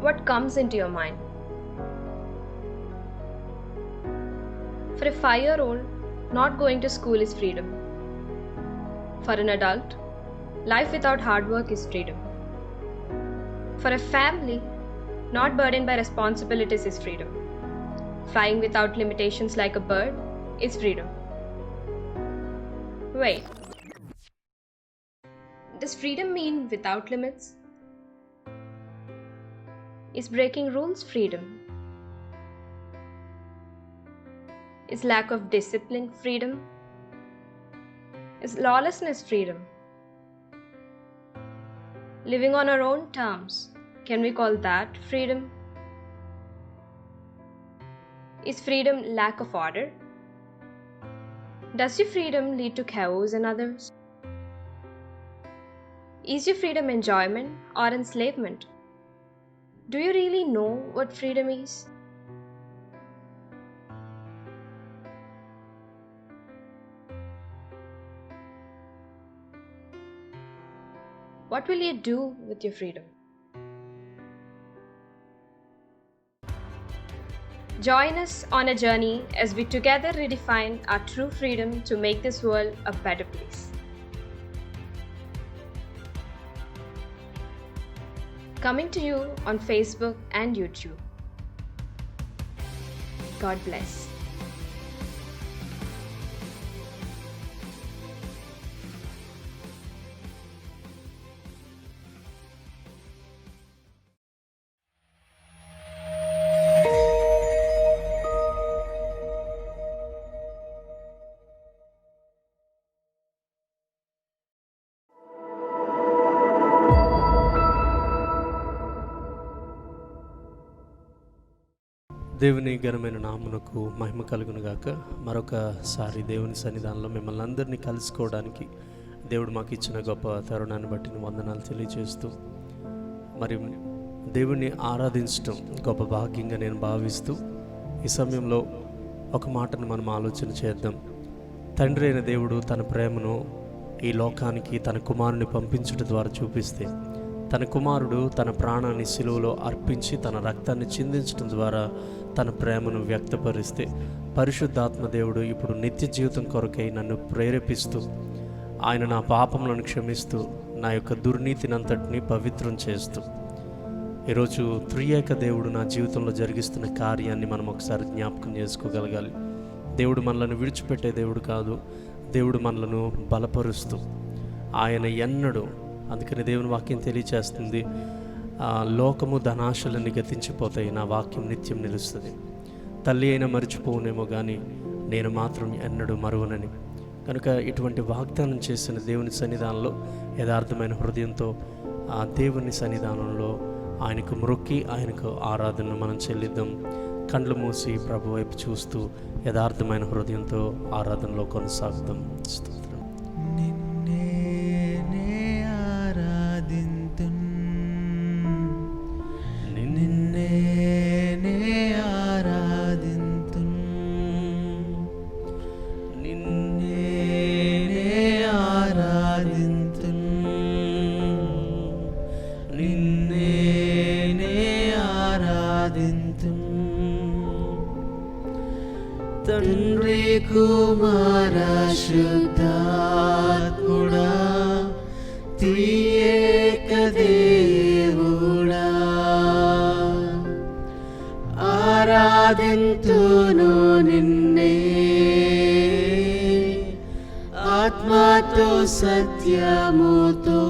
what comes into your mind? For a 5-year-old, not going to school is freedom. For an adult, life without hard work is freedom. For a family, not burdened by responsibilities is freedom. Flying without limitations like a bird is freedom. Wait, does freedom mean without limits? Is breaking rules freedom? Is lack of discipline freedom? Is lawlessness freedom? Living on our own terms, can we call that freedom? Is freedom lack of order? Does your freedom lead to chaos in others? Is your freedom enjoyment or enslavement? Do you really know what freedom is? What will you do with your freedom? Join us on a journey as we together redefine our true freedom to make this world a better place. Coming to you on Facebook and YouTube. God bless. దేవుని ఘనమైన నామమునకు మహిమ కలుగును గాక. మరొకసారి దేవుని సన్నిధానంలో మిమ్మల్ని అందరినీ కలుసుకోవడానికి దేవుడు మాకు ఇచ్చిన గొప్ప తరుణాన్ని బట్టి వందనాలు తెలియజేస్తూ, మరి దేవుణ్ణి ఆరాధించడం గొప్ప భాగ్యంగా నేను భావిస్తూ, ఈ సమయంలో ఒక మాటను మనం ఆలోచన చేద్దాం. తండ్రి అయిన దేవుడు తన ప్రేమను ఈ లోకానికి తన కుమారుని పంపించడం ద్వారా చూపిస్తే, తన కుమారుడు తన ప్రాణాన్ని సిలువలో అర్పించి తన రక్తాన్ని చిందించడం ద్వారా తన ప్రేమను వ్యక్తపరిస్తే, పరిశుద్ధాత్మ దేవుడు ఇప్పుడు నిత్య జీవితం కొరకై నన్ను ప్రేరేపిస్తూ, ఆయన నా పాపములను క్షమిస్తూ, నా యొక్క దుర్నీతినంతటిని పవిత్రం చేస్తూ, ఈరోజు త్రియేక దేవుడు నా జీవితంలో జరిగిస్తున్న కార్యాన్ని మనం ఒకసారి జ్ఞాపకం చేసుకోగలగాలి. దేవుడు మనలను విడిచిపెట్టే దేవుడు కాదు. దేవుడు మనలను బలపరుస్తూ, ఆయన ఎన్నడూ, అందుకని దేవుని వాక్యం తెలియచేస్తుంది, లోకము ధనాశలన్నీ గతించిపోతాయి, నా వాక్యం నిత్యం నిలుస్తుంది. తల్లి అయినా మరిచిపోవునేమో కానీ నేను మాత్రం ఎన్నడూ మరువనని. కనుక ఇటువంటి వాగ్దానం చేసిన దేవుని సన్నిధానంలో యథార్థమైన హృదయంతో ఆ దేవుని సన్నిధానంలో ఆయనకు మ్రొక్కి ఆయనకు ఆరాధనను మనం చెల్లిద్దాం. కండ్లు మూసి ప్రభు వైపు చూస్తూ యథార్థమైన హృదయంతో ఆరాధనలో కొనసాగుదాం. స్తోత్రం. తండ్రి కుమార శుద్ధాత్ముడా, త్రియేక దేవుడా, ఆరాధింతును నిన్నే ఆత్మతో సత్యముతో.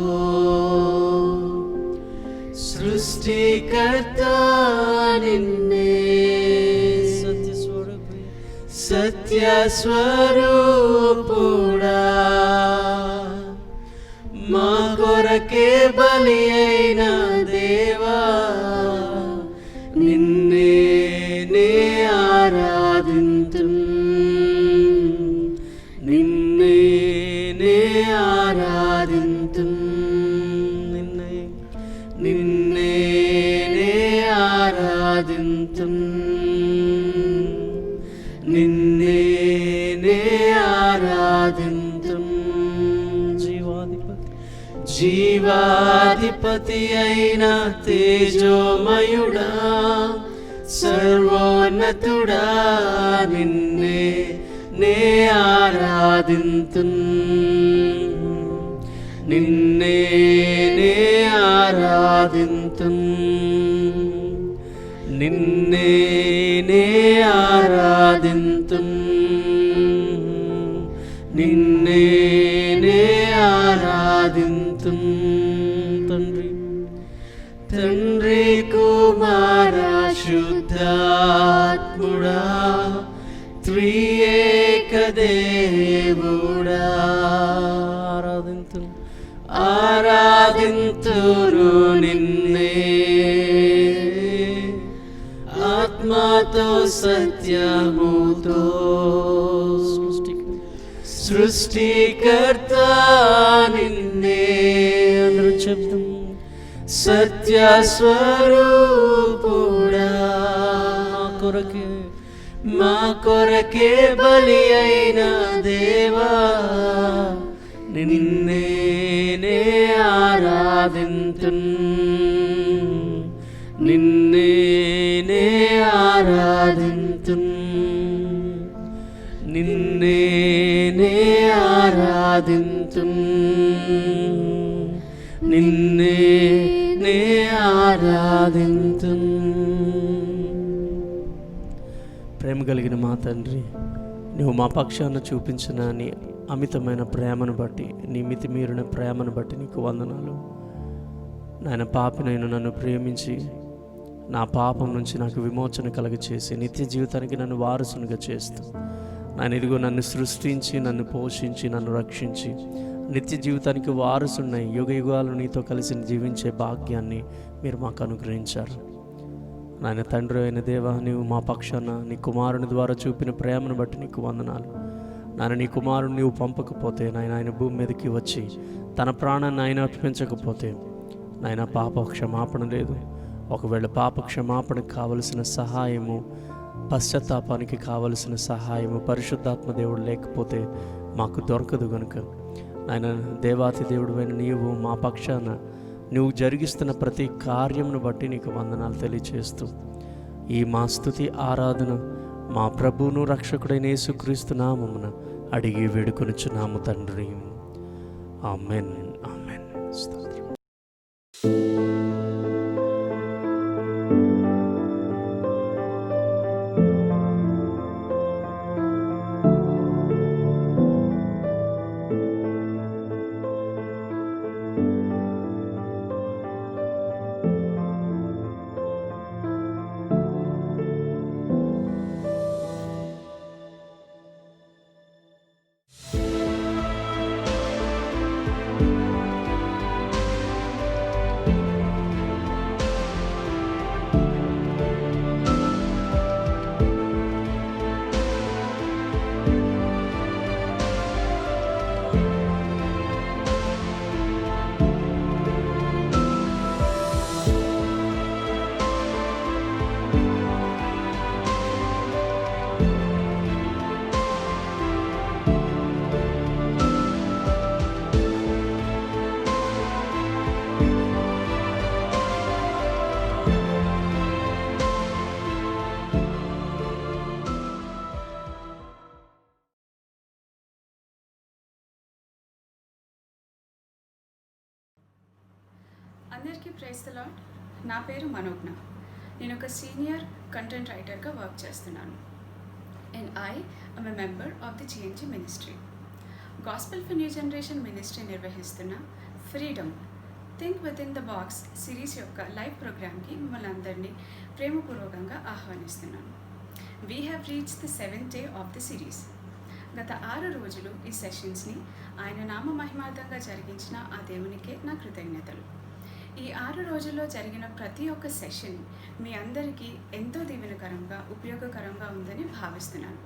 సృష్టికర్త నిన్నే సత్య స్వరూపుడా, మా కొరకే బలి అయిన దేవా, నిన్నే నే ఆరాధింతుం, నిన్నే నే ఆరాధింతుం, నిన్నే నే ఆరాధింతుం, నిన్నే నే ఆరాధింతుం. జీవాధిపతి అయిన తేజోమయుడా సర్వోన్నతుడా నిన్నే నే ఆరాధింతున్ నిన్నే నే ఆరాధింతున్ నిన్నే నే ఆరాధింతున్ నిన్నే నే ఆరాధింతున్ తండ్రి తండ్రి కుమార శుద్ధాత్ముడా త్రియేక దేవుడా ఆరాధింతును నిన్నే ఆత్మతో సత్యముతో సృష్టికర్త నిన్నే అందరూ చెప్తాం సత్య స్వరూపుడా మా కొరకే బలి అయిన దేవా నిన్నే నే ఆరాధింతున్ నిన్నే నే ఆరాధింతున్ నిన్నే నే ఆరాధింతున్ నిన్నే నే ఆరాధింతున్. ప్రేమ కలిగిన మా తండ్రి, నువ్వు మా పక్షాన చూపించిన నీ అమితమైన ప్రేమను బట్టి, నీ మితిమీరిన ప్రేమను బట్టి నీకు వందనాలు. నాయన పాపినైనా నన్ను ప్రేమించి నా పాపం నుంచి నాకు విమోచన కలగచేసి నిత్య జీవితానికి నన్ను వారసునిగా చేస్తూ నాయన ఇదిగో నన్ను సృష్టించి నన్ను పోషించి నన్ను రక్షించి నిత్య జీవితానికి వారసున్నాయి యుగ యుగాలు నీతో కలిసి జీవించే భాగ్యాన్ని మీరు మాకు అనుగ్రహించారు. నాయన తండ్రి అయిన దేవా, నీవు మా పక్షాన నీ కుమారుని ద్వారా చూపిన ప్రేమను బట్టి నీకు వందనాలు. నాయన నీ కుమారుని నీవు పంపకపోతే ఆయన భూమి మీదకి వచ్చి తన ప్రాణాన్ని ఆయన అర్పించకపోతే నాయన పాప క్షమాపణ లేదు. ఒకవేళ పాప క్షమాపణకు కావలసిన సహాయము, పశ్చాత్తాపానికి కావలసిన సహాయము పరిశుద్ధాత్మ దేవుడు లేకపోతే మాకు దొరకదు గనుక నాయన దేవాతి దేవుడు అయిన నీవు మా పక్షాన నువ్వు జరిగిస్తున్న ప్రతి కార్యమును బట్టి నీకు వందనాలు తెలియచేస్తూ ఈ మా స్తుతి ఆరాధన మా ప్రభువును రక్షకుడైన యేసుక్రీస్తు నామమున అడిగి వేడుకొనుచున్నాము తండ్రి. Amen, amen. స్తోత్రం. అందరికీ ప్రైజ్ ది లార్డ్. నా పేరు మనోజ్ఞ. నేను ఒక సీనియర్ కంటెంట్ రైటర్గా వర్క్ చేస్తున్నాను. And I am a member of the GNG ministry. Gospel for new generation ministry నిర్వహిస్తున్న freedom think with in the box series యొక్క లైవ్ ప్రోగ్రామ్కి మిమ్మల్ని అందరినీ ప్రేమపూర్వకంగా ఆహ్వానిస్తున్నాను. We have reach the 7th day of the series. గత 6 రోజులు ఈ సెషన్స్ని ఆయన నామ మహిమార్థంగా జరిగించిన ఆ దేవునికే నా కృతజ్ఞతలు. ఈ 6 రోజుల్లో జరిగిన ప్రతి ఒక్క సెషన్ మీ అందరికీ ఎంతో దీవెనకరంగా ఉపయోగకరంగా ఉందని భావిస్తున్నాను.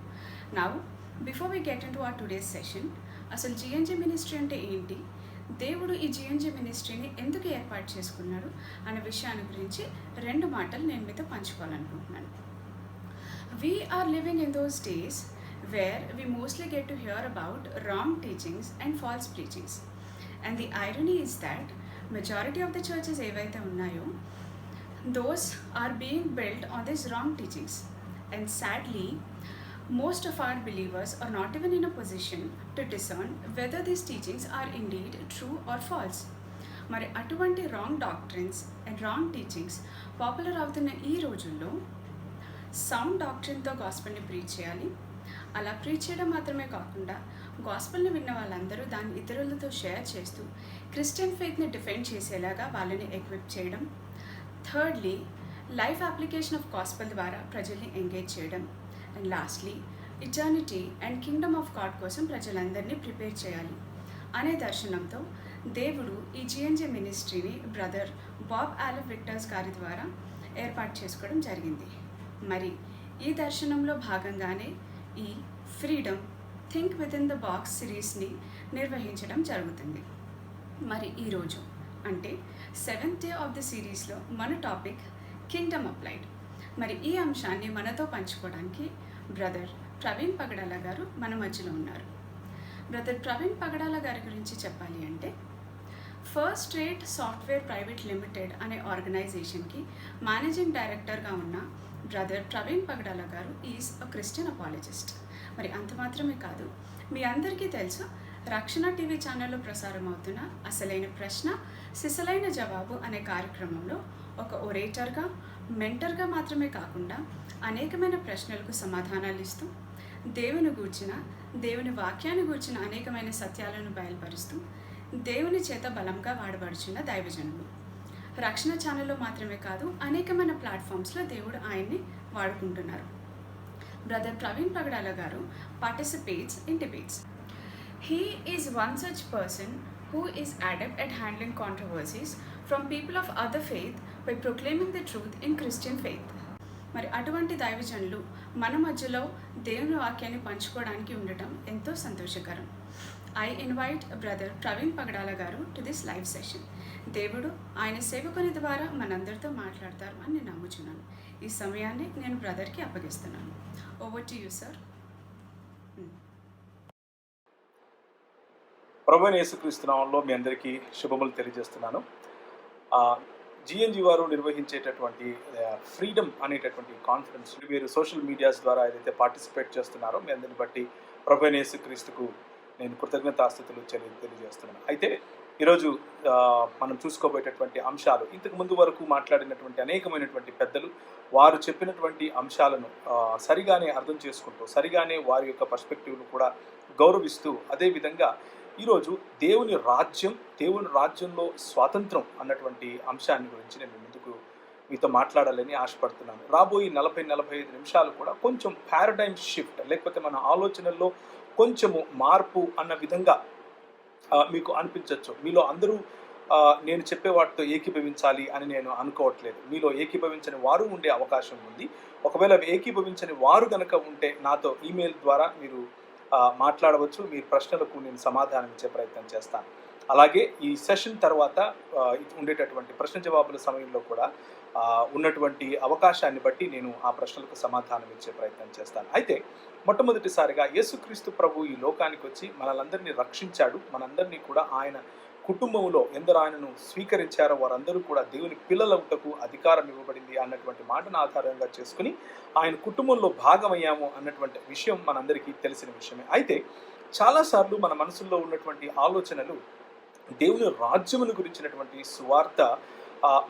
Now before we get into our today's session, అసలు జిఎన్జి మినిస్ట్రీ అంటే ఏంటి, దేవుడు ఈ జిఎన్జి మినిస్ట్రీని ఎందుకు ఏర్పాటు చేసుకున్నాడు అనే విషయాన్ని గురించి 2 మాటలు నేను మీతో పంచుకోవాలనుకుంటున్నాను. We are living in those days where we mostly get to hear about wrong teachings and false preachings. And the irony is that majority of the churches ఏవైతే ఉన్నాయో those are being built on these wrong teachings. And sadly, most of our believers are not even in a position to discern whether these teachings are indeed true or false. మరి అటువంటి wrong doctrines and wrong teachings popular అవుతున్న ఈ రోజుల్లో sound డాక్ట్రిన్తో గాస్పెల్ని preach చేయాలి. అలా preach చేయడం మాత్రమే కాకుండా గాస్పెల్ని విన్న వాళ్ళందరూ దాన్ని ఇతరులతో షేర్ చేస్తూ క్రిస్టియన్ ఫెయిత్ని డిఫెండ్ చేసేలాగా వాళ్ళని ఎక్విప్ చేయడం. Thirdly, life application of gospel ద్వారా ప్రజల్ని ఎంగేజ్ చేయడం. And lastly, eternity and Kingdom of God కోసం ప్రజలందరినీ ప్రిపేర్ చేయాలి అనే దర్శనంతో దేవుడు ఈ జిఎన్జే మినిస్ట్రీని బ్రదర్ బాబ్ ఆలివ్ విక్టర్స్ గారి ద్వారా ఏర్పాటు చేసుకోవడం జరిగింది. మరి ఈ దర్శనంలో భాగంగానే ఈ freedom think with in the box సిరీస్ని నిర్వహించడం జరుగుతుంది. మరి ఈరోజు అంటే 7th డే ఆఫ్ ద సిరీస్లో మన టాపిక్ కింగ్డమ్ అప్లైడ్. మరి ఈ అంశాన్ని మనతో పంచుకోవడానికి బ్రదర్ ప్రవీణ్ పగడాల గారు మన మధ్యలో ఉన్నారు. బ్రదర్ ప్రవీణ్ పగడాల గారి గురించి చెప్పాలి అంటే first rate software private limited అనే ఆర్గనైజేషన్కి మేనేజింగ్ డైరెక్టర్గా ఉన్న బ్రదర్ ప్రవీణ్ పగడాల గారు ఈజ్ అ క్రిస్టియన్ అపాలజిస్ట్. మరి అంత మాత్రమే కాదు, మీ అందరికీ తెలుసు రక్షణ టీవీ ఛానల్లో ప్రసారం అవుతున్న అసలైన ప్రశ్న సిసలైన జవాబు అనే కార్యక్రమంలో ఒక ఒరేటర్గా మెంటర్గా మాత్రమే కాకుండా అనేకమైన ప్రశ్నలకు సమాధానాలు ఇస్తూ దేవుని గూర్చిన దేవుని వాక్యాన్ని గూర్చిన అనేకమైన సత్యాలను బయలుపరుస్తూ దేవుని చేత బలంగా వాడబడుచున్న దైవజనుడు. రక్షణ ఛానల్లో మాత్రమే కాదు అనేకమైన ప్లాట్ఫామ్స్లో దేవుడు ఆయన్ని వాడుకుంటున్నారు. బ్రదర్ ప్రవీణ్ పగడాల గారు participates in debates. He is one such person who is adept at handling controversies from people of other faith by proclaiming the truth in Christian faith. మరి అటువంటి దైవజనులు మన మధ్యలో దేవుని వాక్యాన్ని పంచుకోవడానికి ఉండటం ఎంతో సంతోషకరం. I invite brother Praveen Pagadala garu to this live session. దేవుడు ఆయన సేవకుని ద్వారా మనందరితో మాట్లాడతారు అని నేను నమ్ముచున్నాను. ఈ సమయాన్ని నేను బ్రదర్కి అప్పగిస్తున్నాను. Over to you sir. ప్రభువైన యేసుక్రీస్తు నామములో మీ అందరికీ శుభములు తెలియజేస్తున్నాను. జిఎన్జి వారు నిర్వహించేటటువంటి ఫ్రీడమ్ అనేటటువంటి కాన్ఫరెన్స్ మీరు సోషల్ మీడియాస్ ద్వారా ఏదైతే పార్టిసిపేట్ చేస్తున్నారో మీ అందరిని బట్టి ప్రభువైన యేసుక్రీస్తుకు నేను కృతజ్ఞతాస్తుతులు తెలియజేస్తున్నాను. అయితే ఈరోజు మనం చూసుకోబోయేటటువంటి అంశాలు ఇంతకు ముందు వరకు మాట్లాడినటువంటి అనేకమైనటువంటి పెద్దలు వారు చెప్పినటువంటి అంశాలను సరిగానే అర్థం చేసుకుంటూ సరిగానే వారి యొక్క పర్స్పెక్టివ్ను కూడా గౌరవిస్తూ అదేవిధంగా ఈరోజు దేవుని రాజ్యంలో స్వాతంత్రం అన్నటువంటి అంశాన్ని గురించి నేను ముందుకు మీతో మాట్లాడాలని ఆశపడుతున్నాను. రాబోయే 40-45 నిమిషాలు కూడా కొంచెం పారాడైమ్ షిఫ్ట్ లేకపోతే మన ఆలోచనల్లో కొంచెము మార్పు అన్న విధంగా మీకు అనిపించవచ్చు. మీలో అందరూ నేను చెప్పే వాటితో ఏకీభవించాలి అని నేను అనుకోవట్లేదు. మీలో ఏకీభవించని వారు ఉండే అవకాశం ఉంది. ఒకవేళ ఏకీభవించని వారు కనుక ఉంటే నాతో ఈమెయిల్ ద్వారా మీరు మాట్లాడవచ్చు. మీ ప్రశ్నలకు నేను సమాధానం ఇచ్చే ప్రయత్నం చేస్తాను. అలాగే ఈ సెషన్ తర్వాత ఉండేటటువంటి ప్రశ్న జవాబుల సమయంలో కూడా ఉన్నటువంటి అవకాశాన్ని బట్టి నేను ఆ ప్రశ్నలకు సమాధానం ఇచ్చే ప్రయత్నం చేస్తాను. అయితే మొట్టమొదటిసారిగా యేసుక్రీస్తు ప్రభు ఈ లోకానికి వచ్చి మనలందరినీ రక్షించాడు. మనందరినీ కూడా ఆయన కుటుంబంలో ఎందరు ఆయనను స్వీకరించారో వారందరూ కూడా దేవుని పిల్లలవుటకు అధికారం ఇవ్వబడింది అన్నటువంటి మాటను ఆధారంగా చేసుకుని ఆయన కుటుంబంలో భాగమయ్యాము అన్నటువంటి విషయం మనందరికీ తెలిసిన విషయమే. అయితే చాలాసార్లు మన మనసుల్లో ఉన్నటువంటి ఆలోచనలు దేవుని రాజ్యమును గురించినటువంటి సువార్త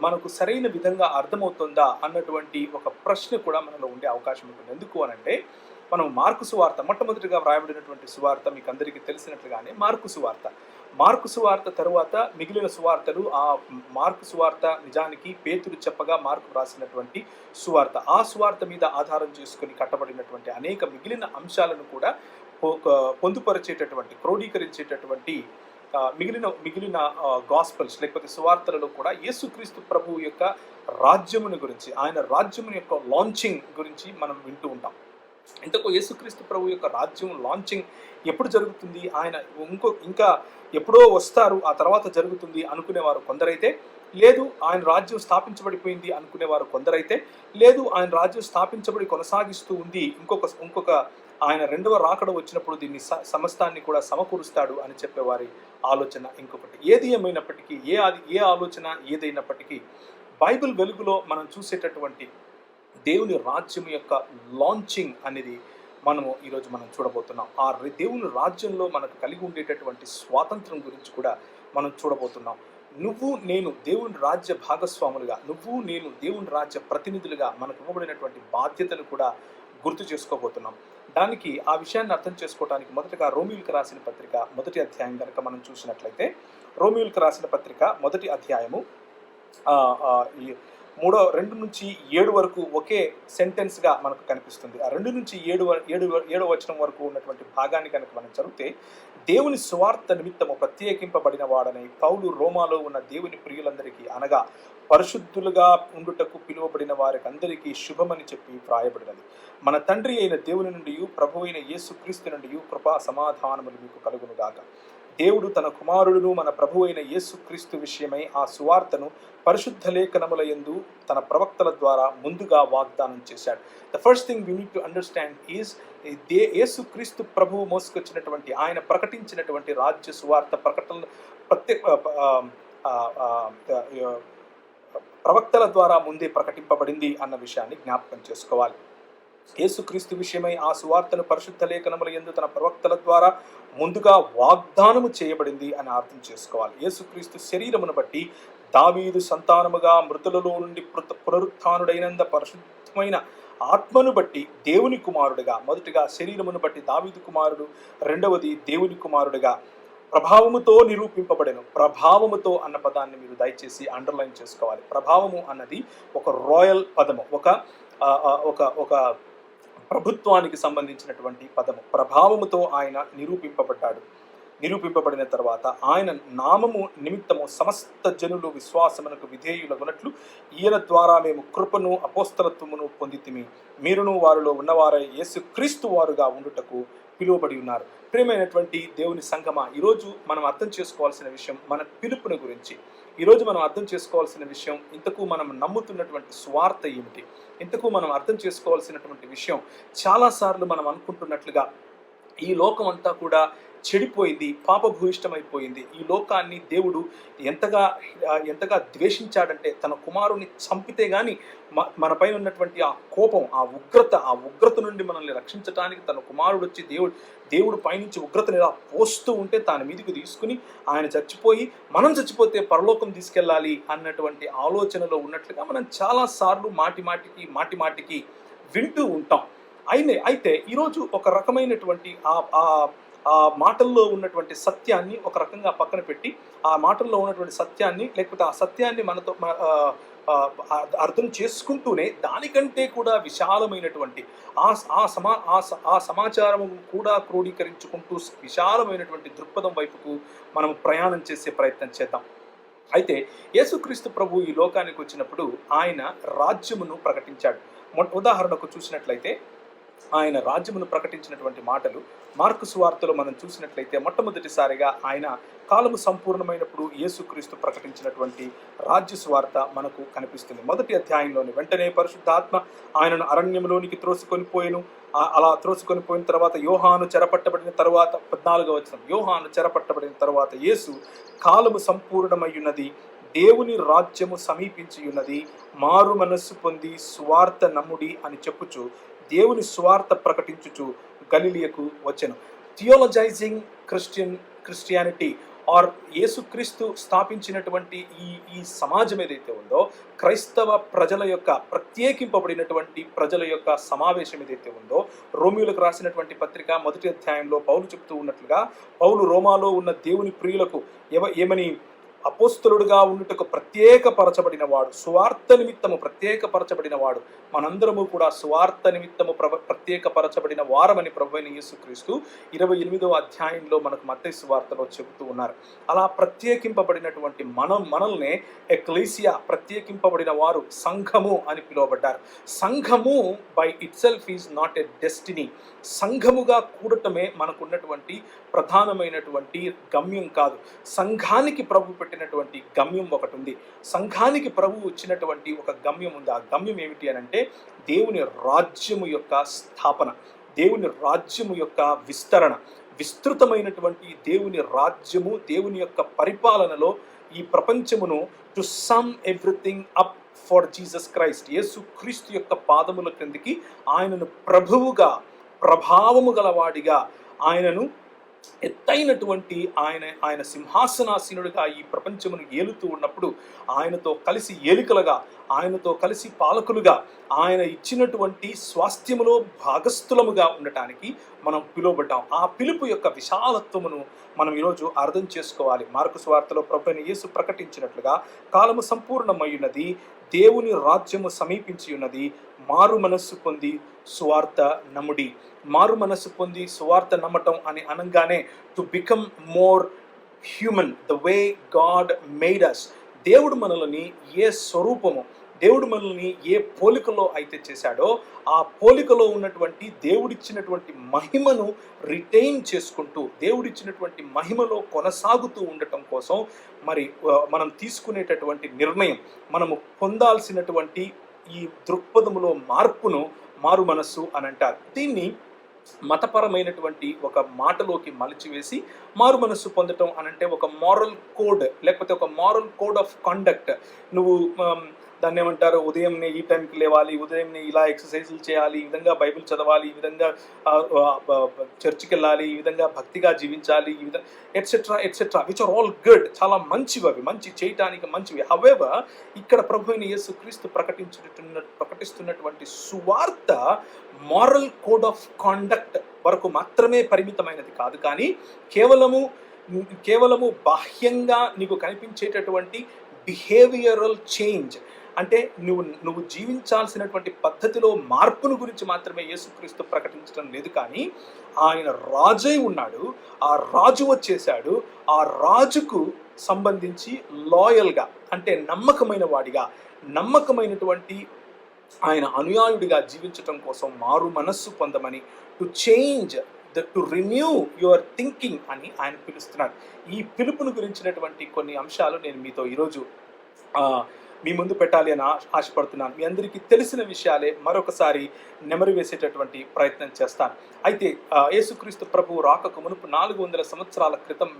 మనకు సరైన విధంగా అర్థమవుతుందా అన్నటువంటి ఒక ప్రశ్న కూడా మనలో ఉండే అవకాశం ఉంటుంది. ఎందుకు అనంటే మనం మార్కు సువార్త మొట్టమొదటిగా వ్రాయబడినటువంటి సువార్త మీకు అందరికీ తెలిసినట్లుగానే మార్కు సువార్త తరువాత మిగిలిన సువార్తలు. ఆ మార్కు సువార్త నిజానికి పేతురు చెప్పగా మార్కు రాసినటువంటి సువార్త. ఆ సువార్త మీద ఆధారం చేసుకుని కట్టబడినటువంటి అనేక మిగిలిన అంశాలను కూడా పొందుపరిచేటటువంటి క్రోడీకరించేటటువంటి మిగిలిన గాస్పెల్స్ లేకపోతే సువార్తలలో కూడా యేసుక్రీస్తు ప్రభువు యొక్క రాజ్యముని గురించి ఆయన రాజ్యముని యొక్క లాంచింగ్ గురించి మనం వింటూ ఉంటాం. ఇంతకు యేసుక్రీస్తు ప్రభు యొక్క రాజ్యం లాంచింగ్ ఎప్పుడు జరుగుతుంది, ఆయన ఇంకా ఎప్పుడో వస్తారు ఆ తర్వాత జరుగుతుంది అనుకునేవారు కొందరైతే, లేదు ఆయన రాజ్యం స్థాపించబడిపోయింది అనుకునేవారు కొందరైతే, లేదు ఆయన రాజ్యం స్థాపించబడి కొనసాగిస్తూ ఉంది ఇంకొక ఆయన రెండవ రాకడ వచ్చినప్పుడు దీన్ని సమస్తాన్ని కూడా సమకూరుస్తాడు అని చెప్పేవారి ఆలోచన ఇంకొకటి. ఏది ఏమైనప్పటికీ, ఏ ఆలోచన ఏదైనప్పటికీ, బైబిల్ వెలుగులో మనం చూసేటటువంటి దేవుని రాజ్యం యొక్క లాంచింగ్ అనేది మనము ఈరోజు మనం చూడబోతున్నాం. ఆ దేవుని రాజ్యంలో మనకు కలిగి ఉండేటటువంటి స్వాతంత్రం గురించి కూడా మనం చూడబోతున్నాం. నువ్వు నేను దేవుని రాజ్య భాగస్వాములుగా, నువ్వు నేను దేవుని రాజ్య ప్రతినిధులుగా మనకు ఇవ్వబడినటువంటి బాధ్యతలు కూడా గుర్తు చేసుకోబోతున్నాం. దానికి ఆ విషయాన్ని అర్థం చేసుకోవడానికి మొదటగా రోమీయులకు రాసిన పత్రిక 1వ అధ్యాయం కనుక మనం చూసినట్లయితే, రోమీయులకు రాసిన పత్రిక 1వ అధ్యాయము 2 నుంచి 7 వరకు ఒకే సెంటెన్స్గా మనకు కనిపిస్తుంది. ఆ 2 నుంచి 7వ వచనం వరకు ఉన్నటువంటి భాగాన్ని కనుక మనం చదివితే, దేవుని సువార్త నిమిత్తము ప్రత్యేకింపబడిన వాడని పౌలు రోమాలో ఉన్న దేవుని ప్రియులందరికీ, అనగా పరిశుద్ధులుగా ఉండుటకు పిలువబడిన వారికి అందరికీ శుభమని చెప్పి వ్రాయబడినది. మన తండ్రి అయిన దేవుని నుండి, ప్రభు అయిన యేసుక్రీస్తు నుండి కృపా సమాధానములు మీకు కలుగునుగాక. దేవుడు తన కుమారుడును మన ప్రభు అయిన యేసుక్రీస్తు విషయమై ఆ సువార్తను పరిశుద్ధ లేఖనముల యందు తన ప్రవక్తల ద్వారా ముందుగా వాగ్దానం చేశాడు. The first thing we need to understand is, యేసుక్రీస్తు ప్రభువు మోసుకొచ్చినటువంటి, ఆయన ప్రకటించినటువంటి రాజ్య సువార్త ప్రవక్తల ద్వారా ముందే ప్రకటింపబడింది అన్న విషయాన్ని జ్ఞాపకం చేసుకోవాలి. యేసుక్రీస్తు విషయమై ఆ సువార్తను పరిశుద్ధ లేఖనముల యందు తన ప్రవక్తల ద్వారా ముందుగా వాగ్దానము చేయబడింది అని అర్థం చేసుకోవాలి. యేసుక్రీస్తు శరీరమును బట్టి దావీదు సంతానముగా మృతులలో నుండి పునరుత్థానుడైనంత పరిశుద్ధమైన ఆత్మను బట్టి దేవుని కుమారుడిగా, మొదటిగా శరీరమును బట్టి దావీదు కుమారుడు, రెండవది దేవుని కుమారుడిగా ప్రభావముతో నిరూపింపబడెను. ప్రభావముతో అన్న పదాన్ని మీరు దయచేసి అండర్లైన్ చేసుకోవాలి. ప్రభావము అన్నది ఒక రాయల్ పదము, ఒక ప్రభుత్వానికి సంబంధించినటువంటి పదము. ప్రభావముతో ఆయన నిరూపింపబడిన తర్వాత ఆయన నామము నిమిత్తము సమస్త జనులు విశ్వాసమునకు విధేయులగునట్లు ఈయన ద్వారా మేము కృపను అపోస్తలత్వమును పొందితిమి. మీరును వారిలో ఉన్నవారై యేసుక్రీస్తు వారుగా ఉండుటకు పిలువబడి ఉన్నారు. ప్రియమైనటువంటి దేవుని సంగమా, ఈరోజు మనం అర్థం చేసుకోవాల్సిన విషయం మన పిలుపుని గురించి. ఈరోజు మనం అర్థం చేసుకోవాల్సిన విషయం, ఇంతకు మనం నమ్ముతున్నటువంటి స్వార్థ ఏమిటి? ఇంతకు మనం అర్థం చేసుకోవాల్సినటువంటి విషయం, చాలాసార్లు మనం అనుకుంటున్నట్లుగా ఈ లోకం అంతా కూడా చెడిపోయింది, పాపభూయిష్టమైపోయింది. ఈ లోకాన్ని దేవుడు ఎంతగా ద్వేషించాడంటే, తన కుమారుని చంపితే గాని మనపైన ఉన్నటువంటి ఆ కోపం, ఆ ఉగ్రత నుండి మనల్ని రక్షించడానికి తన కుమారుడు వచ్చి దేవుడు పైనుంచి ఉగ్రతని ఇలా పోస్తూ ఉంటే తాను మీదికి తీసుకుని ఆయన చచ్చిపోయి మనం చచ్చిపోతే పరలోకం తీసుకెళ్ళాలి అన్నటువంటి ఆలోచనలో ఉన్నట్లుగా మనం చాలాసార్లు మాటిమాటికి వింటూ ఉంటాం. అయితే ఈరోజు ఒక రకమైనటువంటి ఆ మాటల్లో ఉన్నటువంటి సత్యాన్ని ఒక రకంగా పక్కన పెట్టి, ఆ మాటల్లో ఉన్నటువంటి సత్యాన్ని, లేకపోతే ఆ సత్యాన్ని మనతో అర్థం చేసుకుంటూనే దానికంటే కూడా విశాలమైనటువంటి ఆ సమాచారం కూడా క్రోడీకరించుకుంటూ విశాలమైనటువంటి దృక్పథం వైపుకు మనం ప్రయాణం చేసే ప్రయత్నం చేద్దాం. అయితే యేసుక్రీస్తు ప్రభు ఈ లోకానికి వచ్చినప్పుడు ఆయన రాజ్యమును ప్రకటించాడు. ఉదాహరణకు చూసినట్లయితే, ఆయన రాజ్యమును ప్రకటించినటువంటి మాటలు మార్కు సువార్తలో మనం చూసినట్లయితే, మొట్టమొదటిసారిగా ఆయన కాలము సంపూర్ణమైనప్పుడు యేసుక్రీస్తు ప్రకటించినటువంటి రాజ్య సువార్త మనకు కనిపిస్తుంది. 1వ అధ్యాయంలోని, వెంటనే పరిశుద్ధాత్మ ఆయనను అరణ్యంలోనికి త్రోసుకొనిపోయెను. అలా త్రోసుకొనిపోయిన తర్వాత యోహాను చెరపట్టబడిన తర్వాత, 14వ వచనం, యోహాను చెరపట్టబడిన తర్వాత యేసు, కాలము సంపూర్ణమయ్యున్నది, దేవుని రాజ్యము సమీపించి ఉన్నది, మారు మనస్సు పొంది సువార్త నమ్ముడి అని చెప్పుచు దేవుని సువార్త ప్రకటించుచు గలిలియకు వచ్చెను. థియోలజైజింగ్ క్రిస్టియానిటీ ఆర్ యేసుక్రీస్తు స్థాపించినటువంటి ఈ సమాజం ఏదైతే ఉందో, క్రైస్తవ ప్రజల యొక్క ప్రత్యేకింపబడినటువంటి ప్రజల యొక్క సమావేశం ఏదైతే ఉందో, రోమీయులకు రాసినటువంటి పత్రిక 1వ అధ్యాయంలో పౌలు చెప్తూ ఉన్నట్లుగా, పౌలు రోమాలో ఉన్న దేవుని ప్రియులకు ఏమని, అపోస్తలుడుగా ఉండుటకు ప్రత్యేకపరచబడిన వాడు, సువార్త నిమిత్తము ప్రత్యేకపరచబడిన వాడు. మనందరము కూడా సువార్త నిమిత్తము ప్రత్యేకపరచబడిన వారమని ప్రభువైన యేసుక్రీస్తు 28వ అధ్యాయంలో మనకు మత్తయి సువార్తలో చెబుతూ ఉన్నారు. అలా ప్రత్యేకింపబడినటువంటి మనల్నే ఎక్లీసియా, ప్రత్యేకింపబడిన వారు, సంఘము అని పిలువబడ్డారు. సంఘము by it self is not a destiny. సంఘముగా కూడటమే మనకున్నటువంటి ప్రధానమైనటువంటి గమ్యం కాదు. సంఘానికి ప్రభు పెట్టినటువంటి గమ్యం ఒకటి ఉంది. సంఘానికి ప్రభు వచ్చినటువంటి ఒక గమ్యం ఉంది. ఆ గమ్యం ఏమిటి అని అంటే, దేవుని రాజ్యము యొక్క స్థాపన, దేవుని రాజ్యము యొక్క విస్తృతమైనటువంటి దేవుని రాజ్యము, దేవుని యొక్క పరిపాలనలో ఈ ప్రపంచమును to sum everything up for Jesus Christ, Yesu Kristu యొక్క పాదముల క్రిందికి ఆయనను ప్రభువుగా, ప్రభావము గలవాడిగా, ఆయనను ఎత్తైనటువంటి ఆయన సింహాసనాసీనుడిగా ఈ ప్రపంచమును ఏలుతూ ఉన్నప్పుడు ఆయనతో కలిసి ఏలికలుగా, ఆయనతో కలిసి పాలకులుగా, ఆయన ఇచ్చినటువంటి స్వాస్థ్యములో భాగస్థులముగా ఉండటానికి మనం పిలువబడ్డాం. ఆ పిలుపు యొక్క విశాలత్వమును మనం ఈరోజు అర్థం చేసుకోవాలి. మార్కు సువార్తలో ప్రభువైన యేసు ప్రకటించినట్లుగా కాలము సంపూర్ణమయ్యున్నది, దేవుని రాజ్యము సమీపించి ఉన్నది, మారు మనస్సు పొంది సువార్త నమ్ముడి. మారు మనస్సు పొంది సువార్త నమ్మటం అని అనగానే to become more human the way God made us. దేవుడు మనల్ని ఏ స్వరూపము, దేవుడు మనల్ని ఏ పోలికలో అయితే చేశాడో ఆ పోలికలో ఉన్నటువంటి దేవుడిచ్చినటువంటి మహిమను రిటైన్ చేసుకుంటూ, దేవుడిచ్చినటువంటి మహిమలో కొనసాగుతూ ఉండటం కోసం మరి మనం తీసుకునేటటువంటి నిర్ణయం, మనము పొందాల్సినటువంటి ఈ దృక్పథములో మార్పును మారు మనస్సు అని అంటారు. దీన్ని మతపరమైనటువంటి ఒక మాటలోకి మలిచివేసి మారు మనస్సు పొందటం అనంటే ఒక మారల్ కోడ్, లేకపోతే ఒక మారల్ కోడ్ ఆఫ్ కండక్ట్. నువ్వు దాన్ని ఏమంటారు, ఉదయంనే ఈ టైంకి లేవాలి, ఉదయంనే ఇలా ఎక్సర్సైజులు చేయాలి, ఈ విధంగా బైబిల్ చదవాలి, ఈ విధంగా చర్చికి వెళ్ళాలి, ఈ విధంగా భక్తిగా జీవించాలి, ఈ విధంగా etcetera etcetera, which are all good, చాలా మంచివి, అవి మంచి చేయటానికి మంచివి. హవెవర్ ఇక్కడ ప్రభు అయిన యేసు క్రీస్తు ప్రకటిస్తున్నటువంటి సువార్త మారల్ కోడ్ ఆఫ్ కాండక్ట్ వరకు మాత్రమే పరిమితమైనది కాదు, కానీ కేవలము బాహ్యంగా నీకు కనిపించేటటువంటి బిహేవియరల్ చేంజ్, అంటే నువ్వు జీవించాల్సినటువంటి పద్ధతిలో మార్పును గురించి మాత్రమే యేసుక్రీస్తు ప్రకటించడం లేదు. కానీ ఆయన రాజై ఉన్నాడు, ఆ రాజు వచ్చేసాడు, ఆ రాజుకు సంబంధించి లాయల్గా, అంటే నమ్మకమైన వాడిగా, నమ్మకమైనటువంటి ఆయన అనుయాయుడిగా జీవించటం కోసం మారు మనస్సు పొందమని, to change to renew your thinking అని ఆయన పిలుస్తున్నాడు. ఈ పిలుపును గురించినటువంటి కొన్ని అంశాలు నేను మీతో ఈరోజు మీ ముందు పెట్టాలి అని ఆశపడుతున్నాను. మీ అందరికీ తెలిసిన విషయాలే మరొకసారి నెమరు వేసేటటువంటి ప్రయత్నం చేస్తాను. అయితే యేసుక్రీస్తు ప్రభువు రాకకు మునుపు 400 సంవత్సరాల క్రితం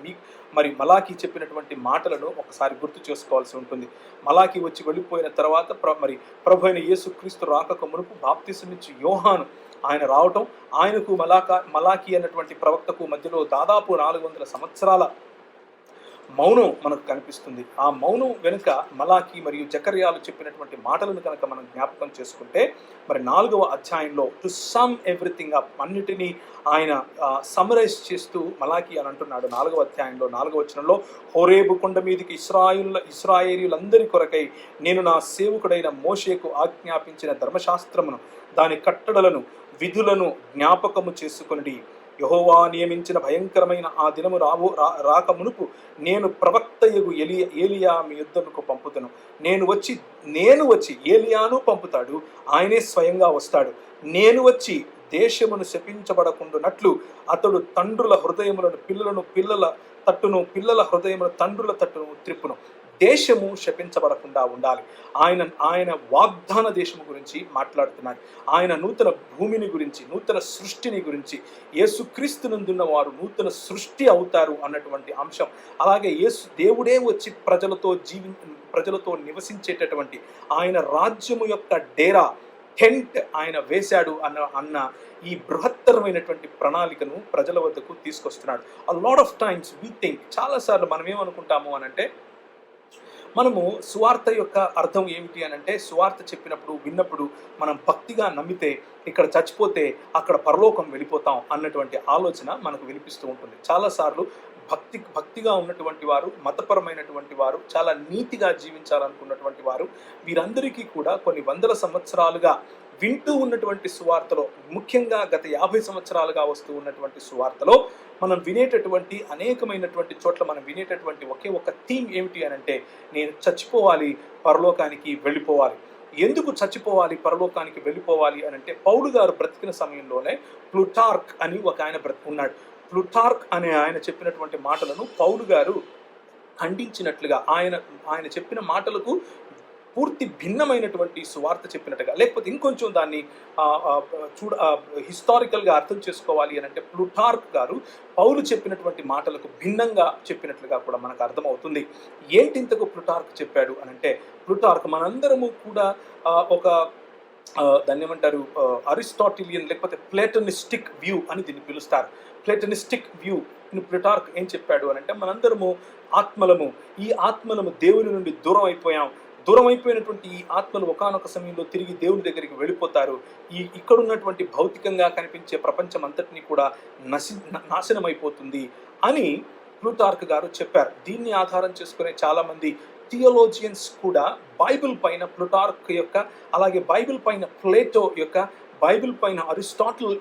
మరి మలాకీ చెప్పినటువంటి మాటలను ఒకసారి గుర్తు చేసుకోవాల్సి ఉంటుంది. మలాకీ వచ్చి వెళ్ళిపోయిన తర్వాత మరి ప్రభు అయిన యేసుక్రీస్తు రాకకు మునుపు బాప్తిసమిచ్చి యోహాను ఆయన రావటం, ఆయనకు మలాకీ అన్నటువంటి ప్రవక్తకు మధ్యలో దాదాపు 400 సంవత్సరాల మౌనం మనకు కనిపిస్తుంది. ఆ మౌనం వెనుక మలాకీ మరియు జకర్యాలు చెప్పినటువంటి మాటలను కనుక మనం జ్ఞాపకం చేసుకుంటే, మరి 4వ అధ్యాయంలో టు సమ్ ఎవ్రీథింగ్ అప్, అన్నిటినీ ఆయన సమరైజ్ చేస్తూ మలాకీ అని అంటున్నాడు. 4వ అధ్యాయంలో 4వ వచనంలో, హోరేబు కొండ మీదికి ఇశ్రాయేలీయులందరి కొరకై నేను నా సేవకుడైన మోషేకు ఆజ్ఞాపించిన ధర్మశాస్త్రమును, దాని కట్టడలను, విధులను జ్ఞాపకము చేసుకొనిడి. యెహోవా నియమించిన భయంకరమైన ఆ దినము రాక మునుపు నేను ప్రవక్తయగు ఏలియా మీ యుద్ధముకు పంపుతాను. నేను వచ్చి ఏలియాను పంపుతాడు, ఆయనే స్వయంగా వస్తాడు. నేను వచ్చి దేశమును శపించబడకుండానట్లు అతడు తండ్రుల హృదయములను పిల్లల హృదయములను తండ్రుల తట్టును త్రిప్పును. దేశము శపించబడకుండా ఉండాలి. ఆయన వాగ్దాన దేశము గురించి మాట్లాడుతున్నారు. ఆయన నూతన భూమిని గురించి, నూతన సృష్టిని గురించి, యేసుక్రీస్తునందున్న వారు నూతన సృష్టి అవుతారు అన్నటువంటి అంశం. అలాగే దేవుడే వచ్చి ప్రజలతో నివసించేటటువంటి ఆయన రాజ్యము యొక్క డేరా, టెంట్ ఆయన వేశాడు అన్న ఈ బృహత్తరమైనటువంటి ప్రణాళికను ప్రజల వద్దకు తీసుకొస్తున్నాడు. a lot of times we think, చాలాసార్లు మనం ఏమనుకుంటాము అనంటే, మనము సువార్త యొక్క అర్థం ఏమిటి అనంటే, సువార్త చెప్పినప్పుడు విన్నప్పుడు మనం భక్తిగా నమ్మితే ఇక్కడ చచ్చిపోతే అక్కడ పరలోకం వెళ్ళిపోతాం అన్నటువంటి ఆలోచన మనకు వినిపిస్తూ ఉంటుంది. చాలాసార్లు భక్తిగా ఉన్నటువంటి వారు, మతపరమైనటువంటి వారు, చాలా నీతిగా జీవించాలనుకున్నటువంటి వారు, వీరందరికీ కూడా కొన్ని వందల సంవత్సరాలుగా వింటూ ఉన్నటువంటి సువార్తలో, ముఖ్యంగా గత 50 సంవత్సరాలుగా వస్తూ ఉన్నటువంటి సువార్తలో మనం వినేటటువంటి అనేకమైనటువంటి చోట్ల మనం వినేటటువంటి ఒకే ఒక థీమ్ ఏమిటి అనంటే, నేను చచ్చిపోవాలి, పరలోకానికి వెళ్ళిపోవాలి. ఎందుకు చచ్చిపోవాలి, పరలోకానికి వెళ్ళిపోవాలి అనంటే, పౌలు గారు బ్రతికిన సమయంలోనే ప్లూటార్క్ అని ఒక ఆయన ఉన్నాడు. ప్లూటార్క్ అనే ఆయన చెప్పినటువంటి మాటలను పౌలు గారు ఖండించినట్లుగా, ఆయన చెప్పిన మాటలకు పూర్తి భిన్నమైనటువంటి సువార్త చెప్పినట్టుగా, లేకపోతే ఇంకొంచెం దాన్ని హిస్టారికల్గా అర్థం చేసుకోవాలి అని అంటే ప్లూటార్క్ గారు పౌలు చెప్పినటువంటి మాటలకు భిన్నంగా చెప్పినట్లుగా కూడా మనకు అర్థమవుతుంది. ఏంటింతకు ప్లూటార్క్ చెప్పాడు అని అంటే, ప్లూటార్క్ మనందరము కూడా ఒక దాన్ని ఏమంటారు, అరిస్టాటిలియన్ లేకపోతే ప్లేటనిస్టిక్ వ్యూ అని దీన్ని పిలుస్తారు. ప్లేటనిస్టిక్ వ్యూ ప్లూటార్క్ ఏం చెప్పాడు అని అంటే, మనందరము ఆత్మలము, ఈ ఆత్మలము దేవుని నుండి దూరం అయిపోయినటువంటి ఈ ఆత్మలు ఒకానొక సమయంలో తిరిగి దేవుని దగ్గరికి వెళ్ళిపోతారు. ఇక్కడ ఉన్నటువంటి భౌతికంగా కనిపించే ప్రపంచం అంతటినీ కూడా నాశనం అయిపోతుంది అని ప్లూటార్క్ గారు చెప్పారు. దీన్ని ఆధారం చేసుకునే చాలామంది థియోలోజియన్స్ కూడా బైబిల్ పైన ప్లూటార్క్ యొక్క, అలాగే బైబిల్ పైన ప్లేటో యొక్క, బైబిల్ పైన అరిస్టాటిల్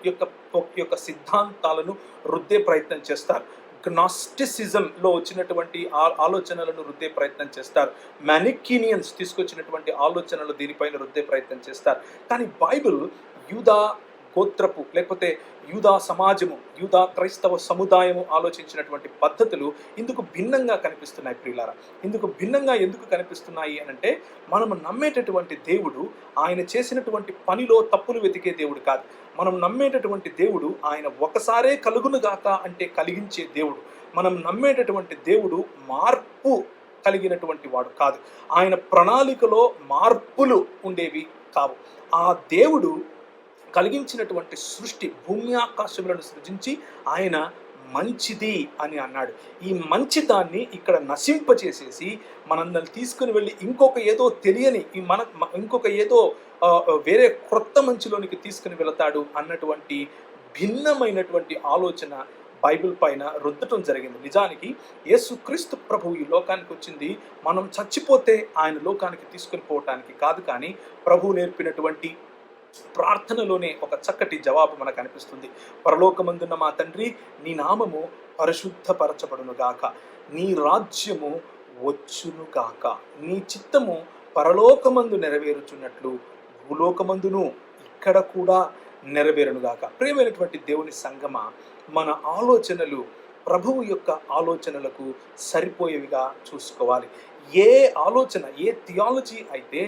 యొక్క సిద్ధాంతాలను రుద్దే ప్రయత్నం చేస్తారు. గ్నాస్టిసిజంలో వచ్చినటువంటి ఆలోచనలను రుద్దే ప్రయత్నం చేస్తారు. మ్యానికీనియన్స్ తీసుకొచ్చినటువంటి ఆలోచనలు దీనిపైన రుద్దే ప్రయత్నం చేస్తారు. కానీ బైబిల్ యూదా గోత్రపు లేకపోతే యూదా సమాజము, యూదా క్రైస్తవ సముదాయము ఆలోచించినటువంటి పద్ధతులు ఇందుకు భిన్నంగా కనిపిస్తున్నాయి ప్రియులారా. ఇందుకు భిన్నంగా ఎందుకు కనిపిస్తున్నాయి అని అంటే, మనము నమ్మేటటువంటి దేవుడు ఆయన చేసినటువంటి పనిలో తప్పులు వెతికే దేవుడు కాదు. మనం నమ్మేటటువంటి దేవుడు ఆయన ఒకసారే కలుగునుగాక అంటే కలిగించే దేవుడు. మనం నమ్మేటటువంటి దేవుడు మార్పు కలిగినటువంటి వాడు కాదు. ఆయన ప్రణాళికలో మార్పులు ఉండేవి కావు. ఆ దేవుడు కలిగించినటువంటి సృష్టి, భూమి ఆకాశములను సృజించి ఆయన మంచిది అని అన్నాడు. ఈ మంచిదాన్ని ఇక్కడ నశింపచేసేసి మనందరిని తీసుకుని వెళ్ళి ఇంకొక ఏదో తెలియని ఇంకొక ఏదో వేరే క్రొత్త మంచిలోనికి తీసుకుని వెళతాడు అన్నటువంటి భిన్నమైనటువంటి ఆలోచన బైబిల్ పైన రుద్దటం జరిగింది. నిజానికి యేసుక్రీస్తు ప్రభువు ఈ లోకానికి వచ్చింది మనం చచ్చిపోతే ఆయన లోకానికి తీసుకుని పోవటానికి కాదు, కానీ ప్రభువు నేర్పినటువంటి ప్రార్థనలోనే ఒక చక్కటి జవాబు మనకు అనిపిస్తుంది. పరలోకమందున్న మా తండ్రి, నీ నామము పరిశుద్ధపరచబడునుగాక, నీ రాజ్యము వచ్చునుగాక, నీ చిత్తము పరలోకమందు నెరవేరుచున్నట్లు భూలోకమందును ఇక్కడ కూడా నెరవేరునుగాక. ప్రియమైనటువంటి దేవుని సంగమ, మన ఆలోచనలు ప్రభువు యొక్క ఆలోచనలకు సరిపోయేవిగా చూసుకోవాలి. ఏ ఆలోచన, ఏ థియాలజీ అయితే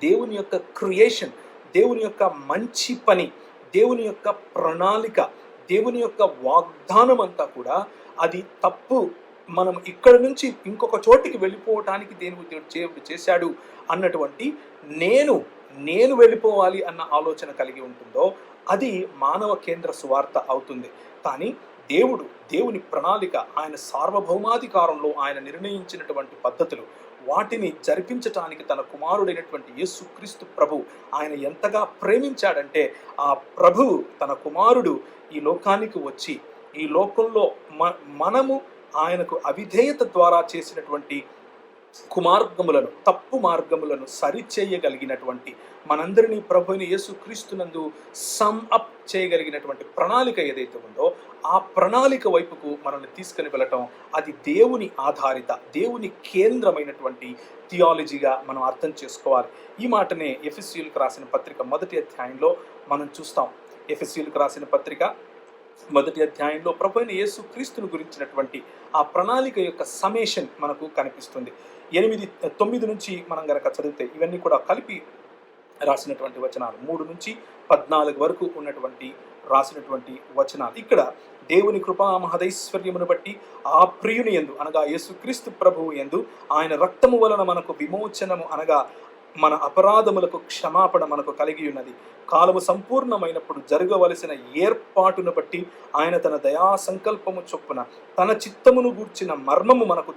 దేవుని యొక్క క్రియేషన్, దేవుని యొక్క మంచి పని, దేవుని యొక్క ప్రణాళిక, దేవుని యొక్క వాగ్దానం అంతా కూడా అది తప్పు, మనం ఇక్కడ నుంచి ఇంకొక చోటికి వెళ్ళిపోవటానికి దేవుడు చేశాడు అన్నటువంటి నేను వెళ్ళిపోవాలి అన్న ఆలోచన కలిగి ఉంటుందో అది మానవ కేంద్ర సువార్త అవుతుంది. కానీ దేవుని ప్రణాళిక, ఆయన సార్వభౌమాధికారంలో ఆయన నిర్ణయించినటువంటి పద్ధతులు, వాటిని జరిపించటానికి తన కుమారుడైనటువంటి యేసుక్రీస్తు ప్రభు ఆయన ఎంతగా ప్రేమించాడంటే, ఆ ప్రభువు తన కుమారుడు ఈ లోకానికి వచ్చి ఈ లోకంలో మనము ఆయనకు అవిధేయత ద్వారా చేసినటువంటి కుమార్గములను, తప్పు మార్గములను సరిచేయగలిగినటువంటి, మనందరినీ ప్రభు అయిన యేసుక్రీస్తునందు సమ్ అప్ చేయగలిగినటువంటి ప్రణాళిక ఏదైతే ఉందో ఆ ప్రణాళిక వైపుకు మనల్ని తీసుకుని వెళ్ళటం, అది దేవుని ఆధారిత, దేవుని కేంద్రమైనటువంటి థియాలజీగా మనం అర్థం చేసుకోవాలి. ఈ మాటనే ఎఫెసీయులకు రాసిన పత్రిక 1వ అధ్యాయంలో మనం చూస్తాం. ఎఫెసీయులకు రాసిన పత్రిక 1వ అధ్యాయంలో ప్రభు అయిన యేసుక్రీస్తును గురించినటువంటి ఆ ప్రణాళిక యొక్క సమేషన్ మనకు కనిపిస్తుంది. 8-9 నుంచి మనం గనక చదివితే ఇవన్నీ కూడా కలిపి రాసినటువంటి వచనాలు, 3 నుంచి 14 వరకు ఉన్నటువంటి రాసినటువంటి వచనాలు. ఇక్కడ దేవుని కృపా మహదైశ్వర్యమును బట్టి ఆ ప్రియుని యందు అనగా యేసుక్రీస్తు ప్రభువు యందు ఆయన రక్తము వలన మనకు విమోచనము అనగా మన అపరాధములకు క్షమాపణ మనకు కలిగి ఉన్నది. కాలము సంపూర్ణమైనప్పుడు జరగవలసిన ఏర్పాటును బట్టి ఆయన తన దయా సంకల్పము చొప్పున తన చిత్తమును గూర్చిన మర్మము మనకు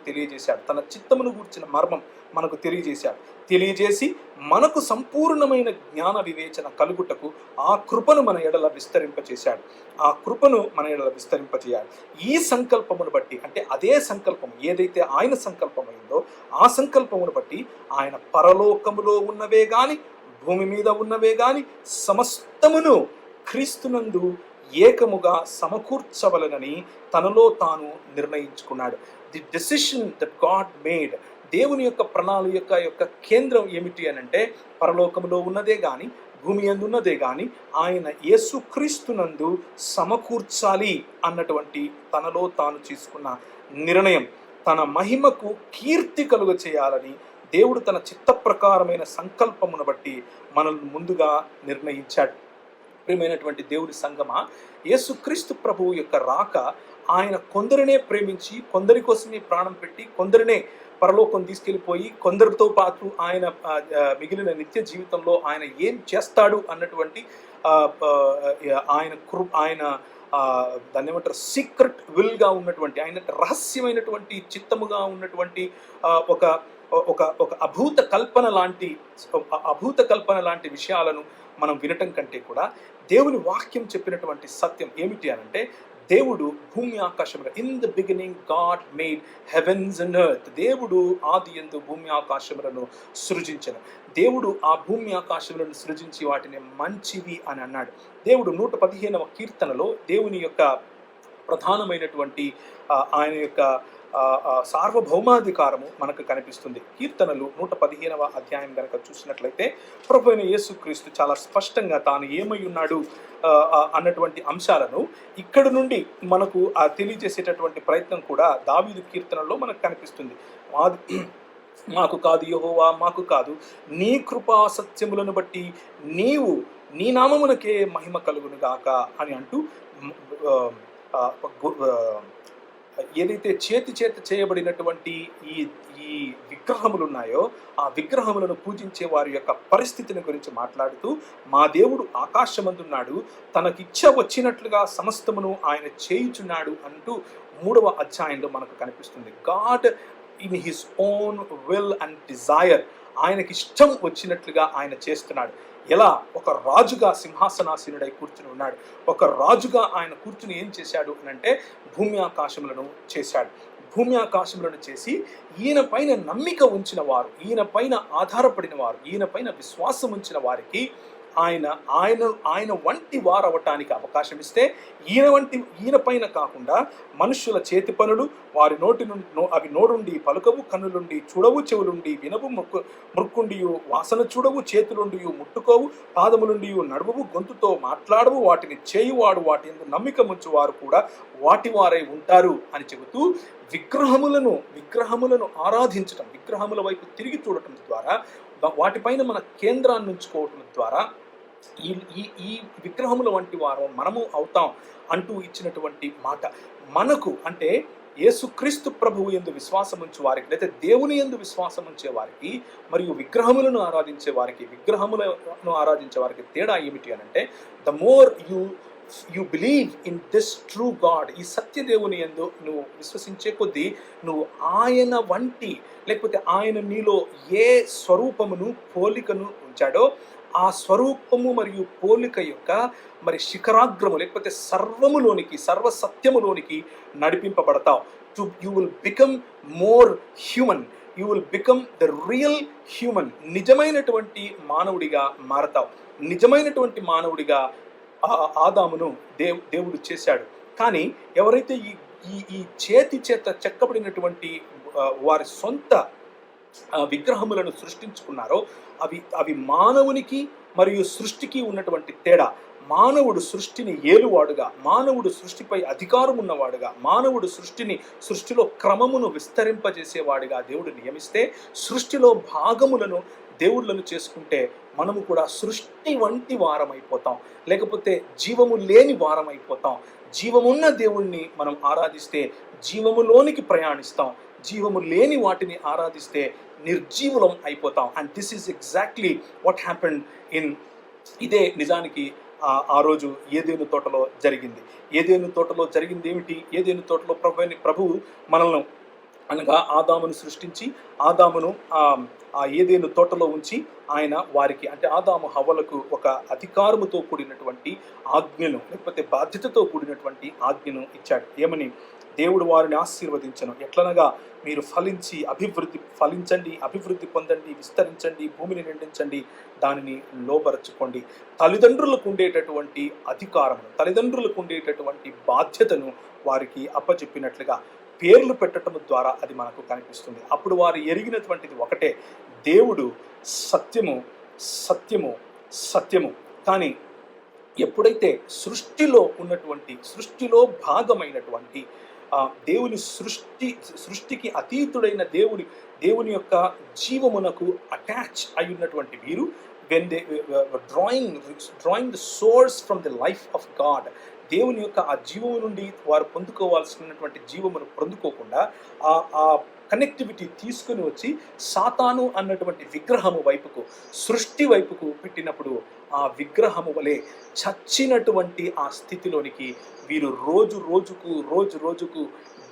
తెలియజేశాడు. తెలియజేసి మనకు సంపూర్ణమైన జ్ఞాన వివేచన కలుగుటకు ఆ కృపను మన ఎడల విస్తరింపచేశాడు. ఈ సంకల్పమును బట్టి, అంటే అదే సంకల్పం ఏదైతే ఆయన సంకల్పమైందో ఆ సంకల్పమును బట్టి ఆయన పరలోకములో ఉన్నవే గాని భూమి మీద ఉన్నవే గాని సమస్తమును క్రీస్తునందు ఏకముగా సమకూర్చవలనని తనలో తాను నిర్ణయించుకున్నాడు. The decision that God made, దేవుని యొక్క ప్రణాళిక యొక్క కేంద్రం ఏమిటి అని అంటే, పరలోకములో ఉన్నదే గాని భూమి యందు ఉన్నదే గాని ఆయన యేసుక్రీస్తునందు సమకూర్చాలి అన్నటువంటి తనలో తాను తీసుకున్న నిర్ణయం. తన మహిమకు కీర్తి కలుగ చేయాలని దేవుడు తన చిత్త ప్రకారమైన సంకల్పమును బట్టి మనల్ని ముందుగా నిర్ణయించాడు. ప్రియమైనటువంటి దేవుడి సంగమా, యేసుక్రీస్తు ప్రభువు యొక్క రాక ఆయన కొందరినే ప్రేమించి కొందరి కోసమే ప్రాణం పెట్టి కొందరినే పరలోకం తీసుకెళ్ళిపోయి కొందరితో పాటు ఆయన మిగిలిన నిత్య జీవితంలో ఆయన ఏం చేస్తాడు అన్నటువంటి ఆయన దాన్ని ఏమంటారు సీక్రెట్ విల్గా ఉన్నటువంటి ఆయన రహస్యమైనటువంటి చిత్తముగా ఉన్నటువంటి ఒక ఒక ఒక అభూత కల్పన లాంటి విషయాలను మనం వినటం కంటే కూడా దేవుని వాక్యం చెప్పినటువంటి సత్యం ఏమిటి అనంటే, దేవుడు భూమి ఆకాశములను, in the beginning God made heavens and earth, దేవుడు ఆది యందు భూమి ఆకాశములను సృజించెను. దేవుడు ఆ భూమి ఆకాశములను సృజించి వాటిని మంచివి అని అన్నాడు. దేవుడు 115వ కీర్తనలో దేవుని యొక్క ప్రధానమైనటువంటి ఆయన యొక్క సార్వభౌమాధికారము మనకు కనిపిస్తుంది. కీర్తనలు 115వ అధ్యాయం కనుక చూసినట్లయితే ప్రభు అయిన యేసుక్రీస్తు చాలా స్పష్టంగా తాను ఏమై ఉన్నాడు అన్నటువంటి అంశాలను ఇక్కడ నుండి మనకు తెలియజేసేటటువంటి ప్రయత్నం కూడా దావీదు కీర్తనలో మనకు కనిపిస్తుంది. మాకు కాదు యెహోవా, మాకు కాదు, నీ కృపా సత్యములను బట్టి నీవు నీ నామమునకే మహిమ కలుగును గాక అని అంటూ ఏదైతే చేతి చేత చేయబడినటువంటి ఈ విగ్రహములు ఉన్నాయో ఆ విగ్రహములను పూజించే వారి యొక్క పరిస్థితిని గురించి మాట్లాడుతూ, మా దేవుడు ఆకాశమందున్నాడు, తనకిచ్చ వచ్చినట్లుగా సమస్తమును ఆయన చేయుచున్నాడు అంటూ 3వ అధ్యాయంలో మనకు కనిపిస్తుంది. God in his own will and Dzire, ఆయనకి ఇష్టం వచ్చినట్లుగా ఆయన చేస్తున్నాడు. ఎలా? ఒక రాజుగా సింహాసనాసీనుడై కూర్చుని ఉన్నాడు. ఒక రాజుగా ఆయన కూర్చుని ఏం చేశాడు అని అంటే భూమి ఆకాశములను చేశాడు. భూమి ఆకాశములను చేసి ఈయన పైన నమ్మిక ఉంచిన వారు, ఈయన పైన ఆధారపడిన వారు, ఈయన పైన విశ్వాసం ఉంచిన వారికి ఆయన వంటి వారవటానికి అవకాశం ఇస్తే, ఈయన పైన కాకుండా మనుష్యుల చేతి పనులు వారి నోటి నుండి అవి నోరుండి పలుకవు, కన్నులుండి చూడవు, చెవులుండి వినవు, ముక్కుండియు వాసన చూడవు, చేతులుండి ముట్టుకోవు, పాదములుండి నడువవు, గొంతుతో మాట్లాడవు, వాటిని చేయువాడు వాటి యందు నమ్మిక ఉంచువారు కూడా వాటి వారై ఉంటారు అని చెబుతూ విగ్రహములను ఆరాధించటం, విగ్రహముల వైపు తిరిగి చూడటం ద్వారా, వాటిపైన మన కేంద్రాన్ని ఉంచుకోవటం ద్వారా ఈ విగ్రహముల వంటి వారు మనము అవుతాం అంటూ ఇచ్చినటువంటి మాట మనకు, అంటే యేసుక్రీస్తు ప్రభువు యందు విశ్వాసం ఉంచే వారికి, లేదా దేవుని యందు విశ్వాసం ఉంచే వారికి మరియు విగ్రహములను ఆరాధించే వారికి తేడా ఏమిటి అని అంటే, the more you believe in this true God, ఈ సత్యదేవుని యందు నువ్వు విశ్వసించే కొద్దీ నువ్వు ఆయన వంటి, లేకపోతే ఆయన నీలో ఏ స్వరూపమును పోలికను ఉంచాడో ఆ స్వరూపము మరియు పోలిక యొక్క శిఖరాగ్రము, లేకపోతే సర్వసత్యములోనికి నడిపింపబడతావు. You will become more human, you will become the real human. నిజమైనటువంటి మానవుడిగా మారతావు. నిజమైనటువంటి మానవుడిగా ఆదామును దేవుడు చేశాడు. కానీ ఎవరైతే ఈ చేతి చేత చెక్కబడినటువంటి వారి సొంత విగ్రహములను సృష్టించుకున్నారో అవి మానవునికి మరియు సృష్టికి ఉన్నటువంటి తేడా. మానవుడు సృష్టిని ఏలువాడుగా, మానవుడు సృష్టిపై అధికారం ఉన్నవాడుగా, మానవుడు సృష్టిలో క్రమమును విస్తరింపజేసేవాడిగా దేవుడు నియమిస్తే, సృష్టిలో భాగములను దేవుళ్ళను చేసుకుంటే మనము కూడా సృష్టి వంటి వారమైపోతాం, లేకపోతే జీవము లేని వారమైపోతాం. జీవమున్న దేవుణ్ణి మనం ఆరాధిస్తే జీవములోనికి ప్రయాణిస్తాం, జీవము లేని వాటిని ఆరాధిస్తే నిర్జీవులం అయిపోతాం. And this is exactly what happened ఇదే నిజానికి ఆ రోజు ఏదేను తోటలో జరిగింది. ఏదేను తోటలో జరిగింది ఏమిటి? ఏదేను తోటలో ప్రభువు మనల్ని, అనగా ఆదామును సృష్టించి ఆదామును ఆ ఏదేను తోటలో ఉంచి ఆయన వారికి, అంటే ఆదాము హవ్వలకు ఒక అధికారముతో కూడినటువంటి ఆజ్ఞను, లేకపోతే బాధ్యతతో కూడినటువంటి ఆజ్ఞను ఇచ్చాడు. ఏమని? దేవుడు వారిని ఆశీర్వదించను. ఎట్లనగా మీరు ఫలించండి, అభివృద్ధి పొందండి, విస్తరించండి, భూమిని నిండించండి, దానిని లోబరచుకోండి. తల్లిదండ్రులకు ఉండేటటువంటి అధికారమును, తల్లిదండ్రులకు ఉండేటటువంటి బాధ్యతను వారికి అప్పచెప్పినట్లుగా పేర్లు పెట్టడం ద్వారా అది మనకు కనిపిస్తుంది. అప్పుడు వారు ఎరిగినటువంటిది ఒకటే, దేవుడు సత్యము, సత్యము, సత్యము. కానీ ఎప్పుడైతే సృష్టిలో భాగమైనటువంటి దేవుని సృష్టికి అతీతుడైన దేవుని యొక్క జీవమునకు అటాచ్ అయి ఉన్నటువంటి వీరు when they drawing the source from the life of God, దేవుని యొక్క ఆ జీవము నుండి వారు పొందుకోవాల్సినటువంటి జీవమును పొందుకోకుండా ఆ కనెక్టివిటీ తీసుకుని వచ్చి సాతాను అన్నటువంటి విగ్రహము వైపుకు, సృష్టి వైపుకు పెట్టినప్పుడు ఆ విగ్రహము వలె చచ్చినటువంటి ఆ స్థితిలోనికి వీరు రోజు రోజుకు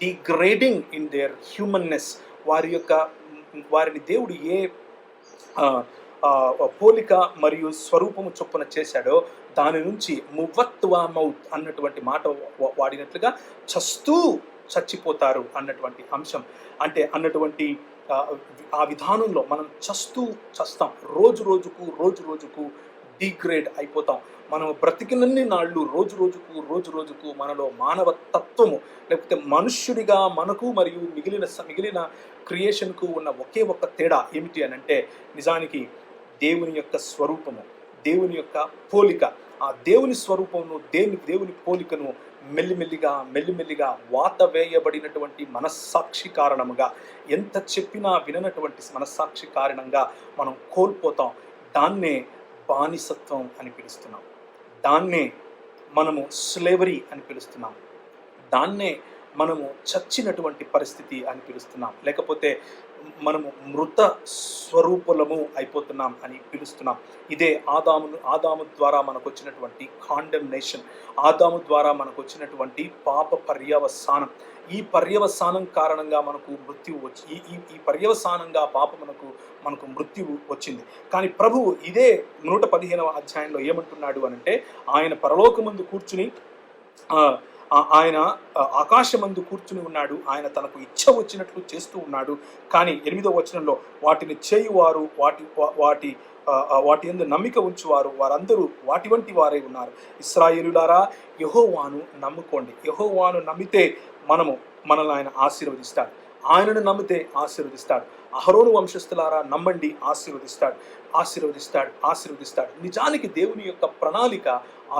డిగ్రేడింగ్ ఇన్ దేర్ హ్యూమన్నెస్, వారిని దేవుడు ఏ పోలిక మరియు స్వరూపము చొప్పున చేశాడో దాని నుంచి మువత్వా మౌత్ అన్నటువంటి మాట వాడినట్లుగా చచ్చిపోతారు అన్నటువంటి అంశం, అంటే అన్నటువంటి ఆ విధానంలో మనం చస్తాం, రోజు రోజుకు డిగ్రేడ్ అయిపోతాం. మనం బ్రతికినన్ని నాళ్ళు రోజు రోజుకు మనలో మానవ తత్వము, లేకపోతే మనుష్యుడిగా మనకు మరియు మిగిలిన క్రియేషన్కు ఉన్న ఒకే ఒక్క తేడా ఏమిటి అని అంటే, నిజానికి దేవుని యొక్క స్వరూపము, దేవుని యొక్క పోలిక, ఆ దేవుని స్వరూపమును దేవుని పోలికను మెల్లిమెల్లిగా వాత వేయబడినటువంటి మనస్సాక్షి కారణముగా, ఎంత చెప్పినా విననటువంటి మనస్సాక్షి కారణంగా మనం కోల్పోతాం. దాన్నే బానిసత్వం అని పిలుస్తున్నాం, దాన్నే మనము స్లేవరీ అని పిలుస్తున్నాం, దాన్నే మనము చచ్చినటువంటి పరిస్థితి అని పిలుస్తున్నాం, లేకపోతే మనము మృత స్వరూపులము అయిపోతున్నాం అని పిలుస్తున్నాం. ఇదే ఆదాము ద్వారా మనకు వచ్చినటువంటి కాండెమ్నేషన్, ఆదాము ద్వారా మనకు వచ్చినటువంటి పాప పర్యవసానం. ఈ పర్యవసానం కారణంగా మనకు మృత్యువు వచ్చి ఈ పర్యవసానంగా మనకు మృత్యువు వచ్చింది. కానీ ప్రభువు ఇదే 115వ అధ్యాయంలో ఏమంటున్నాడు అనంటే, ఆయన పరలోకమందు కూర్చుని ఆయన ఆకాశమందు కూర్చుని ఉన్నాడు, ఆయన తనకు ఇచ్చ వచ్చినట్లు చేస్తూ ఉన్నాడు. కానీ 8వ వచనంలో వాటిని చేయువారు, వాటి యందు నమ్మిక ఉంచువారు వారందరూ వాటి వంటి వారై ఉన్నారు. ఇశ్రాయేలులారా, యెహోవాను నమ్ముకోండి. యెహోవాను నమ్మితే మనల్ని ఆయన ఆశీర్వదిస్తాడు, ఆయనను నమ్మితే ఆశీర్వదిస్తాడు. అహరోను వంశస్థులారా నమ్మండి, ఆశీర్వదిస్తాడు. నిజానికి దేవుని యొక్క ప్రణాళిక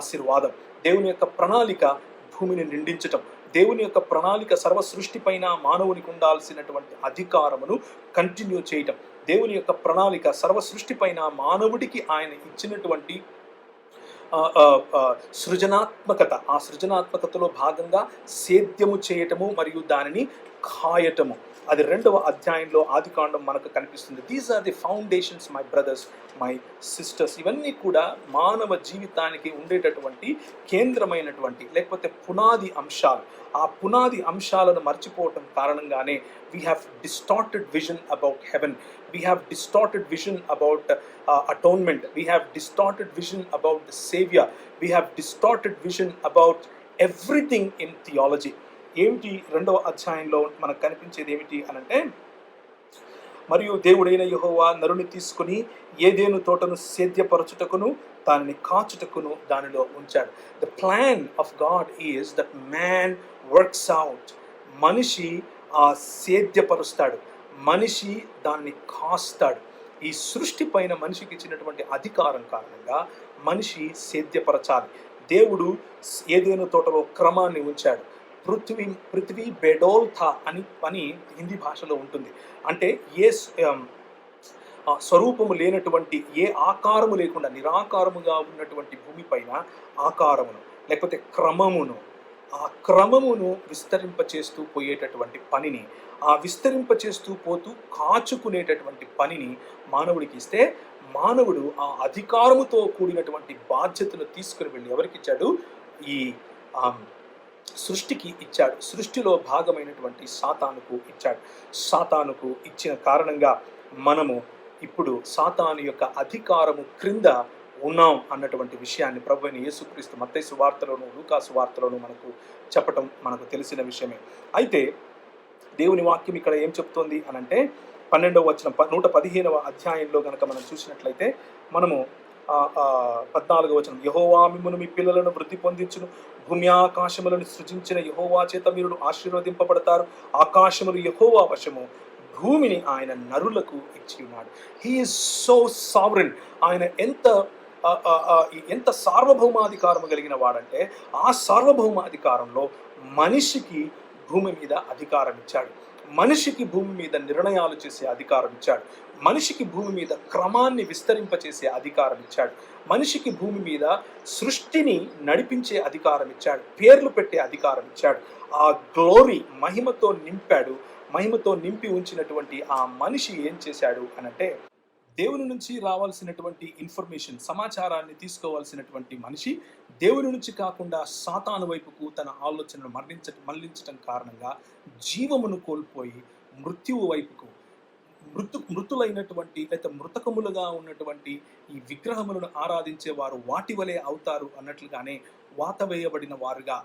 ఆశీర్వాదం, దేవుని యొక్క ప్రణాళిక భూమిని నిండించటం, దేవుని యొక్క ప్రణాళిక సర్వ సృష్టి పైన మానవునికి ఉండాల్సినటువంటి అధికారమును కంటిన్యూ చేయటం, దేవుని యొక్క ప్రణాళిక సర్వ సృష్టి పైన మానవుడికి ఆయన ఇచ్చినటువంటి సృజనాత్మకత, ఆ సృజనాత్మకతలో భాగంగా సేద్యము చేయటము మరియు దానిని కాయటము. అది 2వ అధ్యాయంలో ఆదికాండం మనకు కనిపిస్తుంది. These are the foundations my brothers, my sisters. ఇవన్నీ కూడా మానవ జీవితానికి ఉండేటటువంటి కేంద్రమైనటువంటి లేకపోతే పునాది అంశాలు. ఆ పునాది అంశాలను మర్చిపోవటం కారణంగానే we have distorted vision about heaven, we have distorted vision about atonement, we have distorted vision about the savior, we have distorted vision about everything in theology. ఏమిటి 2వ అధ్యాయంలో మనకు కనిపించేది ఏమిటి అనంటే, మరియు దేవుడైన యెహోవా నరుని తీసుకుని ఏదెను తోటను సేద్యపరచుటకును దానిని కాచుటకును దానిలో ఉంచాడు. The plan of God is that man works out. మనిషి సేద్యపరుస్తాడు, మనిషి దాన్ని కాస్తాడు. ఈ సృష్టి పైన మనిషికి ఇచ్చినటువంటి అధికారం కారణంగా మనిషి సేద్యపరచాలి. దేవుడు ఏదెను తోటలో క్రమాన్ని ఉంచాడు. పృథ్వీ బెడోల్థా అని హిందీ భాషలో ఉంటుంది. అంటే ఏ స్వరూపము లేనటువంటి, ఏ ఆకారము లేకుండా నిరాకారముగా ఉన్నటువంటి భూమిపైన ఆకారమును లేకపోతే ఆ క్రమమును విస్తరింపచేస్తూ పోయేటటువంటి పనిని, ఆ విస్తరింపచేస్తూ పోతూ కాచుకునేటటువంటి పనిని మానవుడికి ఇస్తే, మానవుడు ఆ అధికారముతో కూడినటువంటి బాధ్యతను తీసుకుని వెళ్ళి ఎవరికి ఇచ్చాడు? ఈ సృష్టికి ఇచ్చాడు. సృష్టిలో భాగమైనటువంటి సాతానుకు ఇచ్చాడు. సాతానుకు ఇచ్చిన కారణంగా మనము ఇప్పుడు సాతాను యొక్క అధికారము క్రింద ఉన్నాం అన్నటువంటి విషయాన్ని ప్రభువైన యేసుక్రీస్తు మత్తయి సువార్తలోను లూకా సువార్తలోను మనకు చెప్పటం మనకు తెలిసిన విషయమే. అయితే దేవుని వాక్యం ఇక్కడ ఏం చెప్తోంది అనంటే, 12వ వచనం 115వ అధ్యాయంలో కనుక మనం చూసినట్లయితే మనము 14వ వచనం, యెహోవా మిమ్మును మీ పిల్లలను వృద్ధి పొందించును, భూమి ఆకాశములను సృజించిన యెహోవా చేత మీరు ఆశీర్వదింపబడతారు. ఆకాశములు యెహోవా వశము, భూమిని ఆయన నరులకు ఇచ్చి ఉన్నాడు. He is so sovereign. ఆయన ఎంత సార్వభౌమాధికారము కలిగిన వాడంటే, ఆ సార్వభౌమాధికారంలో మనిషికి భూమి మీద అధికారం ఇచ్చాడు. మనిషికి భూమి మీద నిర్ణయాలు చేసే అధికారం ఇచ్చాడు. మనిషికి భూమి మీద క్రమాన్ని విస్తరింపచేసే అధికారం ఇచ్చాడు. మనిషికి భూమి మీద సృష్టిని నడిపించే అధికారం ఇచ్చాడు. పేర్లు పెట్టే అధికారం ఇచ్చాడు. ఆ గ్లోరీ మహిమతో నింపాడు. మహిమతో నింపి ఉంచినటువంటి ఆ మనిషి ఏం చేశాడు అనంటే, దేవుని నుంచి రావాల్సినటువంటి ఇన్ఫర్మేషన్, సమాచారాన్ని తీసుకోవాల్సినటువంటి మనిషి దేవుని నుంచి కాకుండా సాతాను వైపుకు తన ఆలోచనను మళ్లించటం కారణంగా జీవమును కోల్పోయి మృత్యువు వైపుకు, మృతులైనటువంటి లేదా మృతకములుగా ఉన్నటువంటి ఈ విగ్రహములను ఆరాధించే వారు వాటి వలె అవుతారు అన్నట్లుగానే వాతవేయబడిన వారుగా,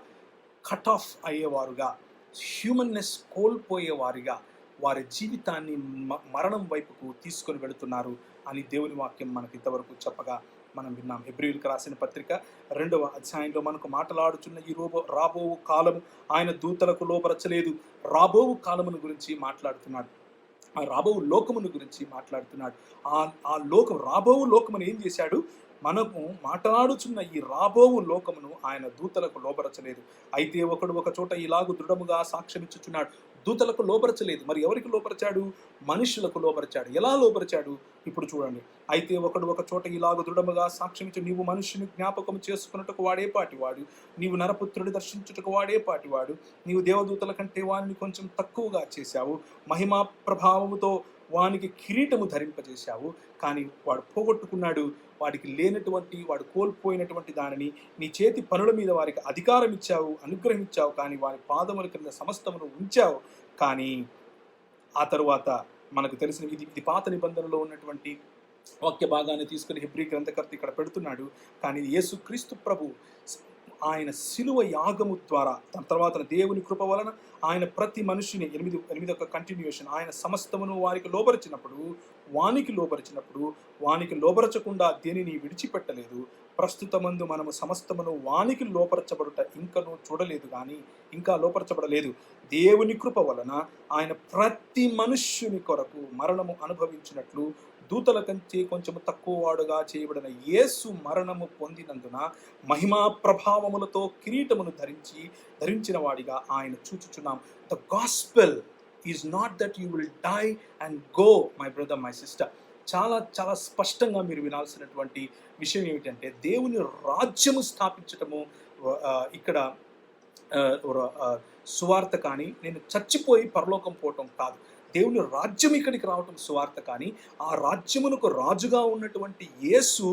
కట్ ఆఫ్ అయ్యేవారుగా, హ్యూమన్నెస్ కోల్పోయేవారిగా వారి జీవితాన్ని మరణం వైపుకు తీసుకొని వెళుతున్నారు అని దేవుని వాక్యం మనకి ఇంతవరకు చెప్పగా మనం విన్నాం. హెబ్రీయులకు రాసిన పత్రిక 2వ అధ్యాయంలో మనకు మాట్లాడుచున్న ఈ రాబో కాలము ఆయన దూతలకు లోపరచలేదు. రాబో కాలమును గురించి మాట్లాడుతున్నాడు. ఆ రాబో లోకమును గురించి మాట్లాడుతున్నాడు. ఆ లోకం, రాబో లోకమును ఏం చేశాడు? మనము మాట్లాడుచున్న ఈ రాబోవు లోకమును ఆయన దూతలకు లోబరచలేదు. అయితే ఒకడు ఒక చోట ఇలాగు దృఢముగా సాక్ష్యమిచ్చుచున్నాడు. దూతలకు లోబరచలేదు. మరి ఎవరికి లోపరిచాడు? మనుషులకు లోపరిచాడు. ఎలా లోపరిచాడు? ఇప్పుడు చూడండి. అయితే ఒకడు ఒక చోట ఇలాగ దృఢముగా సాక్ష్యమిచ్చు, నీవు మనుష్యుని జ్ఞాపకం చేసుకున్నట్టుకు వాడే పాటివాడు, నీవు నరపుత్రుడి దర్శించుటకు వాడే పాటివాడు, నీవు దేవదూతల కంటే వాడిని కొంచెం తక్కువగా చేశావు, మహిమా ప్రభావముతో వానికి కిరీటము ధరింపజేశావు. కానీ వాడు పోగొట్టుకున్నాడు. వాడికి లేనటువంటి, వాడు కోల్పోయినటువంటి దానిని నీ చేతి పనుల మీద వారికి అధికారం ఇచ్చావు, అనుగ్రహించావు. కానీ వారి పాదముల క్రింద సమస్తమును ఉంచావు. కానీ ఆ తరువాత మనకు తెలిసిన ఇది పాత నిబంధనలో ఉన్నటువంటి వాక్య భాగాన్ని తీసుకుని హెబ్రీ గ్రంథకర్త ఇక్కడ పెడుతున్నాడు. కానీ యేసుక్రీస్తు ప్రభు ఆయన శిలువ యాగము ద్వారా, దాని తర్వాత దేవుని కృప వలన ఆయన ప్రతి మనిషిని 8 కంటిన్యూషన్, ఆయన సమస్తమును వానికి లోబరిచినప్పుడు, వానికి లోబరచకుండా దేనిని విడిచిపెట్టలేదు. ప్రస్తుతమందు మనము సమస్తమును వానికి లోపరచబడుట ఇంకనూ చూడలేదు, కానీ ఇంకా లోపరచబడలేదు. దేవుని కృప వలన ఆయన ప్రతి మనుష్యుని కొరకు మరణము అనుభవించినట్లు దూతల కంటే కొంచెము తక్కువ వాడుగా చేయబడిన యేసు మరణము పొందినందున మహిమా ప్రభావములతో కిరీటమును ధరించిన వాడిగా ఆయన చూచుచున్నాం. The gospel is not that you will die and go, my brother, my sister. చాలా చాలా స్పష్టంగా మీరు వినాల్సినటువంటి విషయం ఏమిటంటే, దేవుని రాజ్యము స్థాపించటము ఇక్కడ సువార్త కానీ, నేను చచ్చిపోయి పరలోకం పోవటం కాదు. దేవుని రాజ్యం ఇక్కడికి రావటం సువార్త. కానీ ఆ రాజ్యమునకు రాజుగా ఉన్నటువంటి యేసు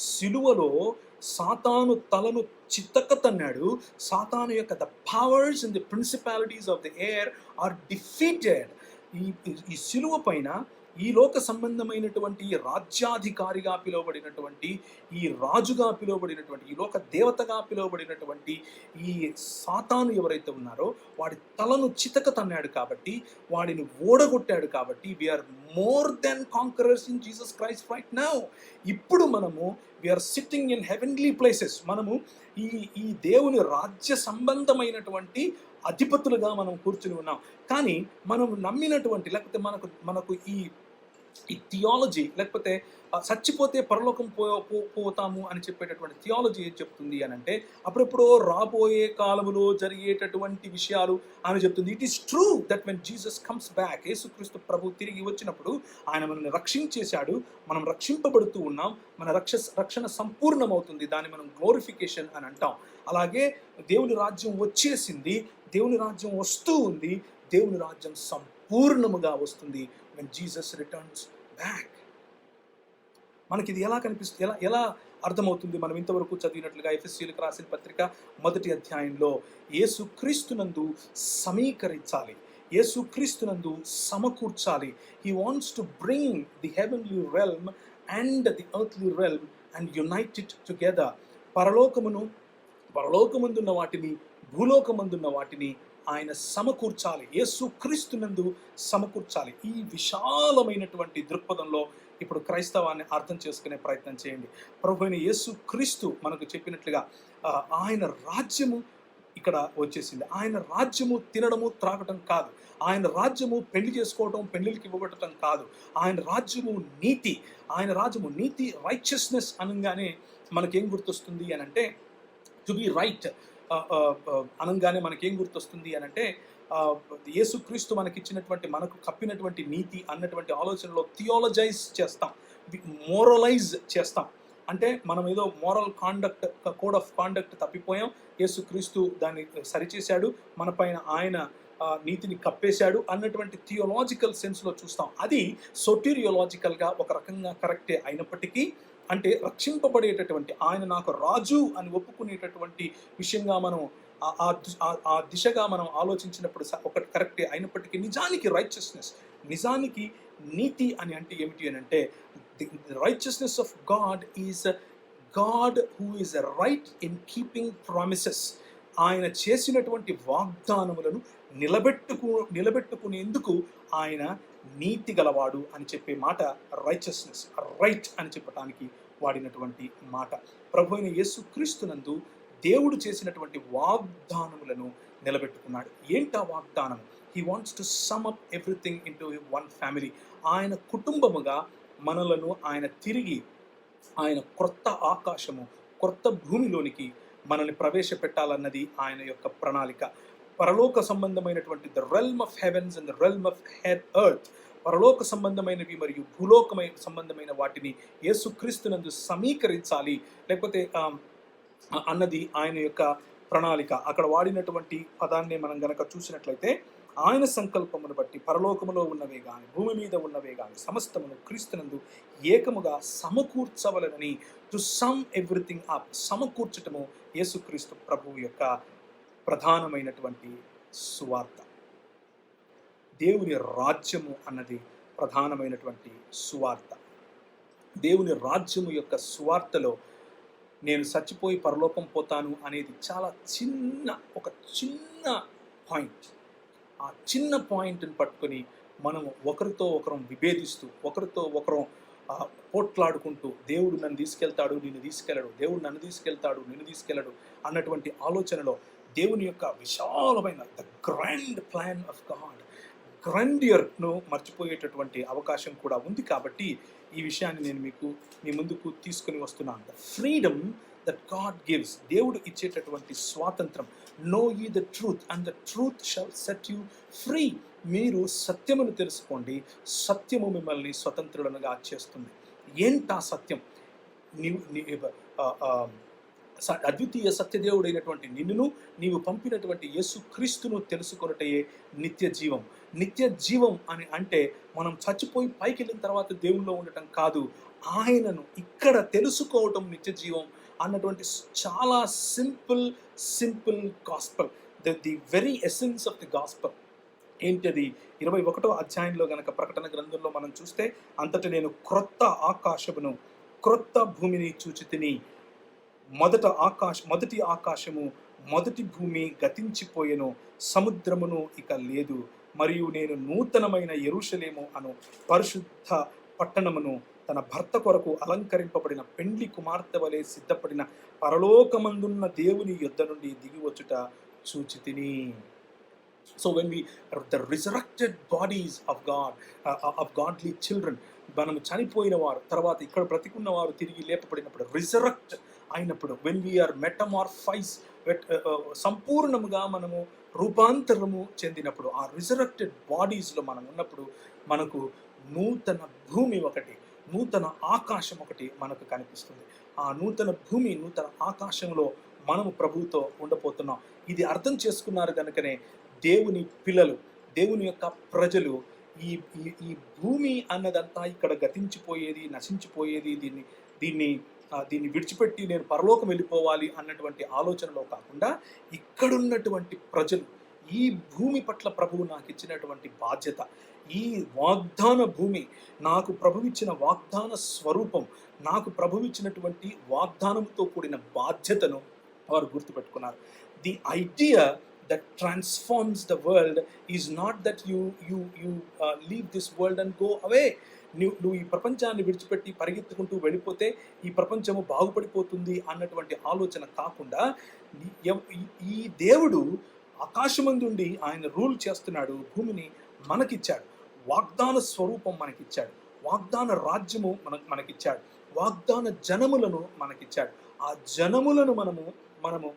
సిలువలో సాతాను తలను చితక తన్నాడు. సాతాను యొక్క the powers and the principalities of the air are defeated. ఈ సిలువ పైన ఈ లోక సంబంధమైనటువంటి రాజ్యాధికారిగా పిలువబడినటువంటి, ఈ రాజుగా పిలువబడినటువంటి, ఈ లోక దేవతగా పిలువబడినటువంటి ఈ సాతాను ఎవరైతే ఉన్నారో వాడి తలను చితక తన్నాడు. కాబట్టి వాడిని ఓడగొట్టాడు. కాబట్టి we are more than conquerors in Jesus Christ right now. ఇప్పుడు మనము we are sitting in heavenly places. మనము ఈ దేవుని రాజ్య సంబంధమైనటువంటి అధిపతులుగా మనం కూర్చుని ఉన్నాం. కానీ మనం నమ్మినటువంటి, లేకపోతే మనకు ఈ థియాలజీ, లేకపోతే చచ్చిపోతే పరలోకం పోతాము అని చెప్పేటటువంటి థియాలజీ ఏం చెప్తుంది అని అంటే, అప్పుడెప్పుడో రాబోయే కాలములో జరిగేటటువంటి విషయాలు ఆమె చెప్తుంది. It is true that when Jesus comes back, యేసుక్రీస్తు ప్రభు తిరిగి వచ్చినప్పుడు ఆయన మనల్ని రక్షించేశాడు. మనం రక్షింపబడుతూ ఉన్నాం. మన రక్షణ సంపూర్ణమవుతుంది. దాన్ని మనం గ్లోరిఫికేషన్ అని అంటాం. అలాగే దేవుని రాజ్యం వచ్చేసింది, దేవుని రాజ్యం వస్తూ ఉంది, దేవుని రాజ్యం సంపూర్ణముగా వస్తుంది when Jesus returns back. మనకి ఇది ఎలా కనిపిస్తుంది, ఎలా అర్థమవుతుంది? మనం ఇంతవరకు చదివినట్లుగా ఎఫెసీయులకు రాసిన పత్రిక 1వ అధ్యాయంలో యేసుక్రీస్తునందు సమీకరించాలి, యేసుక్రీస్తునందు సమకూర్చాలి. He wants to bring the heavenly realm and the earthly realm and unite it together. పరలోకమందున్న వాటిని, భూలోకమందున్న వాటిని ఆయన సమకూర్చాలి. యేసుక్రీస్తునందు సమకూర్చాలి. ఈ విశాలమైనటువంటి దృక్పథంలో ఇప్పుడు క్రైస్తవాన్ని అర్థం చేసుకునే ప్రయత్నం చేయండి. ప్రభువైన యేసుక్రీస్తు మనకు చెప్పినట్లుగా ఆయన రాజ్యము ఇక్కడ వచ్చేసింది. ఆయన రాజ్యము తినడము త్రాగటం కాదు. ఆయన రాజ్యము పెళ్లి చేసుకోవటం, పెళ్లికి ఇవ్వబడటం కాదు. ఆయన రాజ్యము నీతి. ఆయన రాజ్యము నీతి, రైచియస్నెస్ అనగానే మనకేం గుర్తొస్తుంది అని అంటే, టు బి రైట్. అనగానే మనకేం గుర్తొస్తుంది అని అంటే యేసుక్రీస్తు మనకు కప్పినటువంటి నీతి అన్నటువంటి ఆలోచనలో థియాలజైజ్ చేస్తాం, మోరలైజ్ చేస్తాం. అంటే మనం ఏదో కోడ్ ఆఫ్ కాండక్ట్ తప్పిపోయాం, యేసుక్రీస్తు దాన్ని సరిచేశాడు, మన పైన ఆయన నీతిని కప్పేశాడు అన్నటువంటి థియోలాజికల్ సెన్స్లో చూస్తాం. అది సోటీరియోలాజికల్గా ఒక రకంగా కరెక్టే అయినప్పటికీ, అంటే రక్షింపబడేటటువంటి ఆయన నాకు రాజు అని ఒప్పుకునేటటువంటి విషయంగా మనం ఆ దిశగా మనం ఆలోచించినప్పుడు ఒకటి కరెక్టే అయినప్పటికీ, నిజానికి రైచియస్నెస్, నిజానికి నీతి అని అంటే ఏమిటి అని అంటే the righteousness of God is God who is right in keeping promises. ఆయన చేసినటువంటి వాగ్దానములను నిలబెట్టుకునేందుకు ఆయన నీతి గలవాడు అని చెప్పే మాట రైచియస్నెస్, రైట్ అని చెప్పడానికి వాడినటువంటి మాట. ప్రభు అయిన యేసుక్రీస్తునందు దేవుడు చేసినటువంటి వాగ్దానములను నిలబెట్టుకున్నాడు. ఏంటా వాగ్దానం? He wants to sum up everything into one family. ఆయన కుటుంబముగా మనలను ఆయన తిరిగి ఆయన క్రొత్త ఆకాశము, క్రొత్త భూమిలోనికి మనల్ని ప్రవేశపెట్టాలన్నది ఆయన యొక్క ప్రణాళిక. పరలోక సంబంధమైనటువంటి the realm of heavens and the realm of earth, పరలోక సంబంధమైనవి మరియు భూలోకమైన సంబంధమైన వాటిని యేసుక్రీస్తునందు సమీకరించాలి, లేకపోతే అన్నది ఆయన యొక్క ప్రణాళిక. అక్కడ వాడినటువంటి పదాన్ని మనం గనక చూసినట్లయితే, ఆయన సంకల్పమును బట్టి పరలోకములో ఉన్నవే గాని భూమి మీద ఉన్నవే గాని సమస్తమును క్రీస్తునందు ఏకముగా సమకూర్చవలనని, టు సమ్ ఎవ్రీథింగ్ అప్, సమకూర్చటము యేసుక్రీస్తు ప్రభువు యొక్క ప్రధానమైనటువంటి సువార్త. దేవుని రాజ్యము అన్నది ప్రధానమైనటువంటి సువార్త. దేవుని రాజ్యము యొక్క సువార్తలో నేను చచ్చిపోయి పరలోకం పోతాను అనేది చాలా ఒక చిన్న పాయింట్. ఆ చిన్న పాయింట్ని పట్టుకొని మనం ఒకరితో ఒకరం విభేదిస్తూ, ఒకరితో ఒకరం పోట్లాడుకుంటూ, దేవుడు నన్ను తీసుకెళ్తాడు, నిన్ను తీసుకెళ్ళడు, దేవుడు నన్ను తీసుకెళ్తాడు, నిన్ను తీసుకెళ్ళడు అన్నటువంటి ఆలోచనలో దేవుని యొక్క విశాలమైన the grand plan of God, గ్రాండియర్ను మర్చిపోయేటటువంటి అవకాశం కూడా ఉంది. కాబట్టి ఈ విషయాన్ని నేను మీ ముందుకు తీసుకుని వస్తున్నాను. The freedom that God gives, దేవుడు ఇచ్చేటటువంటి స్వాతంత్రం. నో యీ the truth and the truth shall set you free. మీరు సత్యమును తెలుసుకోండి, సత్యము మిమ్మల్ని స్వతంత్రులుగా చేస్తుంది. ఏంటా సత్యం? అద్వితీయ సత్యదేవుడైనటువంటి నిన్నును, నీవు పంపినటువంటి యేసుక్రీస్తును తెలుసుకొనుటయే నిత్య జీవం. నిత్య జీవం అని అంటే మనం చచ్చిపోయి పైకి వెళ్ళిన తర్వాత దేవుల్లో ఉండటం కాదు, ఆయనను ఇక్కడ తెలుసుకోవటం నిత్య జీవం అన్నటువంటి చాలా simple gospel. The very essence of the gospel ఏంటది? 21వ అధ్యాయంలో గనక ప్రకటన గ్రంథంలో మనం చూస్తే, అంతట నేను క్రొత్త ఆకాశమును క్రొత్త భూమిని చూచి తిని, మొదటి ఆకాశము మొదటి భూమి గతించిపోయెను, సముద్రమును ఇక లేదు, మరియు నేను నూతనమైన యెరూషలేము అను పరిశుద్ధ పట్టణమును తన భర్త కొరకు అలంకరింపబడిన పెండ్లి కుమార్తె వలె సిద్ధపడిన పరలోకమందున్న దేవుని యొద్ద నుండి దిగి వచ్చుట చూచి తిని. So when the resurrected bodies of God, of godly children, మనం చనిపోయిన వారు తర్వాత ఇక్కడ బ్రతికున్న వారు తిరిగి లేపబడినప్పుడు, రిజరెక్ట్ అయినప్పుడు, వెన్ వీఆర్ మెటమార్ఫైజ్, సంపూర్ణముగా మనము రూపాంతరము చెందినప్పుడు, ఆ రిజరెక్టెడ్ బాడీస్లో మనం ఉన్నప్పుడు మనకు నూతన భూమి ఒకటి, నూతన ఆకాశం ఒకటి మనకు కనిపిస్తుంది. ఆ నూతన భూమి, నూతన ఆకాశంలో మనము ప్రభువుతో ఉండబోతున్నాం. ఇది అర్థం చేసుకున్నారు కనుకనే దేవుని పిల్లలు, దేవుని యొక్క ప్రజలు ఈ భూమి అన్నదంతా ఇక్కడ గతించిపోయేది, నశించిపోయేది, దీన్ని విడిచిపెట్టి నేను పరలోకం వెళ్ళిపోవాలి అన్నటువంటి ఆలోచనలో కాకుండా, ఇక్కడున్నటువంటి ప్రజలు, ఈ భూమి పట్ల ప్రభువు నాకు ఇచ్చినటువంటి బాధ్యత, ఈ వాగ్దాన భూమి నాకు ప్రభువు ఇచ్చిన వాగ్దాన స్వరూపం, నాకు ప్రభువు ఇచ్చినటువంటి వాగ్దానంతో కూడిన బాధ్యతను వారు గుర్తుపెట్టుకున్నారు. The idea that transforms the world is not that you leave this world and go away. నువ్వు ఈ ప్రపంచాన్ని విడిచిపెట్టి పరిగెత్తుకుంటూ వెళ్ళిపోతే ఈ ప్రపంచము బాగుపడిపోతుంది అన్నటువంటి ఆలోచన కాకుండా, ఈ దేవుడు ఆకాశమందుండి ఆయన రూల్ చేస్తున్నాడు, భూమిని మనకిచ్చాడు, వాగ్దాన స్వరూపం మనకిచ్చాడు, వాగ్దాన రాజ్యము మనకిచ్చాడు, వాగ్దాన జనములను మనకిచ్చాడు. ఆ జనములను మనము